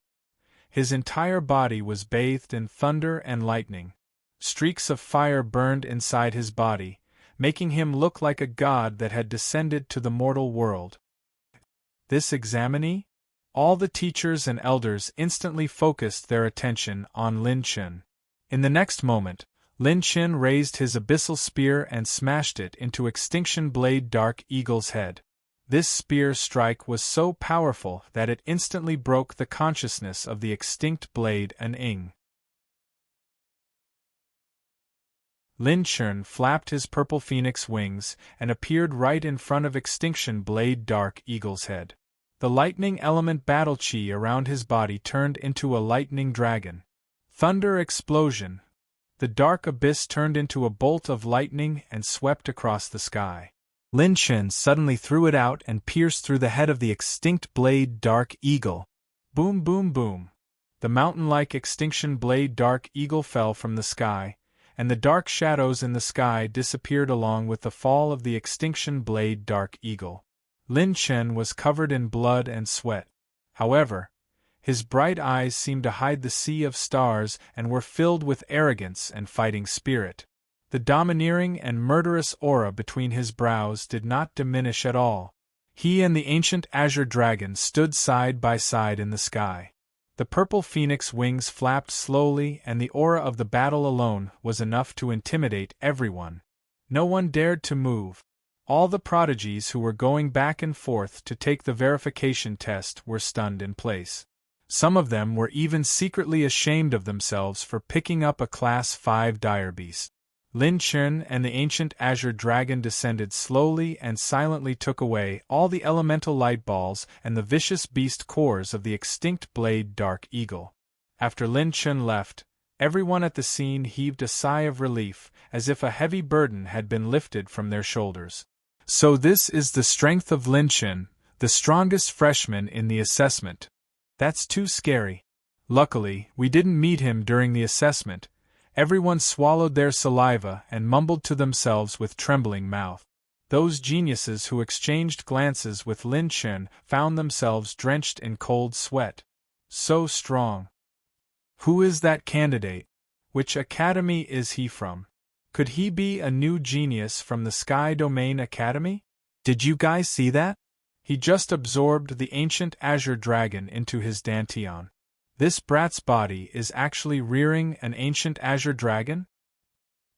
His entire body was bathed in thunder and lightning. Streaks of fire burned inside his body, making him look like a god that had descended to the mortal world. This examinee? All the teachers and elders instantly focused their attention on Lin Chun. In the next moment, Lin Chun raised his abyssal spear and smashed it into Extinction Blade Dark Eagle's head. This spear strike was so powerful that it instantly broke the consciousness of the extinct blade and Ing. Lin Chun flapped his purple phoenix wings and appeared right in front of Extinction Blade Dark Eagle's head. The lightning element battle chi around his body turned into a lightning dragon. Thunder explosion. The dark abyss turned into a bolt of lightning and swept across the sky. Lin Chun suddenly threw it out and pierced through the head of the extinct blade Dark Eagle. Boom, boom, boom. The mountain-like Extinction Blade Dark Eagle fell from the sky, and the dark shadows in the sky disappeared along with the fall of the Extinction Blade Dark Eagle. Lin Chun was covered in blood and sweat. However, his bright eyes seemed to hide the sea of stars and were filled with arrogance and fighting spirit. The domineering and murderous aura between his brows did not diminish at all. He and the ancient azure dragon stood side by side in the sky. The purple phoenix wings flapped slowly, and the aura of the battle alone was enough to intimidate everyone. No one dared to move. All the prodigies who were going back and forth to take the verification test were stunned in place. Some of them were even secretly ashamed of themselves for picking up a Class 5 dire beast. Lin Chun and the ancient azure dragon descended slowly and silently took away all the elemental light balls and the vicious beast cores of the extinct blade Dark Eagle. After Lin Chun left, everyone at the scene heaved a sigh of relief, as if a heavy burden had been lifted from their shoulders. So this is the strength of Lin Chun, the strongest freshman in the assessment. That's too scary. Luckily, we didn't meet him during the assessment. Everyone swallowed their saliva and mumbled to themselves with trembling mouth. Those geniuses who exchanged glances with Lin Chun found themselves drenched in cold sweat. So strong. Who is that candidate? Which academy is he from? Could he be a new genius from the Sky Domain Academy? Did you guys see that? He just absorbed the ancient azure dragon into his dantian. This brat's body is actually rearing an ancient azure dragon?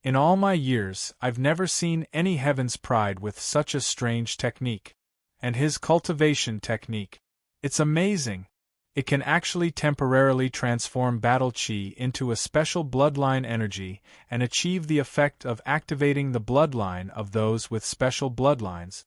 In all my years, I've never seen any Heaven's Pride with such a strange technique. And his cultivation technique. It's amazing. It can actually temporarily transform battle chi into a special bloodline energy and achieve the effect of activating the bloodline of those with special bloodlines.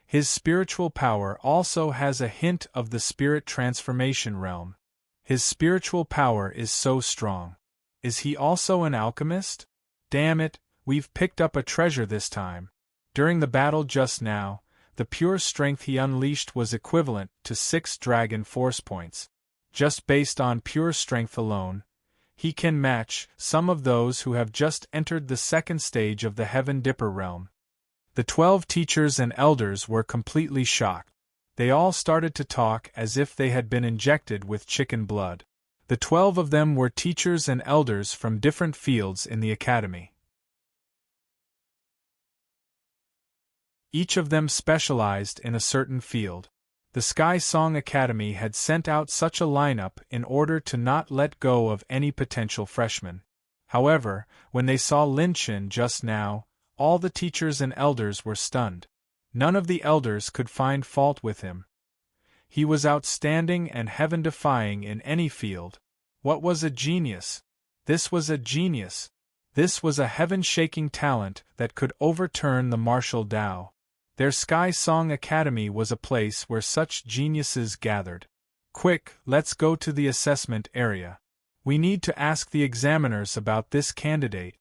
His spiritual power also has a hint of the spirit transformation realm. His spiritual power is so strong. Is he also an alchemist? Damn it, we've picked up a treasure this time. During the battle just now, the pure strength he unleashed was equivalent to 6 dragon force points. Just based on pure strength alone, he can match some of those who have just entered the second stage of the Heaven Dipper realm. The 12 teachers and elders were completely shocked. They all started to talk as if they had been injected with chicken blood. The 12 of them were teachers and elders from different fields in the academy. Each of them specialized in a certain field. The Sky Song Academy had sent out such a lineup in order to not let go of any potential freshmen. However, when they saw Lin Chun just now, all the teachers and elders were stunned. None of the elders could find fault with him. He was outstanding and heaven-defying in any field. What was a genius? This was a genius. This was a heaven-shaking talent that could overturn the martial Tao. Their Sky Song Academy was a place where such geniuses gathered. Quick, let's go to the assessment area. We need to ask the examiners about this candidate.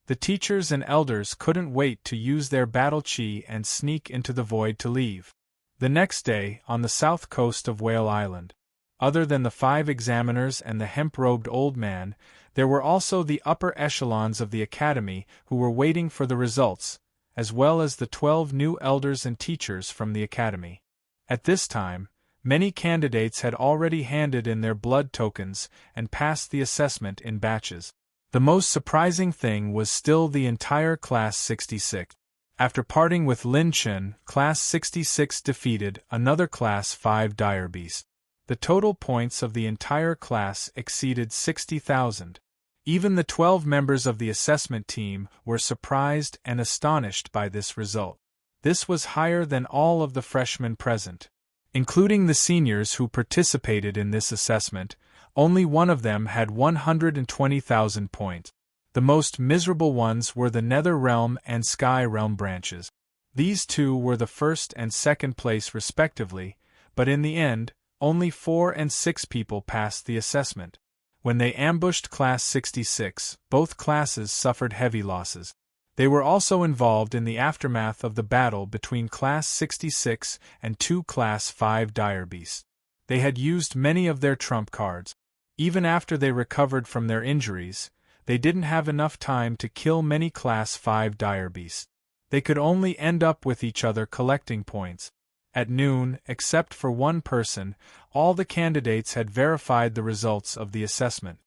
The teachers and elders couldn't wait to use their battle chi and sneak into the void to leave. The next day, on the south coast of Whale Island, other than the 5 examiners and the hemp-robed old man, there were also the upper echelons of the academy who were waiting for the results, as well as the 12 new elders and teachers from the academy. At this time, many candidates had already handed in their blood tokens and passed the assessment in batches. The most surprising thing was still the entire Class 66. After parting with Lin Chen, Class 66 defeated another Class 5 dire beast. The total points of the entire class exceeded 60,000. Even the 12 members of the assessment team were surprised and astonished by this result. This was higher than all of the freshmen present. Including the seniors who participated in this assessment, only one of them had 120,000 points. The most miserable ones were the Nether Realm and Sky Realm branches. These two were the first and second place respectively, but in the end, only 4 and 6 people passed the assessment. When they ambushed Class 66, both classes suffered heavy losses. They were also involved in the aftermath of the battle between Class 66 and 2 Class 5 dire beasts. They had used many of their trump cards. Even after they recovered from their injuries, they didn't have enough time to kill many Class 5 dire beasts. They could only end up with each other collecting points. At noon, except for one person, all the candidates had verified the results of the assessment.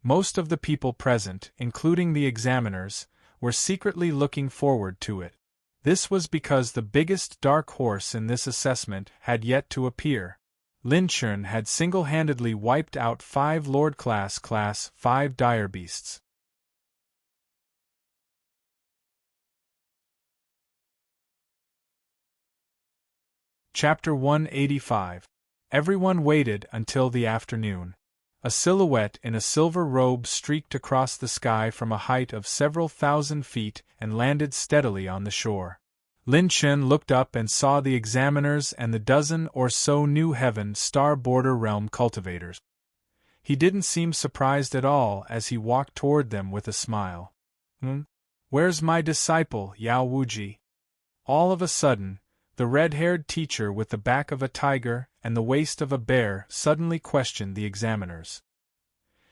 Most of the people present, including the examiners, were secretly looking forward to it. This was because the biggest dark horse in this assessment had yet to appear. Lin Chen had single-handedly wiped out 5 Lord Class 5 dire beasts. Chapter 185. Everyone waited until the afternoon. A silhouette in a silver robe streaked across the sky from a height of several thousand feet and landed steadily on the shore. Lin Chen looked up and saw the examiners and the dozen or so new heaven star border realm cultivators. He didn't seem surprised at all as he walked toward them with a smile. Where's my disciple, Yao Wuji? All of a sudden, the red-haired teacher with the back of a tiger and the waist of a bear suddenly questioned the examiners.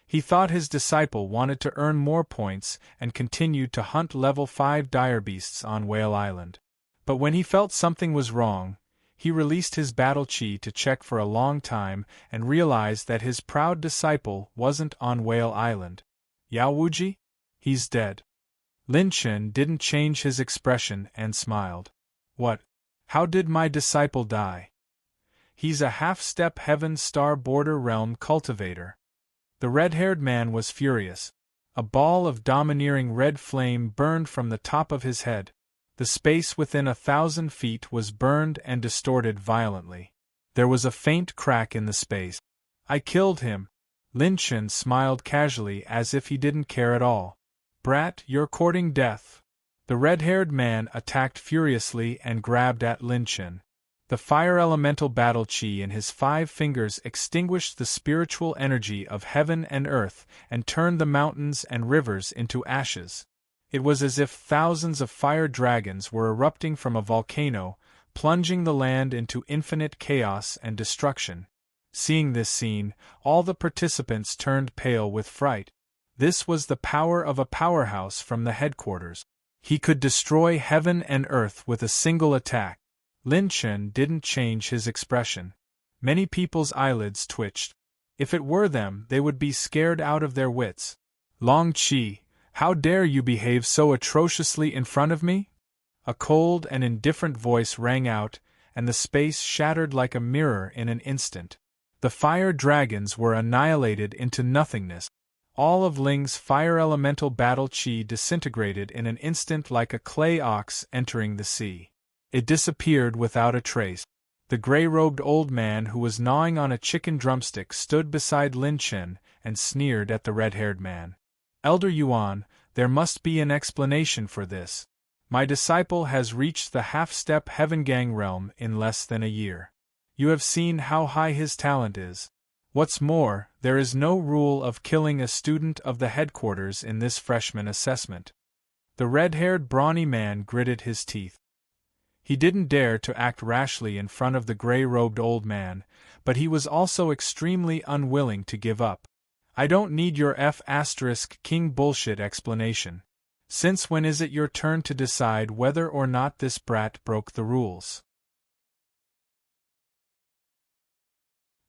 He thought his disciple wanted to earn more points and continued to hunt level 5 dire beasts on Whale Island. But when he felt something was wrong, he released his battle chi to check for a long time and realized that his proud disciple wasn't on Whale Island. Yao Wuji? He's dead. Lin Chen didn't change his expression and smiled. What? How did my disciple die? He's a half-step heaven star border realm cultivator. The red-haired man was furious. A ball of domineering red flame burned from the top of his head. The space within 1,000 feet was burned and distorted violently. There was a faint crack in the space. I killed him. Lin Chen smiled casually as if he didn't care at all. Brat, you're courting death. The red-haired man attacked furiously and grabbed at Lin Chen. The fire elemental battle chi in his 5 fingers extinguished the spiritual energy of heaven and earth and turned the mountains and rivers into ashes. It was as if thousands of fire dragons were erupting from a volcano, plunging the land into infinite chaos and destruction. Seeing this scene, all the participants turned pale with fright. This was the power of a powerhouse from the headquarters. He could destroy heaven and earth with a single attack. Lin Chen didn't change his expression. Many people's eyelids twitched. If it were them, they would be scared out of their wits. Long Qi, how dare you behave so atrociously in front of me? A cold and indifferent voice rang out, and the space shattered like a mirror in an instant. The fire dragons were annihilated into nothingness. All of Ling's fire elemental battle chi disintegrated in an instant like a clay ox entering the sea. It disappeared without a trace. The gray-robed old man who was gnawing on a chicken drumstick stood beside Lin Chen and sneered at the red-haired man. Elder Yuan, there must be an explanation for this. My disciple has reached the half-step Heaven Gang realm in less than a year. You have seen how high his talent is. What's more, there is no rule of killing a student of the headquarters in this freshman assessment. The red-haired brawny man gritted his teeth. He didn't dare to act rashly in front of the gray-robed old man, but he was also extremely unwilling to give up. I don't need your F*** king bullshit explanation. Since when is it your turn to decide whether or not this brat broke the rules?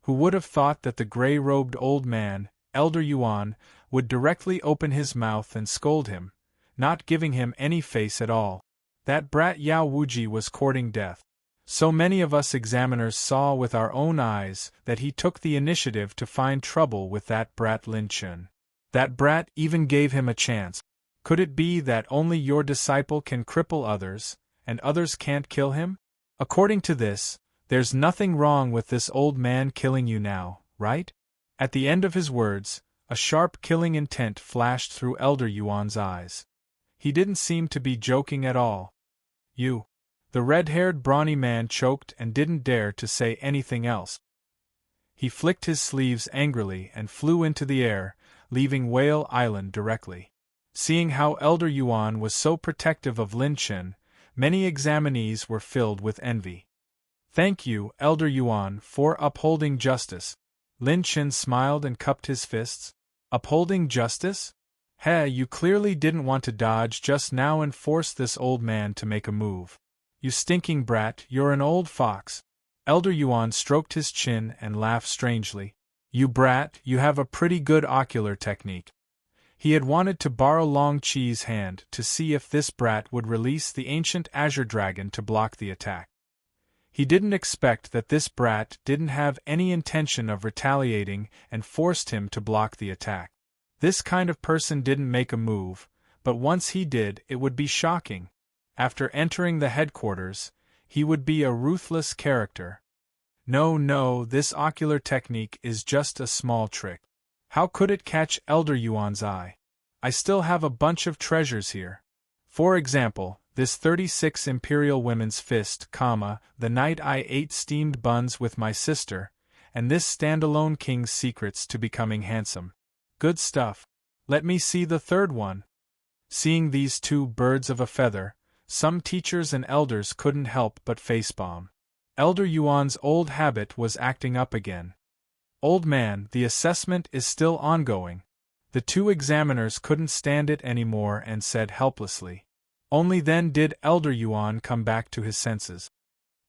Who would have thought that the gray-robed old man, Elder Yuan, would directly open his mouth and scold him, not giving him any face at all. That brat Yao Wuji was courting death. So many of us examiners saw with our own eyes that he took the initiative to find trouble with that brat Lin Chun. That brat even gave him a chance. Could it be that only your disciple can cripple others, and others can't kill him? According to this, there's nothing wrong with this old man killing you now, right? At the end of his words, a sharp killing intent flashed through Elder Yuan's eyes. He didn't seem to be joking at all. You. The red-haired brawny man choked and didn't dare to say anything else. He flicked his sleeves angrily and flew into the air, leaving Whale Island directly. Seeing how Elder Yuan was so protective of Lin Chen, many examinees were filled with envy. Thank you, Elder Yuan, for upholding justice. Lin Chen smiled and cupped his fists. Upholding justice? Heh, you clearly didn't want to dodge just now and force this old man to make a move. You stinking brat, you're an old fox. Elder Yuan stroked his chin and laughed strangely. You brat, you have a pretty good ocular technique. He had wanted to borrow Long Chi's hand to see if this brat would release the ancient azure dragon to block the attack. He didn't expect that this brat didn't have any intention of retaliating and forced him to block the attack. This kind of person didn't make a move, but once he did, it would be shocking. After entering the headquarters, he would be a ruthless character. No, this ocular technique is just a small trick. How could it catch Elder Yuan's eye? I still have a bunch of treasures here. For example, this 36 Imperial Women's Fist, the night I ate steamed buns with my sister, and this standalone King's Secrets to Becoming Handsome. Good stuff. Let me see the third one. Seeing these two birds of a feather, some teachers and elders couldn't help but facepalm. Elder Yuan's old habit was acting up again. Old man, the assessment is still ongoing. The two examiners couldn't stand it anymore and said helplessly. Only then did Elder Yuan come back to his senses.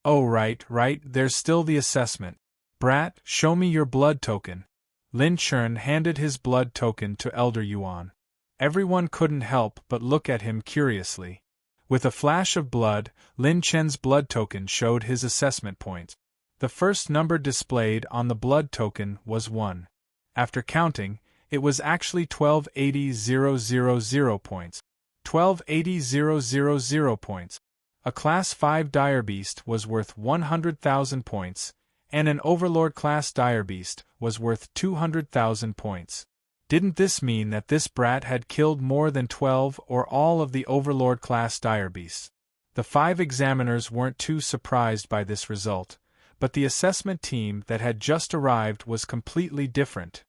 Oh right, there's still the assessment. Brat, show me your blood token. Lin Chun handed his blood token to Elder Yuan. Everyone couldn't help but look at him curiously. With a flash of blood, Lin Chen's blood token showed his assessment points. The first number displayed on the blood token was 1. After counting, it was actually 1280,000 points. 1280,000 points. A Class 5 Dire Beast was worth 100,000 points, and an Overlord Class Dire Beast was worth 200,000 points. Didn't this mean that this brat had killed more than 12 or all of the Overlord Class Dire Beasts? The 5 examiners weren't too surprised by this result, but the assessment team that had just arrived was completely different.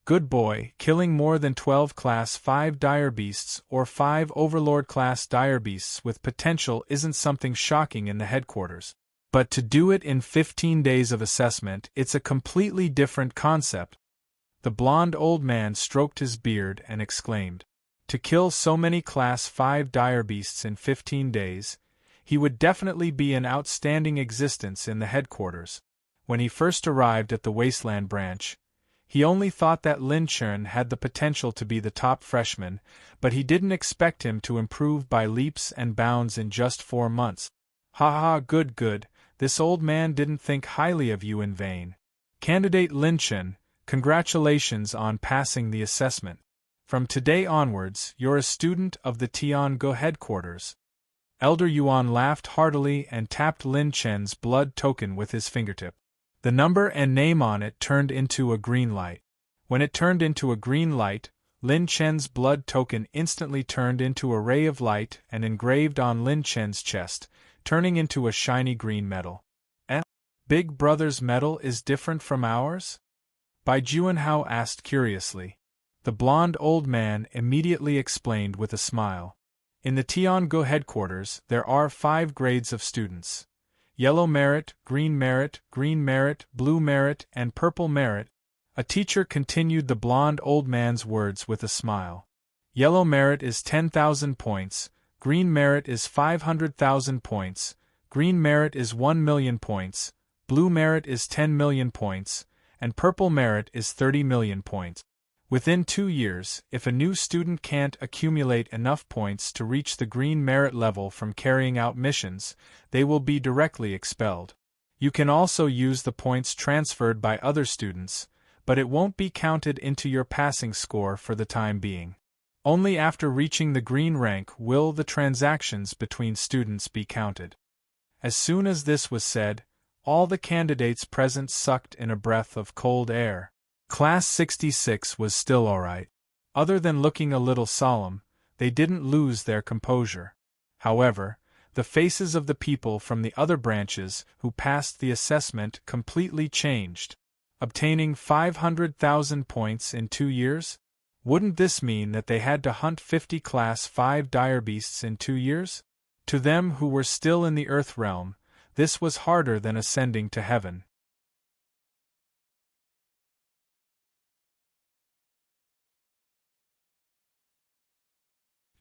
Good boy, killing more than 12 Class 5 Dire Beasts or 5 Overlord Class Dire Beasts with potential isn't something shocking in the headquarters. But to do it in 15 days of assessment, it's a completely different concept. The blond old man stroked his beard and exclaimed. To kill so many Class 5 Dire Beasts in 15 days, he would definitely be an outstanding existence in the headquarters. When he first arrived at the Wasteland branch, he only thought that Lin Chun had the potential to be the top freshman, but he didn't expect him to improve by leaps and bounds in just 4 months. Good. This old man didn't think highly of you in vain. Candidate Lin Chun, congratulations on passing the assessment. From today onwards, you're a student of the Tian-Go headquarters. Elder Yuan laughed heartily and tapped Lin Chen's blood token with his fingertip. The number and name on it turned into a green light. When it turned into a green light, Lin Chen's blood token instantly turned into a ray of light and engraved on Lin Chen's chest, turning into a shiny green metal. Big Brother's metal is different from ours? Bai Juanhao asked curiously. The blond old man immediately explained with a smile. In the Tian-Go headquarters, there are 5 grades of students. Yellow merit, green merit, blue merit, and purple merit. A teacher continued the blond old man's words with a smile. Yellow merit is 10,000 points, green merit is 500,000 points, green merit is 1,000,000 points, blue merit is 10,000,000 points, and purple merit is 30,000,000 points. Within 2 years, if a new student can't accumulate enough points to reach the green merit level from carrying out missions, they will be directly expelled. You can also use the points transferred by other students, but it won't be counted into your passing score for the time being. Only after reaching the green rank will the transactions between students be counted. As soon as this was said, all the candidates present sucked in a breath of cold air. Class 66 was still alright. Other than looking a little solemn, they didn't lose their composure. However, the faces of the people from the other branches who passed the assessment completely changed. Obtaining 500,000 points in 2 years? Wouldn't this mean that they had to hunt 50 Class 5 dire beasts in 2 years? To them who were still in the Earth realm, this was harder than ascending to heaven.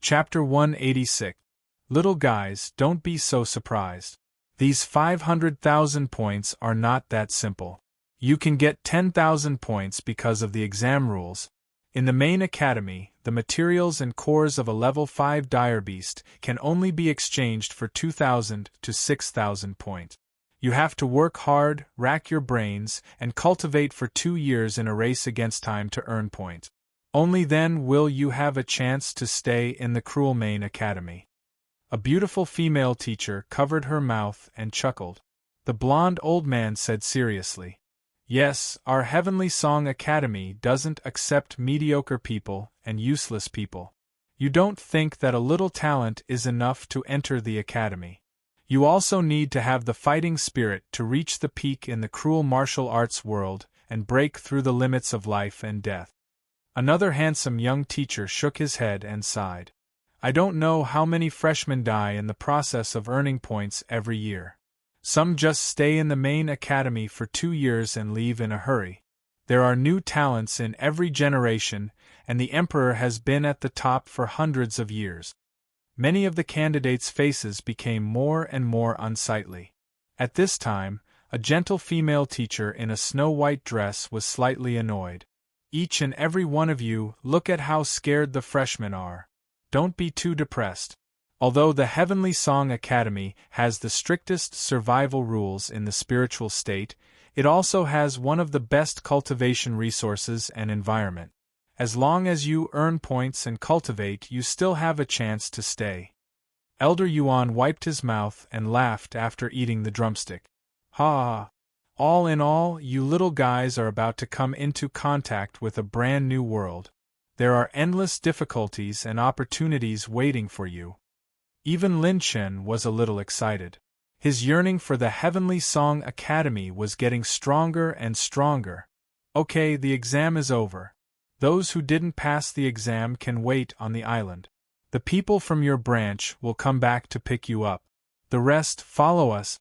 Chapter 186. Little guys, don't be so surprised. These 500,000 points are not that simple. You can get 10,000 points because of the exam rules. In the main academy, the materials and cores of a level 5 dire beast can only be exchanged for 2,000 to 6,000 points. You have to work hard, rack your brains, and cultivate for 2 years in a race against time to earn points. Only then will you have a chance to stay in the cruel main academy. A beautiful female teacher covered her mouth and chuckled. The blond old man said seriously, "Yes, our Heavenly Song Academy doesn't accept mediocre people and useless people. You don't think that a little talent is enough to enter the academy. You also need to have the fighting spirit to reach the peak in the cruel martial arts world and break through the limits of life and death." Another handsome young teacher shook his head and sighed. "I don't know how many freshmen die in the process of earning points every year. Some just stay in the main academy for 2 years and leave in a hurry. There are new talents in every generation, and the Emperor has been at the top for hundreds of years." Many of the candidates' faces became more and more unsightly. At this time, a gentle female teacher in a snow-white dress was slightly annoyed. "Each and every one of you, look at how scared the freshmen are. Don't be too depressed. Although the Heavenly Song Academy has the strictest survival rules in the spiritual state, it also has one of the best cultivation resources and environment. As long as you earn points and cultivate, you still have a chance to stay." Elder Yuan wiped his mouth and laughed after eating the drumstick. "Ha! All in all, you little guys are about to come into contact with a brand new world. There are endless difficulties and opportunities waiting for you." Even Lin Chen was a little excited. His yearning for the Heavenly Song Academy was getting stronger and stronger. "Okay, the exam is over. Those who didn't pass the exam can wait on the island. The people from your branch will come back to pick you up. The rest, follow us."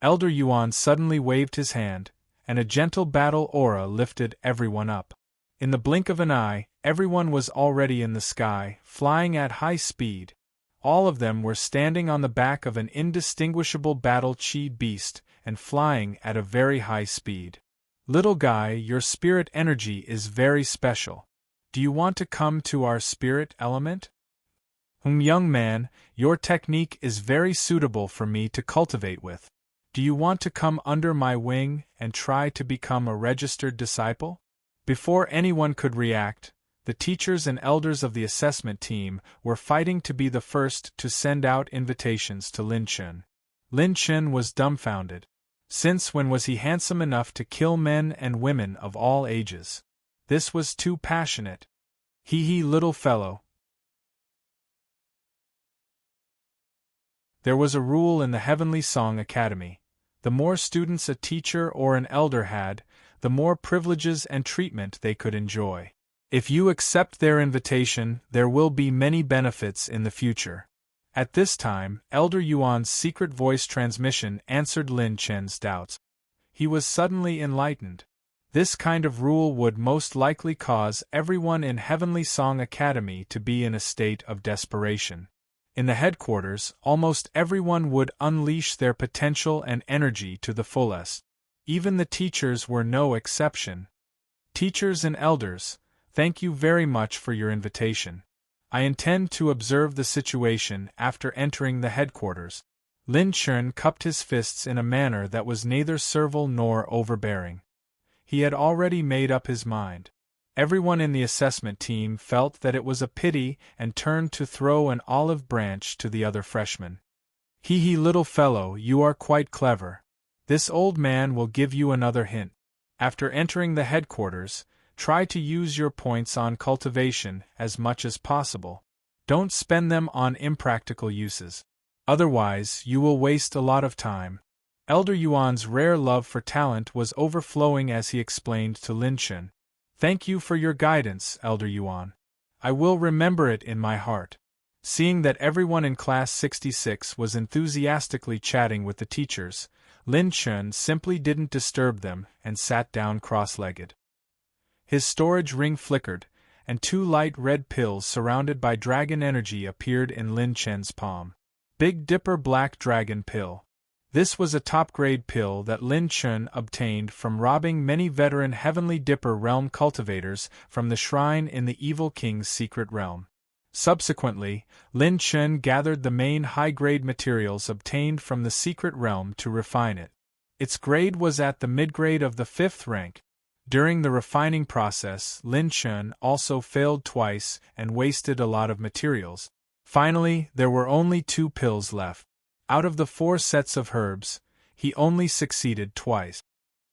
Elder Yuan suddenly waved his hand, and a gentle battle aura lifted everyone up. In the blink of an eye, everyone was already in the sky, flying at high speed. All of them were standing on the back of an indistinguishable battle chi beast and flying at a very high speed. "Little guy, your spirit energy is very special. Do you want to come to our spirit element?" Young man, your technique is very suitable for me to cultivate with. Do you want to come under my wing and try to become a registered disciple?" Before anyone could react, the teachers and elders of the assessment team were fighting to be the first to send out invitations to Lin Chen. Lin Chen was dumbfounded. Since when was he handsome enough to kill men and women of all ages? This was too passionate. Hee little fellow. There was a rule in the Heavenly Song Academy. The more students a teacher or an elder had, the more privileges and treatment they could enjoy. If you accept their invitation, there will be many benefits in the future. At this time, Elder Yuan's secret voice transmission answered Lin Chen's doubts. He was suddenly enlightened. This kind of rule would most likely cause everyone in Heavenly Song Academy to be in a state of desperation. In the headquarters, almost everyone would unleash their potential and energy to the fullest. Even the teachers were no exception. Teachers and elders, thank you very much for your invitation. I intend to observe the situation after entering the headquarters. Lin Chun cupped his fists in a manner that was neither servile nor overbearing. He had already made up his mind. Everyone in the assessment team felt that it was a pity and turned to throw an olive branch to the other freshmen. Hee, little fellow, you are quite clever. This old man will give you another hint. After entering the headquarters, try to use your points on cultivation as much as possible. Don't spend them on impractical uses. Otherwise, you will waste a lot of time. Elder Yuan's rare love for talent was overflowing as he explained to Lin Chun. Thank you for your guidance, Elder Yuan. I will remember it in my heart. Seeing that everyone in Class 66 was enthusiastically chatting with the teachers, Lin Chun simply didn't disturb them and sat down cross-legged. His storage ring flickered, and 2 light red pills surrounded by dragon energy appeared in Lin Chun's palm. Big Dipper Black Dragon Pill. This was a top-grade pill that Lin Chun obtained from robbing many veteran Heavenly Dipper realm cultivators from the shrine in the Evil King's secret realm. Subsequently, Lin Chun gathered the main high-grade materials obtained from the secret realm to refine it. Its grade was at the mid-grade of the 5th rank. During the refining process, Lin Chun also failed twice and wasted a lot of materials. Finally, there were only 2 pills left. Out of the 4 sets of herbs, he only succeeded twice.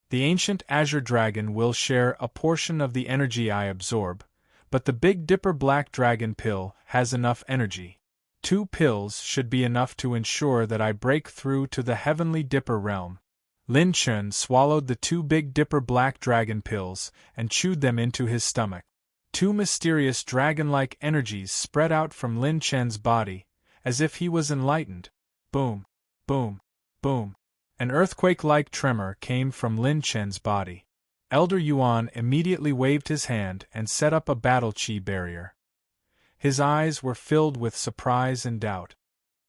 The ancient Azure Dragon will share a portion of the energy I absorb, but the Big Dipper Black Dragon Pill has enough energy. 2 pills should be enough to ensure that I break through to the Heavenly Dipper realm. Lin Chun swallowed the 2 Big Dipper Black Dragon Pills and chewed them into his stomach. 2 mysterious dragon-like energies spread out from Lin Chun's body, as if he was enlightened. Boom, boom, boom. An earthquake-like tremor came from Lin Chun's body. Elder Yuan immediately waved his hand and set up a battle chi barrier. His eyes were filled with surprise and doubt.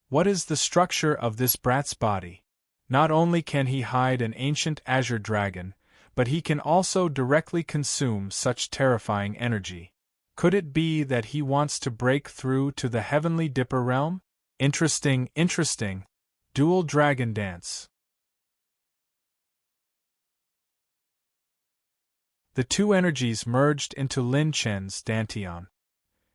What is the structure of this brat's body? Not only can he hide an ancient azure dragon, but he can also directly consume such terrifying energy. Could it be that he wants to break through to the Heavenly Dipper realm? Interesting. Dual Dragon Dance. The 2 energies merged into Lin Chun's dantian.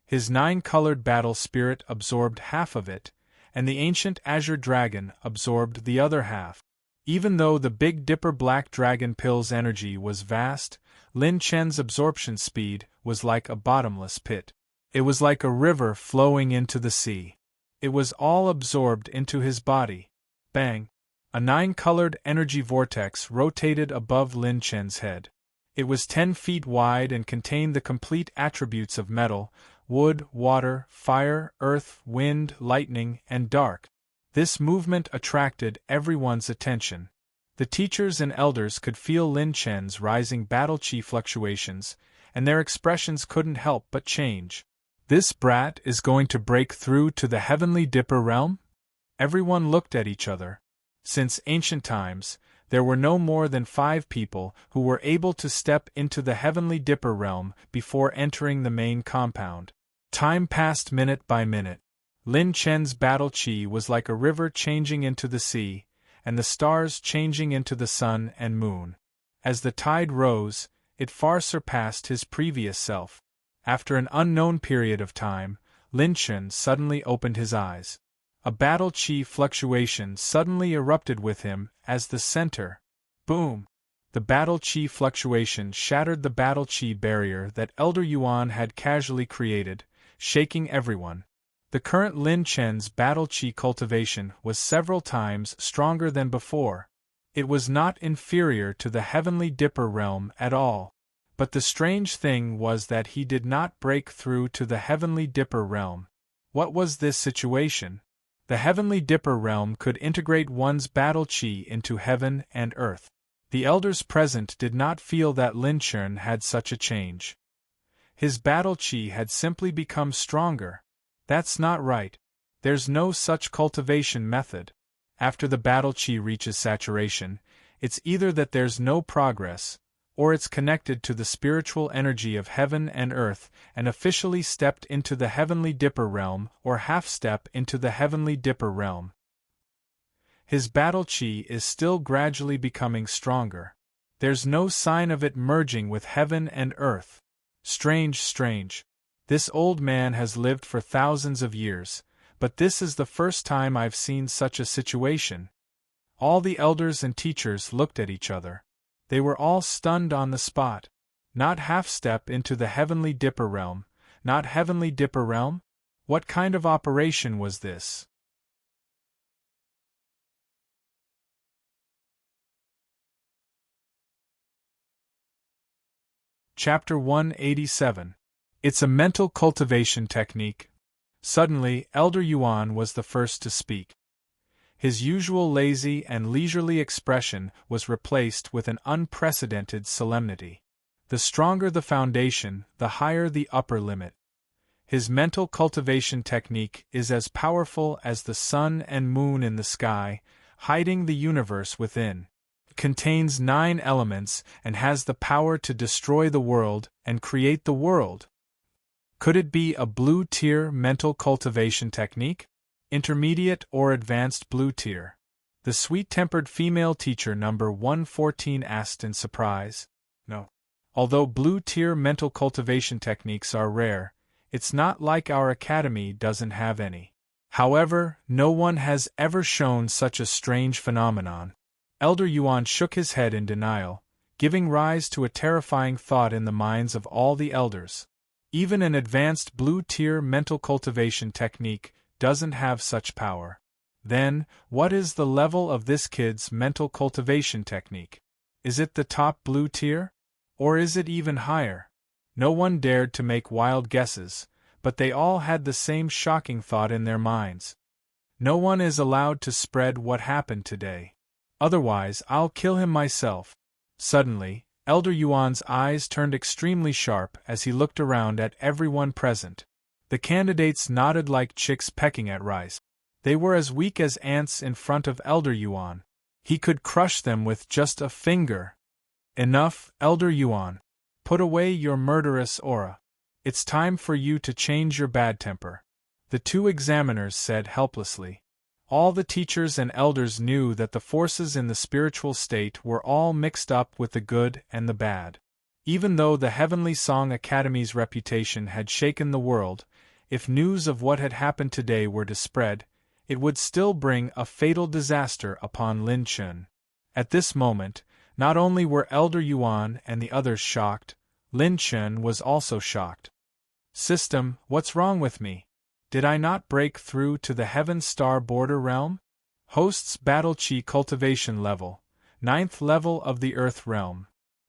His 9-colored battle spirit absorbed half of it, and the ancient azure dragon absorbed the other half. Even though the Big Dipper Black Dragon Pill's energy was vast, Lin Chun's absorption speed was like a bottomless pit. It was like a river flowing into the sea. It was all absorbed into his body. Bang! A 9-colored energy vortex rotated above Lin Chun's head. It was 10 feet wide and contained the complete attributes of metal, wood, water, fire, earth, wind, lightning, and dark. This movement attracted everyone's attention. The teachers and elders could feel Lin Chun's rising battle chi fluctuations, and their expressions couldn't help but change. This brat is going to break through to the Heavenly Dipper realm? Everyone looked at each other. Since ancient times, there were no more than 5 people who were able to step into the Heavenly Dipper realm before entering the main compound. Time passed minute by minute. Lin Chun's battle chi was like a river changing into the sea, and the stars changing into the sun and moon. As the tide rose, it far surpassed his previous self. After an unknown period of time, Lin Chun suddenly opened his eyes. A battle chi fluctuation suddenly erupted with him as the center. Boom! The battle chi fluctuation shattered the battle chi barrier that Elder Yuan had casually created, shaking everyone. The current Lin Chun's battle chi cultivation was several times stronger than before. It was not inferior to the Heavenly Dipper realm at all. But the strange thing was that he did not break through to the Heavenly Dipper realm. What was this situation? The Heavenly Dipper realm could integrate one's battle chi into heaven and earth. The elders present did not feel that Lin Chen had such a change. His battle chi had simply become stronger. That's not right. There's no such cultivation method. After the battle chi reaches saturation, it's either that there's no progress, or it's connected to the spiritual energy of heaven and earth and officially stepped into the heavenly dipper realm or half-step into the heavenly dipper realm. His battle chi is still gradually becoming stronger. There's no sign of it merging with heaven and earth. Strange, strange. This old man has lived for thousands of years, but this is the first time I've seen such a situation. All the elders and teachers looked at each other. They were all stunned on the spot. Not half-step into the heavenly dipper realm, not heavenly dipper realm? What kind of operation was this? Chapter 187. It's a mental cultivation technique. Suddenly, Elder Yuan was the first to speak. His usual lazy and leisurely expression was replaced with an unprecedented solemnity. The stronger the foundation, the higher the upper limit. His mental cultivation technique is as powerful as the sun and moon in the sky, hiding the universe within. Contains 9 elements and has the power to destroy the world and create the world. Could it be a blue-tier mental cultivation technique? Intermediate or advanced blue tier? The sweet-tempered female teacher number 114 asked in surprise. No. Although blue-tier mental cultivation techniques are rare, it's not like our academy doesn't have any. However, no one has ever shown such a strange phenomenon. Elder Yuan shook his head in denial, giving rise to a terrifying thought in the minds of all the elders. Even an advanced blue-tier mental cultivation technique doesn't have such power. Then, what is the level of this kid's mental cultivation technique? Is it the top blue tier? Or is it even higher? No one dared to make wild guesses, but they all had the same shocking thought in their minds. No one is allowed to spread what happened today. Otherwise, I'll kill him myself. Suddenly, Elder Yuan's eyes turned extremely sharp as he looked around at everyone present. The candidates nodded like chicks pecking at rice. They were as weak as ants in front of Elder Yuan. He could crush them with just a finger. Enough, Elder Yuan. Put away your murderous aura. It's time for you to change your bad temper. The 2 examiners said helplessly. All the teachers and elders knew that the forces in the spiritual state were all mixed up with the good and the bad. Even though the Heavenly Song Academy's reputation had shaken the world, if news of what had happened today were to spread, it would still bring a fatal disaster upon Lin Chen. At this moment, not only were Elder Yuan and the others shocked, Lin Chen was also shocked. System, what's wrong with me? Did I not break through to the Heaven Star Border Realm? Host's Battle Chi Cultivation Level, 9th level of the Earth Realm.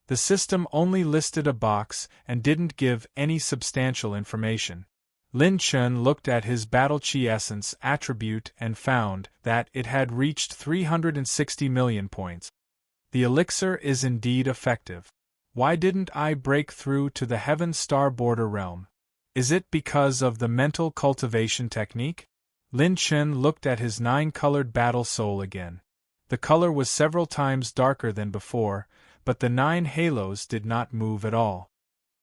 The system only listed a box and didn't give any substantial information. Lin Chen looked at his Battle Chi Essence attribute and found that it had reached 360 million points. The elixir is indeed effective. Why didn't I break through to the Heaven Star Border Realm? Is it because of the mental cultivation technique? Lin Chen looked at his 9-colored battle soul again. The color was several times darker than before, but the 9 halos did not move at all.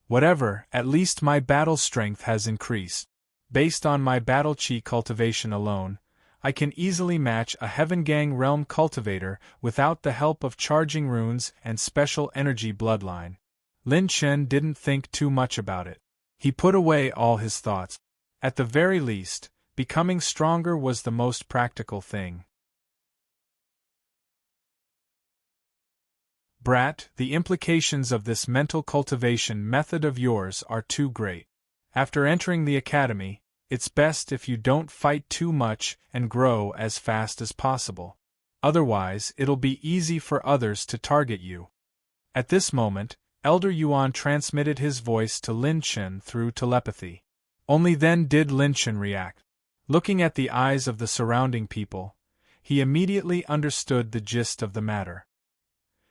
Whatever, at least my battle strength has increased. Based on my battle chi cultivation alone, I can easily match a Heaven Gang Realm cultivator without the help of charging runes and special energy bloodline. Lin Chen didn't think too much about it. He put away all his thoughts. At the very least, becoming stronger was the most practical thing. Brat, the implications of this mental cultivation method of yours are too great. After entering the academy, it's best if you don't fight too much and grow as fast as possible. Otherwise, it'll be easy for others to target you. At this moment, Elder Yuan transmitted his voice to Lin Chen through telepathy. Only then did Lin Chen react. Looking at the eyes of the surrounding people, he immediately understood the gist of the matter.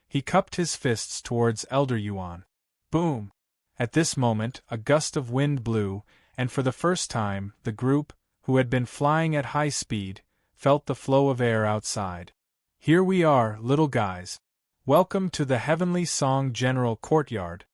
He cupped his fists towards Elder Yuan. Boom! At this moment, a gust of wind blew, and for the first time, the group, who had been flying at high speed, felt the flow of air outside. Here we are, little guys. Welcome to the Heavenly Song General Courtyard.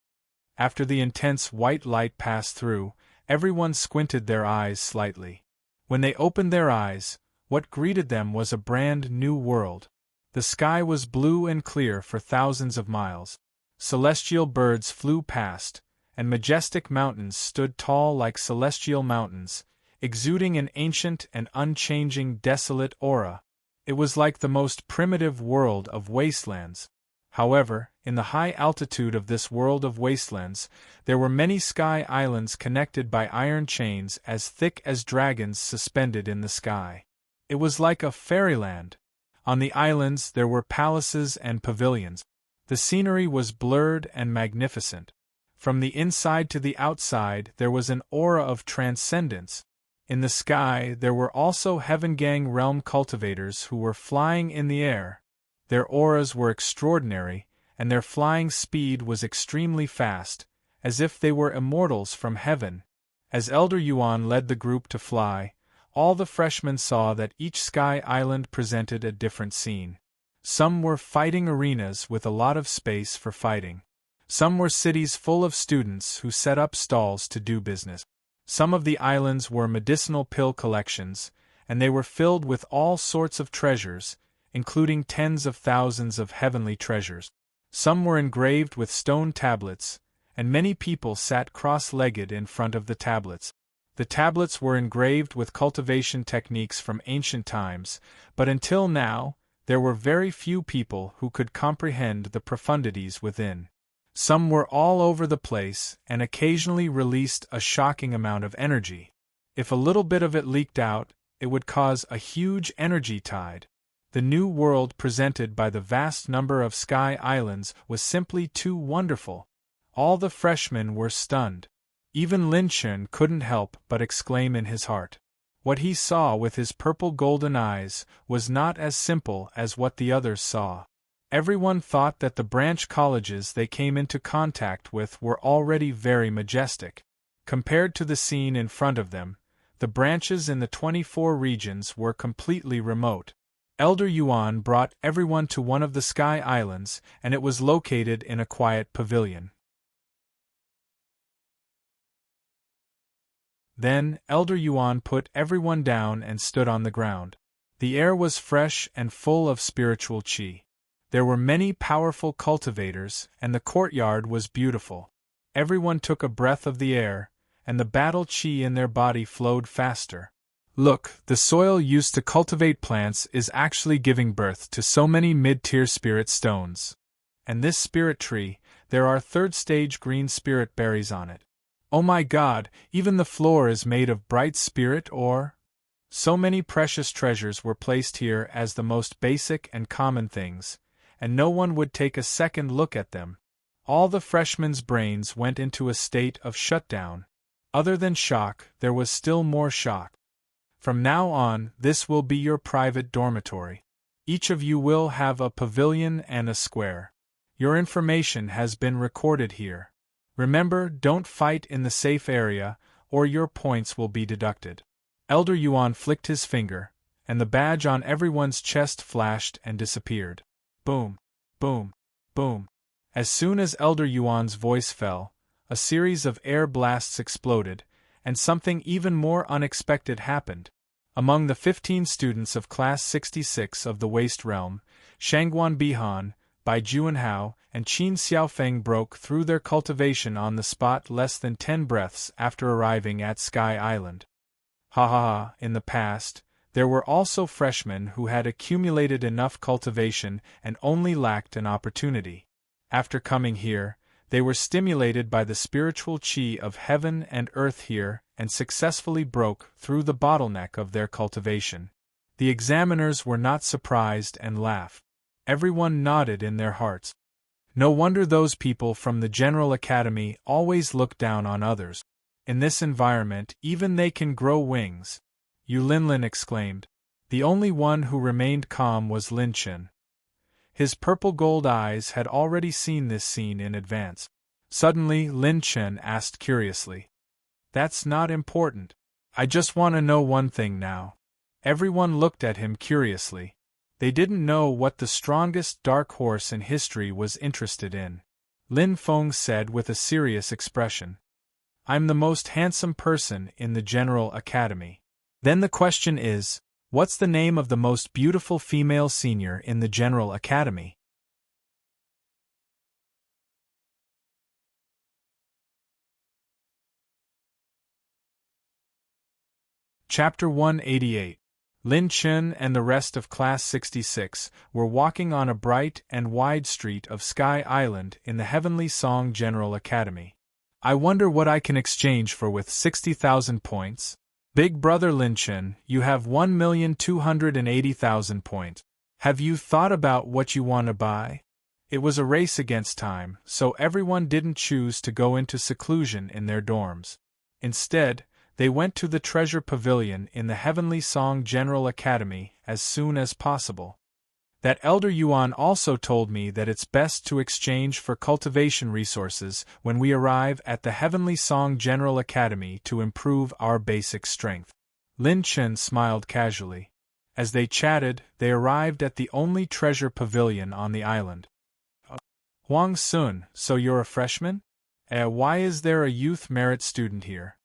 After the intense white light passed through, everyone squinted their eyes slightly. When they opened their eyes, what greeted them was a brand new world. The sky was blue and clear for thousands of miles. Celestial birds flew past, and majestic mountains stood tall like celestial mountains, exuding an ancient and unchanging desolate aura. It was like the most primitive world of wastelands. However, in the high altitude of this world of wastelands, there were many sky islands connected by iron chains as thick as dragons suspended in the sky. It was like a fairyland. On the islands there were palaces and pavilions. The scenery was blurred and magnificent. From the inside to the outside there was an aura of transcendence. In the sky there were also Heavengang realm cultivators who were flying in the air. Their auras were extraordinary, and their flying speed was extremely fast, as if they were immortals from heaven. As Elder Yuan led the group to fly, all the freshmen saw that each sky island presented a different scene. Some were fighting arenas with a lot of space for fighting. Some were cities full of students who set up stalls to do business. Some of the islands were medicinal pill collections, and they were filled with all sorts of treasures, including tens of thousands of heavenly treasures. Some were engraved with stone tablets, and many people sat cross-legged in front of the tablets. The tablets were engraved with cultivation techniques from ancient times, but until now, there were very few people who could comprehend the profundities within. Some were all over the place and occasionally released a shocking amount of energy. If a little bit of it leaked out, it would cause a huge energy tide. The new world presented by the vast number of sky islands was simply too wonderful. All the freshmen were stunned. Even Lin Chen couldn't help but exclaim in his heart. What he saw with his purple golden eyes was not as simple as what the others saw. Everyone thought that the branch colleges they came into contact with were already very majestic. Compared to the scene in front of them, the branches in the 24 regions were completely remote. Elder Yuan brought everyone to one of the sky islands, and it was located in a quiet pavilion. Then, Elder Yuan put everyone down and stood on the ground. The air was fresh and full of spiritual qi. There were many powerful cultivators, and the courtyard was beautiful. Everyone took a breath of the air, and the battle qi in their body flowed faster. Look, the soil used to cultivate plants is actually giving birth to so many mid-tier spirit stones. And this spirit tree, there are third-stage green spirit berries on it. Oh my God, even the floor is made of bright spirit ore. So many precious treasures were placed here as the most basic and common things, and no one would take a second look at them. All the freshmen's brains went into a state of shutdown. Other than shock, there was still more shock. From now on, this will be your private dormitory. Each of you will have a pavilion and a square. Your information has been recorded here. Remember, don't fight in the safe area, or your points will be deducted. Elder Yuan flicked his finger, and the badge on everyone's chest flashed and disappeared. Boom, boom, boom. As soon as Elder Yuan's voice fell, a series of air blasts exploded, and something even more unexpected happened. Among the 15 students of Class 66 of the Waste Realm, Shangguan Bihan, Bai Juanhao, and Qin Xiaofeng broke through their cultivation on the spot less than 10 breaths after arriving at Sky Island. Ha ha ha, in the past, there were also freshmen who had accumulated enough cultivation and only lacked an opportunity. After coming here, they were stimulated by the spiritual qi of heaven and earth here and successfully broke through the bottleneck of their cultivation. The examiners were not surprised and laughed. Everyone nodded in their hearts. No wonder those people from the General Academy always look down on others. In this environment, even they can grow wings. Yu Linlin exclaimed. The only one who remained calm was Lin Chen. His purple-gold eyes had already seen this scene in advance. Suddenly, Lin Chen asked curiously. That's not important. I just want to know one thing now. Everyone looked at him curiously. They didn't know what the strongest dark horse in history was interested in. Lin Feng said with a serious expression. I'm the most handsome person in the General Academy. Then the question is, what's the name of the most beautiful female senior in the General Academy? Chapter 188. Lin Chen and the rest of Class 66 were walking on a bright and wide street of Sky Island in the Heavenly Song General Academy. I wonder what I can exchange for with 60,000 points? Big brother Lin Chen, you have 1,280,000 points. Have you thought about what you want to buy? It was a race against time, so everyone didn't choose to go into seclusion in their dorms. Instead, they went to the Treasure Pavilion in the Heavenly Song General Academy as soon as possible. That Elder Yuan also told me that it's best to exchange for cultivation resources when we arrive at the Heavenly Song General Academy to improve our basic strength. Lin Chen smiled casually. As they chatted, they arrived at the only treasure pavilion on the island. Huang Sun, so you're a freshman? Why is there a youth merit student here?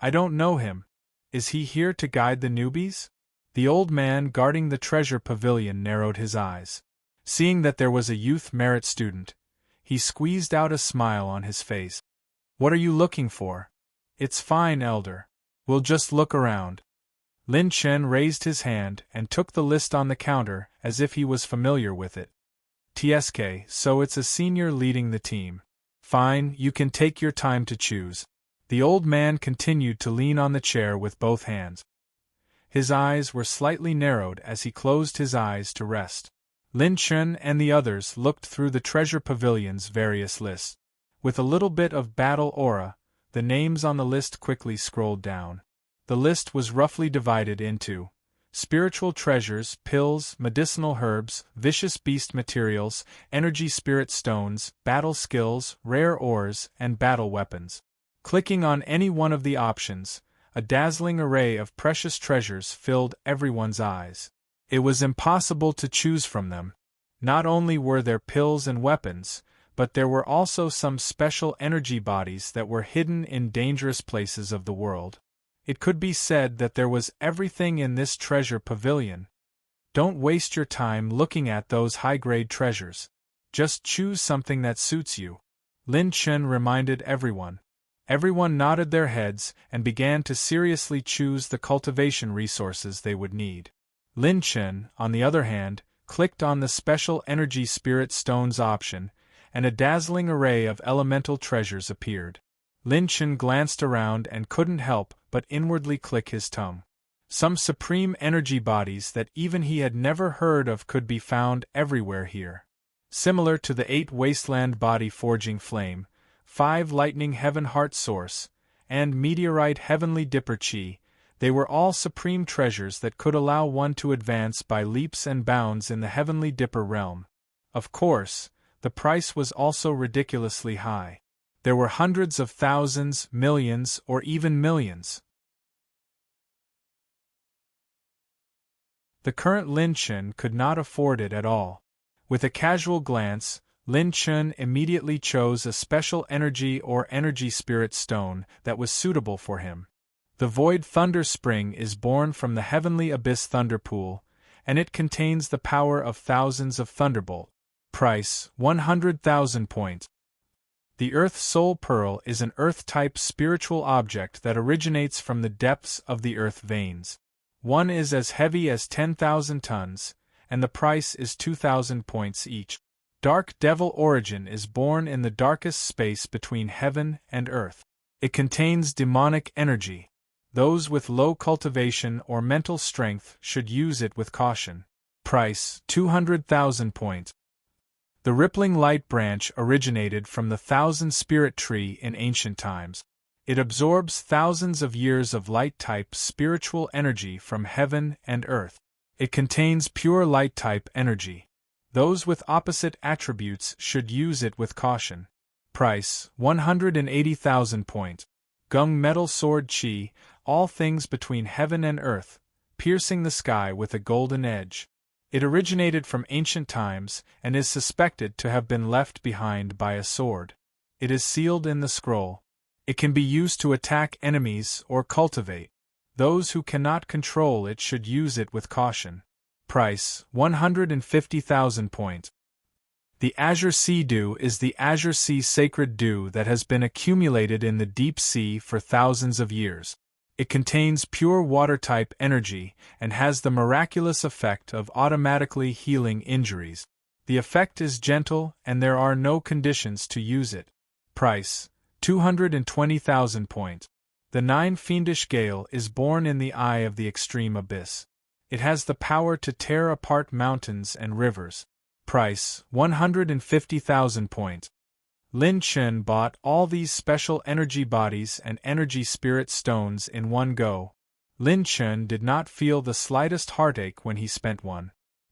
I don't know him. Is he here to guide the newbies? The old man guarding the treasure pavilion narrowed his eyes. Seeing that there was a youth merit student, he squeezed out a smile on his face. What are you looking for? It's fine, Elder. We'll just look around. Lin Chen raised his hand and took the list on the counter as if he was familiar with it. TSK, so it's a senior leading the team. Fine, you can take your time to choose. The old man continued to lean on the chair with both hands. His eyes were slightly narrowed as he closed his eyes to rest. Lin Chen and the others looked through the treasure pavilion's various lists. With a little bit of battle aura, the names on the list quickly scrolled down. The list was roughly divided into spiritual treasures, pills, medicinal herbs, vicious beast materials, energy spirit stones, battle skills, rare ores, and battle weapons. Clicking on any one of the options, a dazzling array of precious treasures filled everyone's eyes. It was impossible to choose from them. Not only were there pills and weapons, but there were also some special energy bodies that were hidden in dangerous places of the world. It could be said that there was everything in this treasure pavilion. Don't waste your time looking at those high-grade treasures. Just choose something that suits you. Lin Chen reminded everyone. Everyone nodded their heads and began to seriously choose the cultivation resources they would need. Lin Chen, on the other hand, clicked on the special energy spirit stones option, and a dazzling array of elemental treasures appeared. Lin Chen glanced around and couldn't help but inwardly click his tongue. Some supreme energy bodies that even he had never heard of could be found everywhere here. Similar to the 8 wasteland body forging flame, 5 lightning heaven heart source, and meteorite heavenly dipper chi, they were all supreme treasures that could allow one to advance by leaps and bounds in the heavenly dipper realm. Of course, the price was also ridiculously high. There were hundreds of thousands, millions, or even millions. The current Lin Chen could not afford it at all. With a casual glance, Lin Chen immediately chose a special energy or energy spirit stone that was suitable for him. The Void Thunder Spring is born from the Heavenly Abyss Thunder Pool, and it contains the power of thousands of thunderbolt. Price, 100,000 points. The Earth Soul Pearl is an Earth-type spiritual object that originates from the depths of the Earth veins. One is as heavy as 10,000 tons, and the price is 2,000 points each. Dark Devil Origin is born in the darkest space between heaven and earth. It contains demonic energy. Those with low cultivation or mental strength should use it with caution. Price, 200,000 points. The Rippling Light Branch originated from the Thousand Spirit Tree in ancient times. It absorbs thousands of years of light-type spiritual energy from heaven and earth. It contains pure light-type energy. Those with opposite attributes should use it with caution. Price, 180,000 point. Gung metal sword chi, all things between heaven and earth, piercing the sky with a golden edge. It originated from ancient times and is suspected to have been left behind by a sword. It is sealed in the scroll. It can be used to attack enemies or cultivate. Those who cannot control it should use it with caution. Price, 150,000 point. The Azure Sea Dew is the Azure Sea sacred dew that has been accumulated in the deep sea for thousands of years. It contains pure water-type energy and has the miraculous effect of automatically healing injuries. The effect is gentle and there are no conditions to use it. Price, 220,000 point. The Nine Fiendish Gale is born in the eye of the extreme abyss. It has the power to tear apart mountains and rivers. Price, 150,000 point. Lin Chen bought all these special energy bodies and energy spirit stones in one go. Lin Chen did not feel the slightest heartache when he spent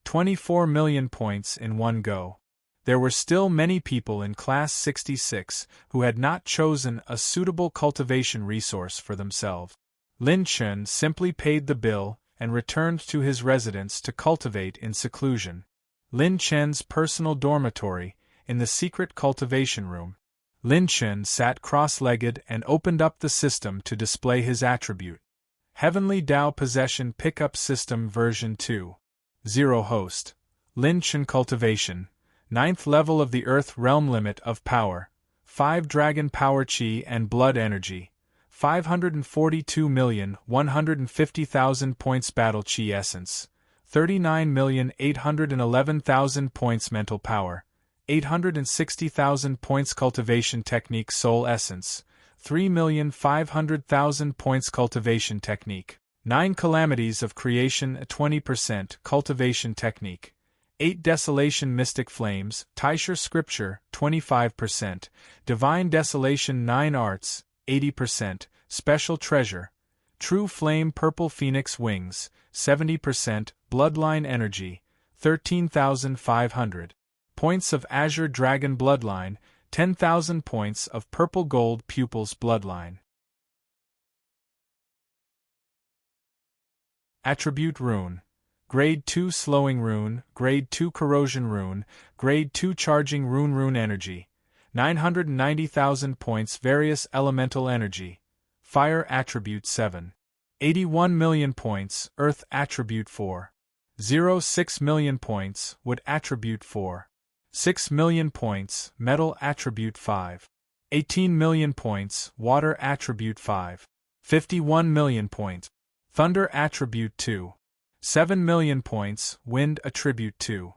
24 million points in one go. There were still many people in Class 66 who had not chosen a suitable cultivation resource for themselves. Lin Chen simply paid the bill and returned to his residence to cultivate in seclusion. Lin Chen's personal dormitory, in the secret cultivation room. Lin Chen sat cross-legged and opened up the system to display his attribute. Heavenly Tao Possession Pickup System version 2.0 Host. Lin Chen Cultivation. 9th level of the Earth Realm Limit of Power. 5 Dragon Power Chi and Blood Energy. 542,150,000 points Battle Chi Essence. 39,811,000 points Mental Power. 860,000 points Cultivation Technique Soul Essence. 3,500,000 points Cultivation Technique. 9 Calamities of Creation 20% Cultivation Technique. 8 Desolation Mystic Flames, Taisher Scripture, 25%, Divine Desolation 9 Arts, 80%, Special Treasure, True Flame Purple Phoenix Wings, 70%, Bloodline Energy, 13,500. Points of Azure Dragon Bloodline, 10,000 points of Purple Gold Pupils Bloodline. Attribute Rune. Grade 2 Slowing Rune, Grade 2 Corrosion Rune, Grade 2 Charging Rune. Rune Energy, 990,000 points Various Elemental Energy, Fire Attribute 7. 81 million points Earth Attribute 4. 6 million points Wood Attribute 4. 6 million points Metal Attribute 5. 18 million points Water Attribute 5. 51 million points Thunder Attribute 2. 7 million points Wind Attribute 2.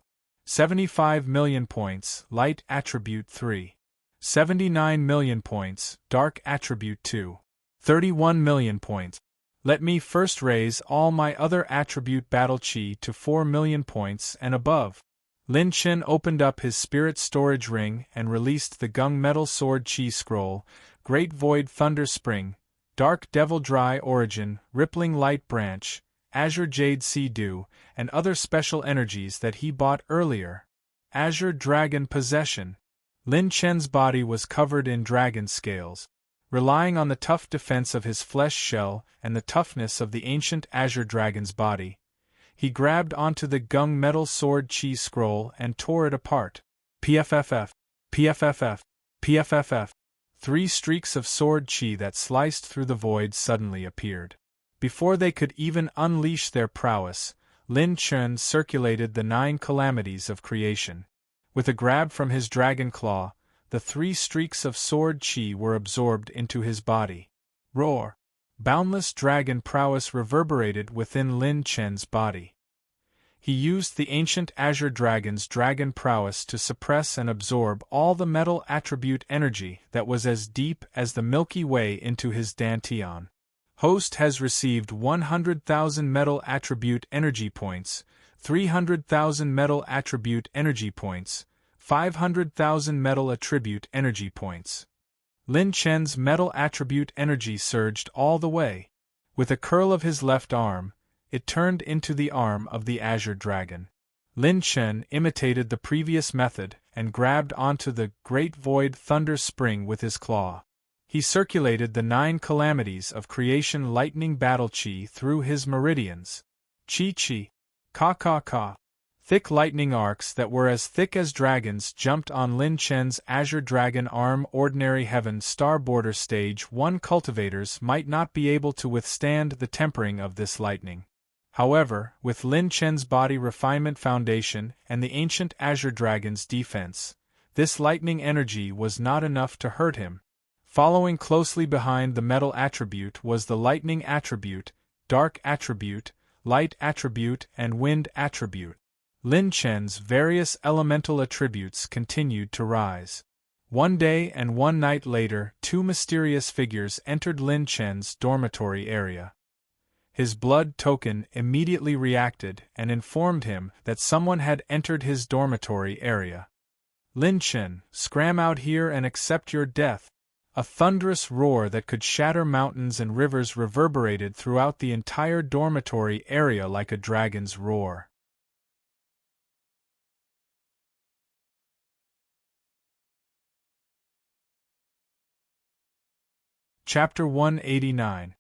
75 million points Light Attribute 3. 79 million points Dark Attribute 2. 31 million points. Let me first raise all my other attribute Battle Chi to 4 million points and above. Lin Chen opened up his spirit storage ring and released the Gung Metal Sword Chi Scroll, Great Void Thunder Spring, Dark Devil Dry Origin, Rippling Light Branch, Azure Jade Sea Dew, and other special energies that he bought earlier. Azure Dragon Possession. Lin Chen's body was covered in dragon scales. Relying on the tough defense of his flesh shell and the toughness of the ancient Azure Dragon's body, he grabbed onto the Gung Metal Sword Chi Scroll and tore it apart. PFFF, PFFF, PFFF. 3 streaks of sword chi that sliced through the void suddenly appeared. Before they could even unleash their prowess, Lin Chen circulated the 9 calamities of creation. With a grab from his dragon claw, the 3 streaks of sword chi were absorbed into his body. Roar! Boundless dragon prowess reverberated within Lin Chen's body. He used the ancient Azure Dragon's dragon prowess to suppress and absorb all the metal attribute energy that was as deep as the Milky Way into his dantian. Host has received 100,000 metal attribute energy points, 300,000 metal attribute energy points, 500,000 metal attribute energy points. Lin Chen's metal attribute energy surged all the way. With a curl of his left arm, it turned into the arm of the Azure Dragon. Lin Chen imitated the previous method and grabbed onto the Great Void Thunder Spring with his claw. He circulated the 9 calamities of creation lightning battle chi through his meridians. Chi. Ka. Thick lightning arcs that were as thick as dragons jumped on Lin Chen's Azure Dragon Arm. Ordinary Heaven Star Border Stage 1 cultivators might not be able to withstand the tempering of this lightning. However, with Lin Chen's Body Refinement Foundation and the ancient Azure Dragon's defense, this lightning energy was not enough to hurt him. Following closely behind the metal attribute was the lightning attribute, dark attribute, light attribute, and wind attribute. Lin Chen's various elemental attributes continued to rise. One day and one night later, 2 mysterious figures entered Lin Chen's dormitory area. His blood token immediately reacted and informed him that someone had entered his dormitory area. Lin Chen, scram out here and accept your death. A thunderous roar that could shatter mountains and rivers reverberated throughout the entire dormitory area like a dragon's roar. Chapter 189.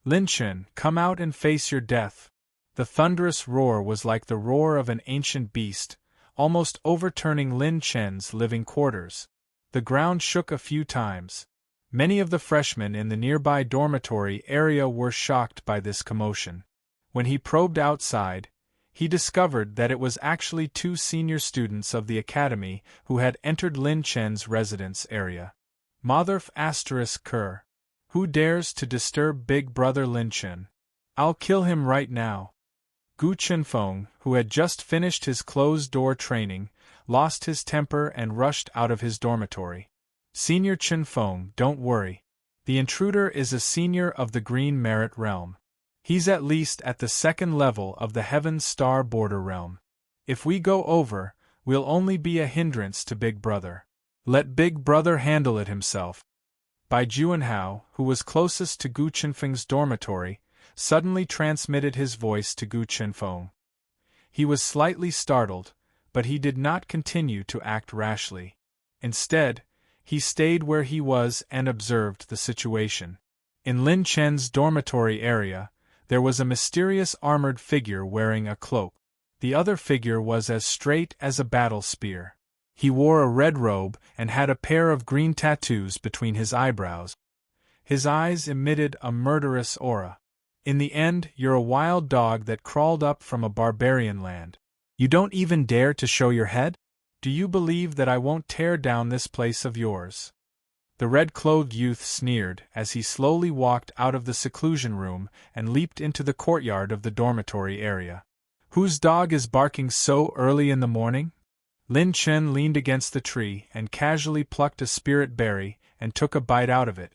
Lin Chen, come out and face your death. The thunderous roar was like the roar of an ancient beast, almost overturning Lin Chen's living quarters. The ground shook a few times. Many of the freshmen in the nearby dormitory area were shocked by this commotion. When he probed outside, he discovered that it was actually 2 senior students of the academy who had entered Lin Chen's residence area. Motherf *****. Who dares to disturb Big Brother Lin Chen? I'll kill him right now. Gu Chenfeng, who had just finished his closed-door training, lost his temper and rushed out of his dormitory. Senior Chenfeng, don't worry. The intruder is a senior of the Green Merit Realm. He's at least at the 2nd level of the Heaven Star Border Realm. If we go over, we'll only be a hindrance to Big Brother. Let Big Brother handle it himself. Bai Juanhao, who was closest to Gu Chenfeng's dormitory, suddenly transmitted his voice to Gu Chenfeng. He was slightly startled, but he did not continue to act rashly. Instead, he stayed where he was and observed the situation. In Lin Chen's dormitory area, there was a mysterious armored figure wearing a cloak. The other figure was as straight as a battle spear. He wore a red robe and had a pair of green tattoos between his eyebrows. His eyes emitted a murderous aura. In the end, you're a wild dog that crawled up from a barbarian land. You don't even dare to show your head? Do you believe that I won't tear down this place of yours? The red-clothed youth sneered as he slowly walked out of the seclusion room and leaped into the courtyard of the dormitory area. Whose dog is barking so early in the morning? Lin Chen leaned against the tree and casually plucked a spirit berry and took a bite out of it.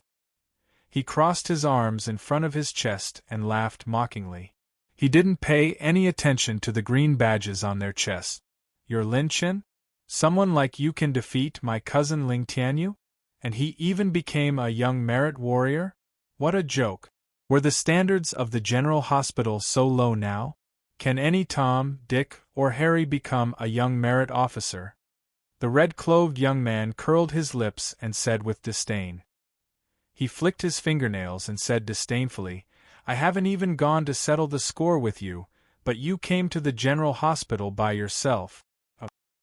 He crossed his arms in front of his chest and laughed mockingly. He didn't pay any attention to the green badges on their chests. You're Lin Chen? Someone like you can defeat my cousin Ling Tianyu? And he even became a young merit warrior? What a joke. Were the standards of the General Hospital so low now? Can any Tom, Dick, or Harry become a young merit officer? The red-clothed young man curled his lips and said with disdain. He flicked his fingernails and said disdainfully, I haven't even gone to settle the score with you, but you came to the General Hospital by yourself.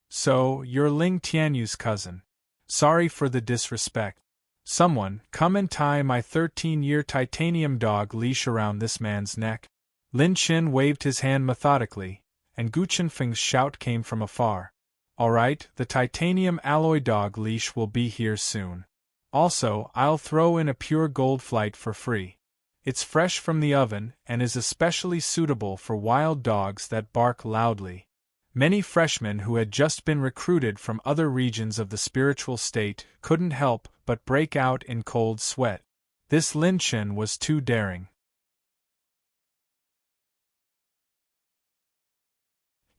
So, you're Ling Tianyu's cousin. Sorry for the disrespect. Someone, come and tie my 13-year titanium dog leash around this man's neck. Lin Chen waved his hand methodically, and Gu Chenfeng's shout came from afar. All right, the titanium alloy dog leash will be here soon. Also, I'll throw in a pure gold flight for free. It's fresh from the oven and is especially suitable for wild dogs that bark loudly. Many freshmen who had just been recruited from other regions of the spiritual state couldn't help but break out in cold sweat. This Lin Chen was too daring.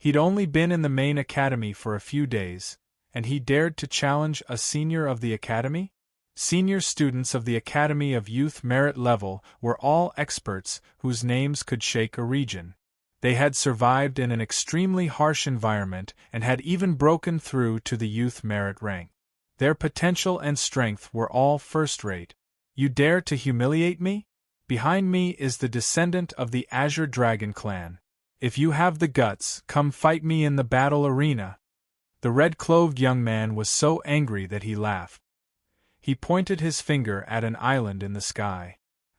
He'd only been in the main academy for a few days, and he dared to challenge a senior of the academy? Senior students of the Academy of Youth Merit Level were all experts whose names could shake a region. They had survived in an extremely harsh environment and had even broken through to the youth merit rank. Their potential and strength were all first-rate. You dare to humiliate me? Behind me is the descendant of the Azure Dragon clan. If you have the guts, come fight me in the battle arena. The red-clothed young man was so angry that he laughed. He pointed his finger at an island in the sky.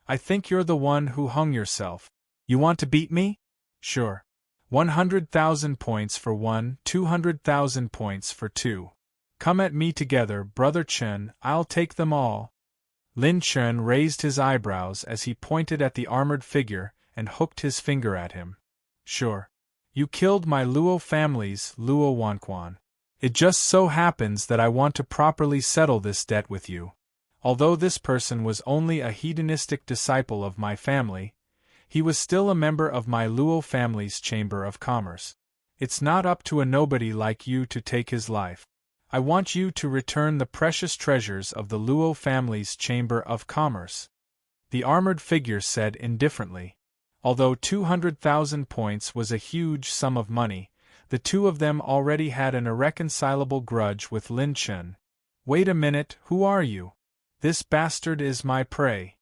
I think you're the one who hung yourself. You want to beat me? Sure. 100,000 points for 1, 200,000 points for 2. Come at me together, Brother Chen, I'll take them all. Lin Chen raised his eyebrows as he pointed at the armored figure and hooked his finger at him. Sure. You killed my Luo family's Luo Wanquan. It just so happens that I want to properly settle this debt with you. Although this person was only a hedonistic disciple of my family, he was still a member of my Luo family's Chamber of Commerce. It's not up to a nobody like you to take his life. I want you to return the precious treasures of the Luo family's Chamber of Commerce. The armored figure said indifferently. Although 200,000 points was a huge sum of money, the two of them already had an irreconcilable grudge with Lin Chen. Wait a minute, who are you? This bastard is my prey.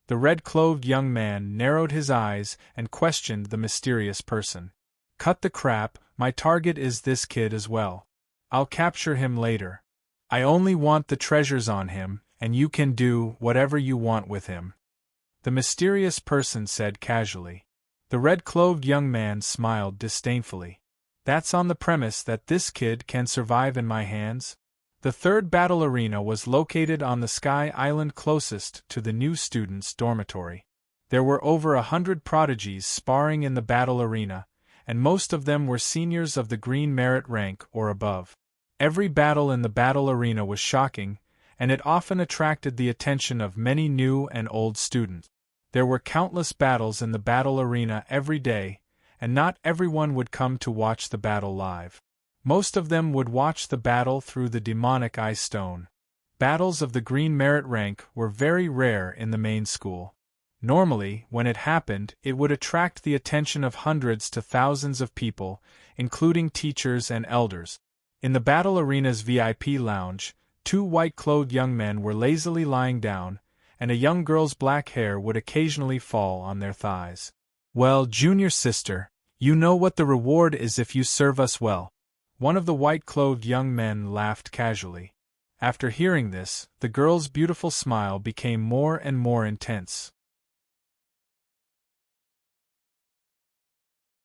The red-clothed young man narrowed his eyes and questioned the mysterious person. Cut the crap, my target is this kid as well. I'll capture him later. I only want the treasures on him, and you can do whatever you want with him. The mysterious person said casually. The red-clothed young man smiled disdainfully. That's on the premise that this kid can survive in my hands? The third battle arena was located on the sky island closest to the new students' dormitory. There were over 100 prodigies sparring in the battle arena, and most of them were seniors of the green merit rank or above. Every battle in the battle arena was shocking, and it often attracted the attention of many new and old students. There were countless battles in the battle arena every day, and not everyone would come to watch the battle live. Most of them would watch the battle through the demonic eye stone. Battles of the green merit rank were very rare in the main school. Normally, when it happened, it would attract the attention of hundreds to thousands of people, including teachers and elders. In the battle arena's VIP lounge, two white-clothed young men were lazily lying down, and a young girl's black hair would occasionally fall on their thighs. Well, junior sister, you know what the reward is if you serve us well. One of the white-clothed young men laughed casually. After hearing this, the girl's beautiful smile became more and more intense.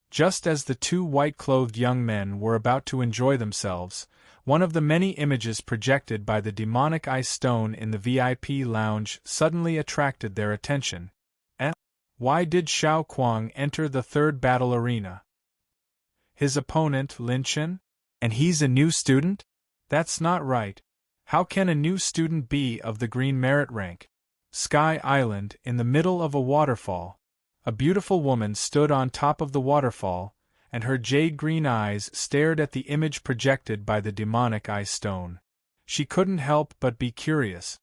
Just as the two white-clothed young men were about to enjoy themselves, one of the many images projected by the demonic eye stone in the VIP lounge suddenly attracted their attention. Why did Xiao Kuang enter the third battle arena? His opponent, Lin Chen? And he's a new student? That's not right. How can a new student be of the green merit rank? Sky Island, in the middle of a waterfall. A beautiful woman stood on top of the waterfall, and her jade-green eyes stared at the image projected by the demonic eye stone. She couldn't help but be curious.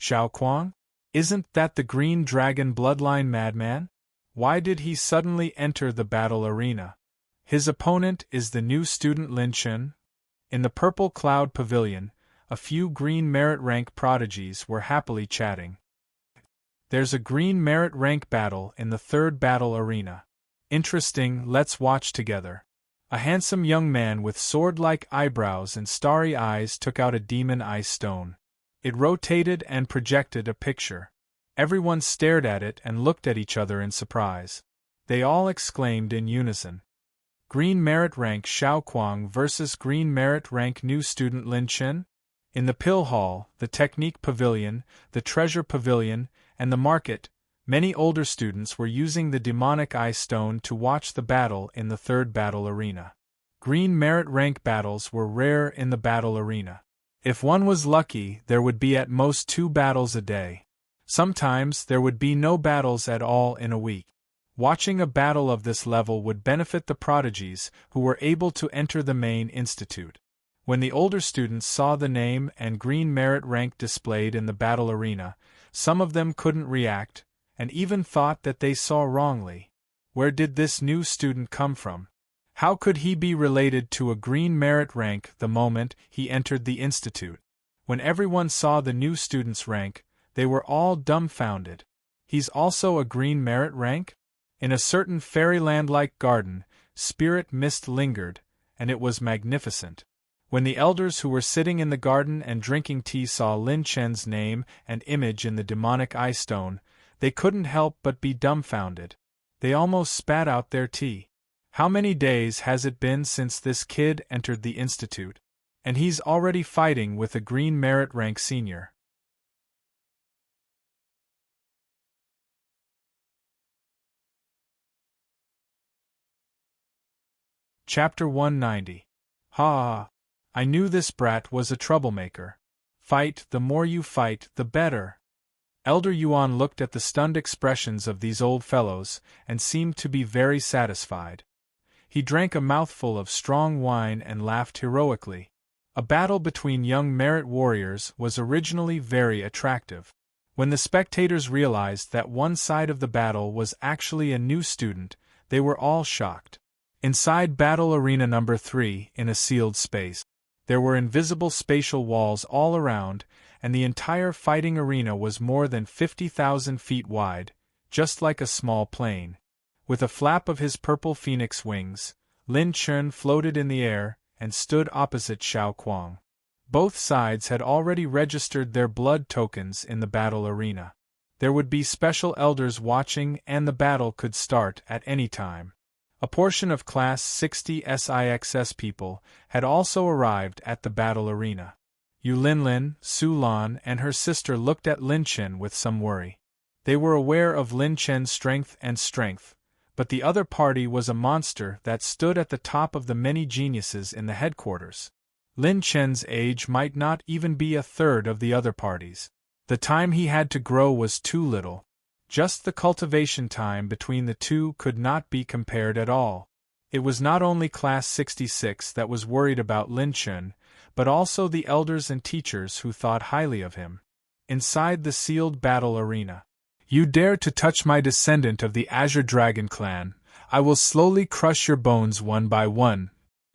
Xiao Kuang? Isn't that the green dragon bloodline madman? Why did he suddenly enter the battle arena? His opponent is the new student Lin Chen. In the Purple Cloud Pavilion, a few green merit rank prodigies were happily chatting. There's a green merit rank battle in the third battle arena. Interesting, let's watch together. A handsome young man with sword-like eyebrows and starry eyes took out a demon eye stone. It rotated and projected a picture. Everyone stared at it and looked at each other in surprise. They all exclaimed in unison. Green merit rank Xiao Kuang versus green merit rank new student Lin Chen? In the Pill Hall, the Technique Pavilion, the Treasure Pavilion, and the Market, many older students were using the demonic eye stone to watch the battle in the third battle arena. Green merit rank battles were rare in the battle arena. If one was lucky, there would be at most 2 battles a day. Sometimes there would be no battles at all in a week. Watching a battle of this level would benefit the prodigies who were able to enter the main institute. When the older students saw the name and green merit rank displayed in the battle arena, some of them couldn't react, and even thought that they saw wrongly. Where did this new student come from? How could he be related to a green merit rank the moment he entered the institute? When everyone saw the new student's rank, they were all dumbfounded. He's also a green merit rank? In a certain fairyland-like garden, spirit mist lingered, and it was magnificent. When the elders who were sitting in the garden and drinking tea saw Lin Chen's name and image in the demonic eye stone, they couldn't help but be dumbfounded. They almost spat out their tea. How many days has it been since this kid entered the institute? And he's already fighting with a green merit rank senior. Chapter 190. Ha! I knew this brat was a troublemaker. Fight, the more you fight, the better. Elder Yuan looked at the stunned expressions of these old fellows, and seemed to be very satisfied. He drank a mouthful of strong wine and laughed heroically. A battle between young merit warriors was originally very attractive. When the spectators realized that one side of the battle was actually a new student, they were all shocked. Inside Battle Arena Number 3, in a sealed space, there were invisible spatial walls all around, and the entire fighting arena was more than 50,000 feet wide, just like a small plane. With a flap of his purple phoenix wings, Lin Chen floated in the air and stood opposite Xiao Kuang. Both sides had already registered their blood tokens in the battle arena. There would be special elders watching, and the battle could start at any time. A portion of Class 60 SIXS people had also arrived at the battle arena. Yu Linlin, Su Lan, and her sister looked at Lin Chen with some worry. They were aware of Lin Chen's strength, but the other party was a monster that stood at the top of the many geniuses in the headquarters. Lin Chen's age might not even be a third of the other parties. The time he had to grow was too little. Just the cultivation time between the two could not be compared at all. It was not only Class 66 that was worried about Lin Chen, but also the elders and teachers who thought highly of him. Inside the sealed battle arena. You dare to touch my descendant of the Azure Dragon clan, I will slowly crush your bones one by one.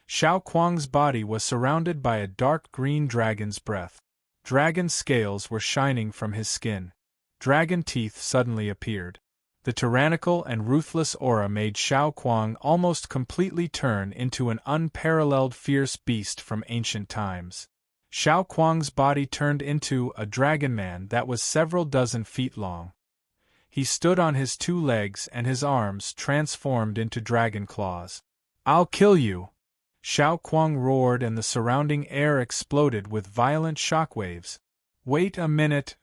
Xiao Kuang's body was surrounded by a dark green dragon's breath. Dragon scales were shining from his skin. Dragon teeth suddenly appeared. The tyrannical and ruthless aura made Xiao Kuang almost completely turn into an unparalleled fierce beast from ancient times. Xiao Kuang's body turned into a dragon man that was several dozen feet long. He stood on his two legs and his arms transformed into dragon claws. I'll kill you! Xiao Kuang roared and the surrounding air exploded with violent shockwaves. Wait a minute!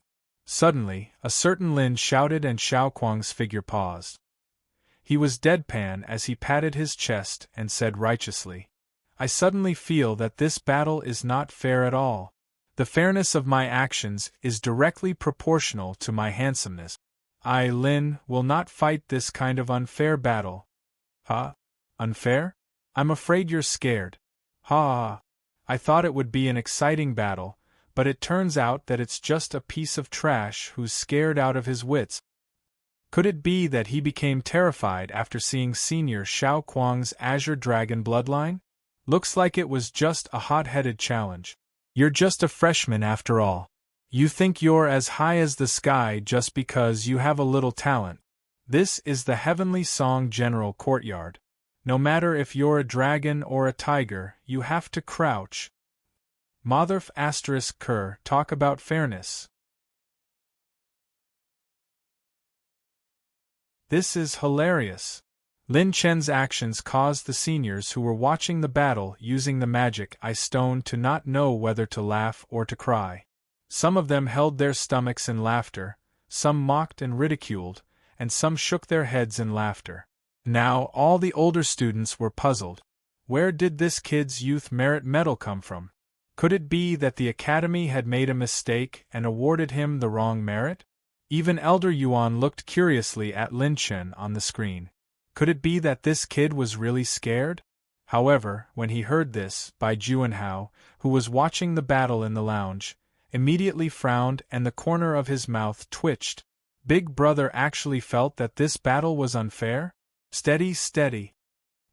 Suddenly, a certain Lin shouted and Xiao Kuang's figure paused. He was deadpan as he patted his chest and said righteously, I suddenly feel that this battle is not fair at all. The fairness of my actions is directly proportional to my handsomeness. I, Lin, will not fight this kind of unfair battle. Huh? Unfair? I'm afraid you're scared. Ha! I thought it would be an exciting battle, but it turns out that it's just a piece of trash who's scared out of his wits. Could it be that he became terrified after seeing Senior Xiao Kuang's Azure Dragon bloodline? Looks like it was just a hot-headed challenge. You're just a freshman after all. You think you're as high as the sky just because you have a little talent. This is the Heavenly Song General Courtyard. No matter if you're a dragon or a tiger, you have to crouch. Motherf ** Kerr, talk about fairness. This is hilarious. Lin Chen's actions caused the seniors who were watching the battle using the magic eye stone to not know whether to laugh or to cry. Some of them held their stomachs in laughter, some mocked and ridiculed, and some shook their heads in laughter. Now all the older students were puzzled. Where did this kid's youth merit medal come from? Could it be that the academy had made a mistake and awarded him the wrong merit? Even Elder Yuan looked curiously at Lin Chen on the screen. Could it be that this kid was really scared? However, when he heard this, Bai Juanhao, who was watching the battle in the lounge, immediately frowned and the corner of his mouth twitched. Big Brother actually felt that this battle was unfair? Steady, steady.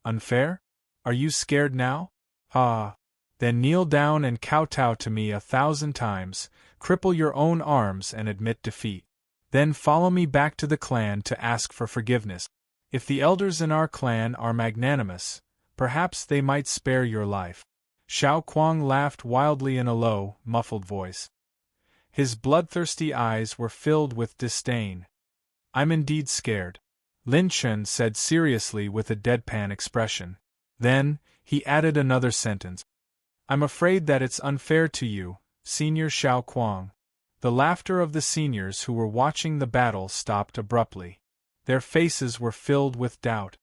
Unfair? Are you scared now? Ah. Then kneel down and kowtow to me 1,000 times, cripple your own arms and admit defeat. Then follow me back to the clan to ask for forgiveness. If the elders in our clan are magnanimous, perhaps they might spare your life. Xiao Kuang laughed wildly in a low, muffled voice. His bloodthirsty eyes were filled with disdain. I'm indeed scared, Lin Chen said seriously with a deadpan expression. Then, he added another sentence. I'm afraid that it's unfair to you, Senior Xiao Kuang. The laughter of the seniors who were watching the battle stopped abruptly. Their faces were filled with doubt.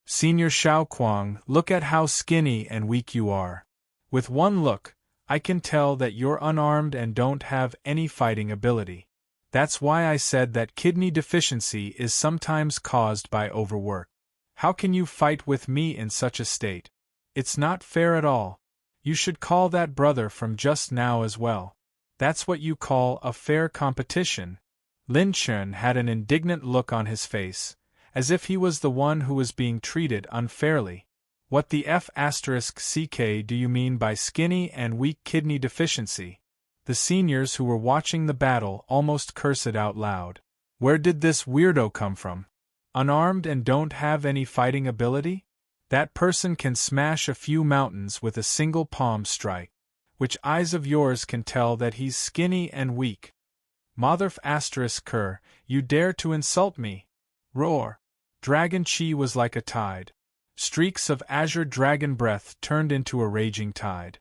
Senior Xiao Kuang, look at how skinny and weak you are. With one look, I can tell that you're unarmed and don't have any fighting ability. That's why I said that kidney deficiency is sometimes caused by overwork. How can you fight with me in such a state? It's not fair at all. You should call that brother from just now as well. That's what you call a fair competition. Lin Chen had an indignant look on his face, as if he was the one who was being treated unfairly. What the F***ck do you mean by skinny and weak kidney deficiency? The seniors who were watching the battle almost cursed out loud. Where did this weirdo come from? Unarmed and don't have any fighting ability? That person can smash a few mountains with a single palm strike. Which eyes of yours can tell that he's skinny and weak? Motherf***ker, you dare to insult me? Roar! Dragon Chi was like a tide. Streaks of azure dragon breath turned into a raging tide.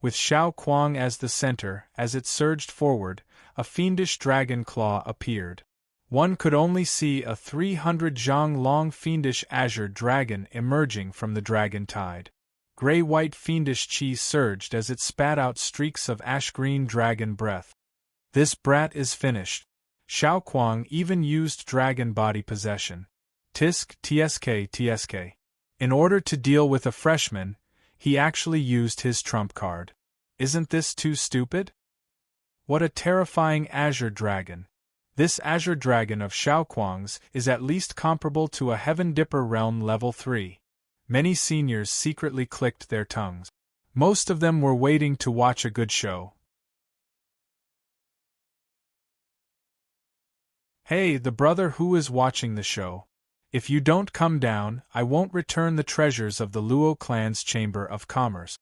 With Xiao Kuang as the center, as it surged forward, a fiendish dragon claw appeared. One could only see a 300 zhang long fiendish azure dragon emerging from the dragon tide. Gray-white fiendish chi surged as it spat out streaks of ash-green dragon breath. This brat is finished. Xiao Kuang even used dragon body possession. Tisk tsk. In order to deal with a freshman, he actually used his trump card. Isn't this too stupid? What a terrifying azure dragon. This azure dragon of Xiao Kuang's is at least comparable to a Heaven Dipper Realm Level 3. Many seniors secretly clicked their tongues. Most of them were waiting to watch a good show. Hey, the brother who is watching the show. If you don't come down, I won't return the treasures of the Luo clan's Chamber of Commerce.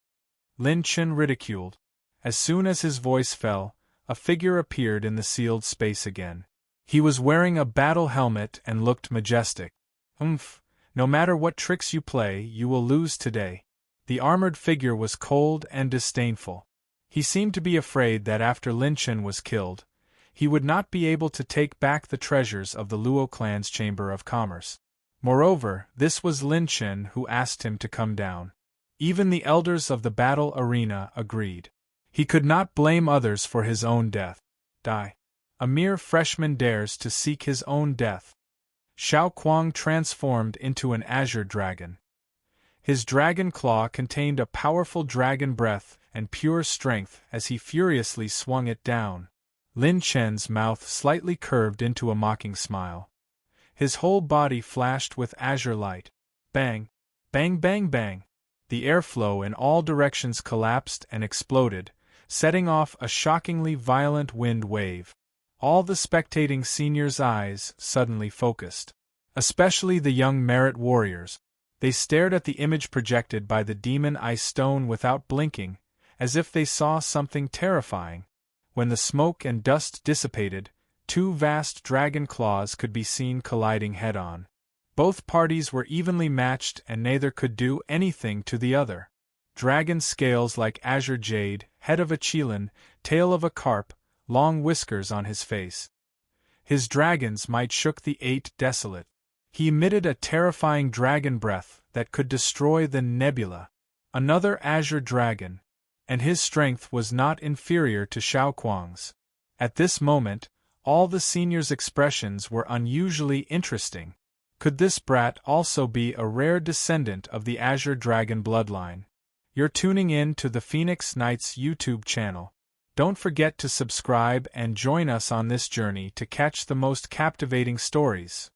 Lin Chen ridiculed. As soon as his voice fell, a figure appeared in the sealed space again. He was wearing a battle helmet and looked majestic. No matter what tricks you play, you will lose today. The armored figure was cold and disdainful. He seemed to be afraid that after Lin Chen was killed, he would not be able to take back the treasures of the Luo clan's Chamber of Commerce. Moreover, this was Lin Chen who asked him to come down. Even the elders of the battle arena agreed. He could not blame others for his own death. Die. A mere freshman dares to seek his own death. Xiao Kuang transformed into an azure dragon. His dragon claw contained a powerful dragon breath and pure strength as he furiously swung it down. Lin Chen's mouth slightly curved into a mocking smile. His whole body flashed with azure light. Bang! Bang bang bang! The airflow in all directions collapsed and exploded, setting off a shockingly violent wind wave. All the spectating seniors' eyes suddenly focused. Especially the young merit warriors. They stared at the image projected by the demon ice stone without blinking, as if they saw something terrifying. When the smoke and dust dissipated, two vast dragon claws could be seen colliding head-on. Both parties were evenly matched and neither could do anything to the other. Dragon scales like azure jade, head of a qilin, tail of a carp, long whiskers on his face. His dragon's might shook the eight desolate. He emitted a terrifying dragon breath that could destroy the nebula. Another azure dragon, and his strength was not inferior to Xiao Kuang's. At this moment, all the seniors' expressions were unusually interesting. Could this brat also be a rare descendant of the azure dragon bloodline? You're tuning in to the Phoenix Knights YouTube channel. Don't forget to subscribe and join us on this journey to catch the most captivating stories.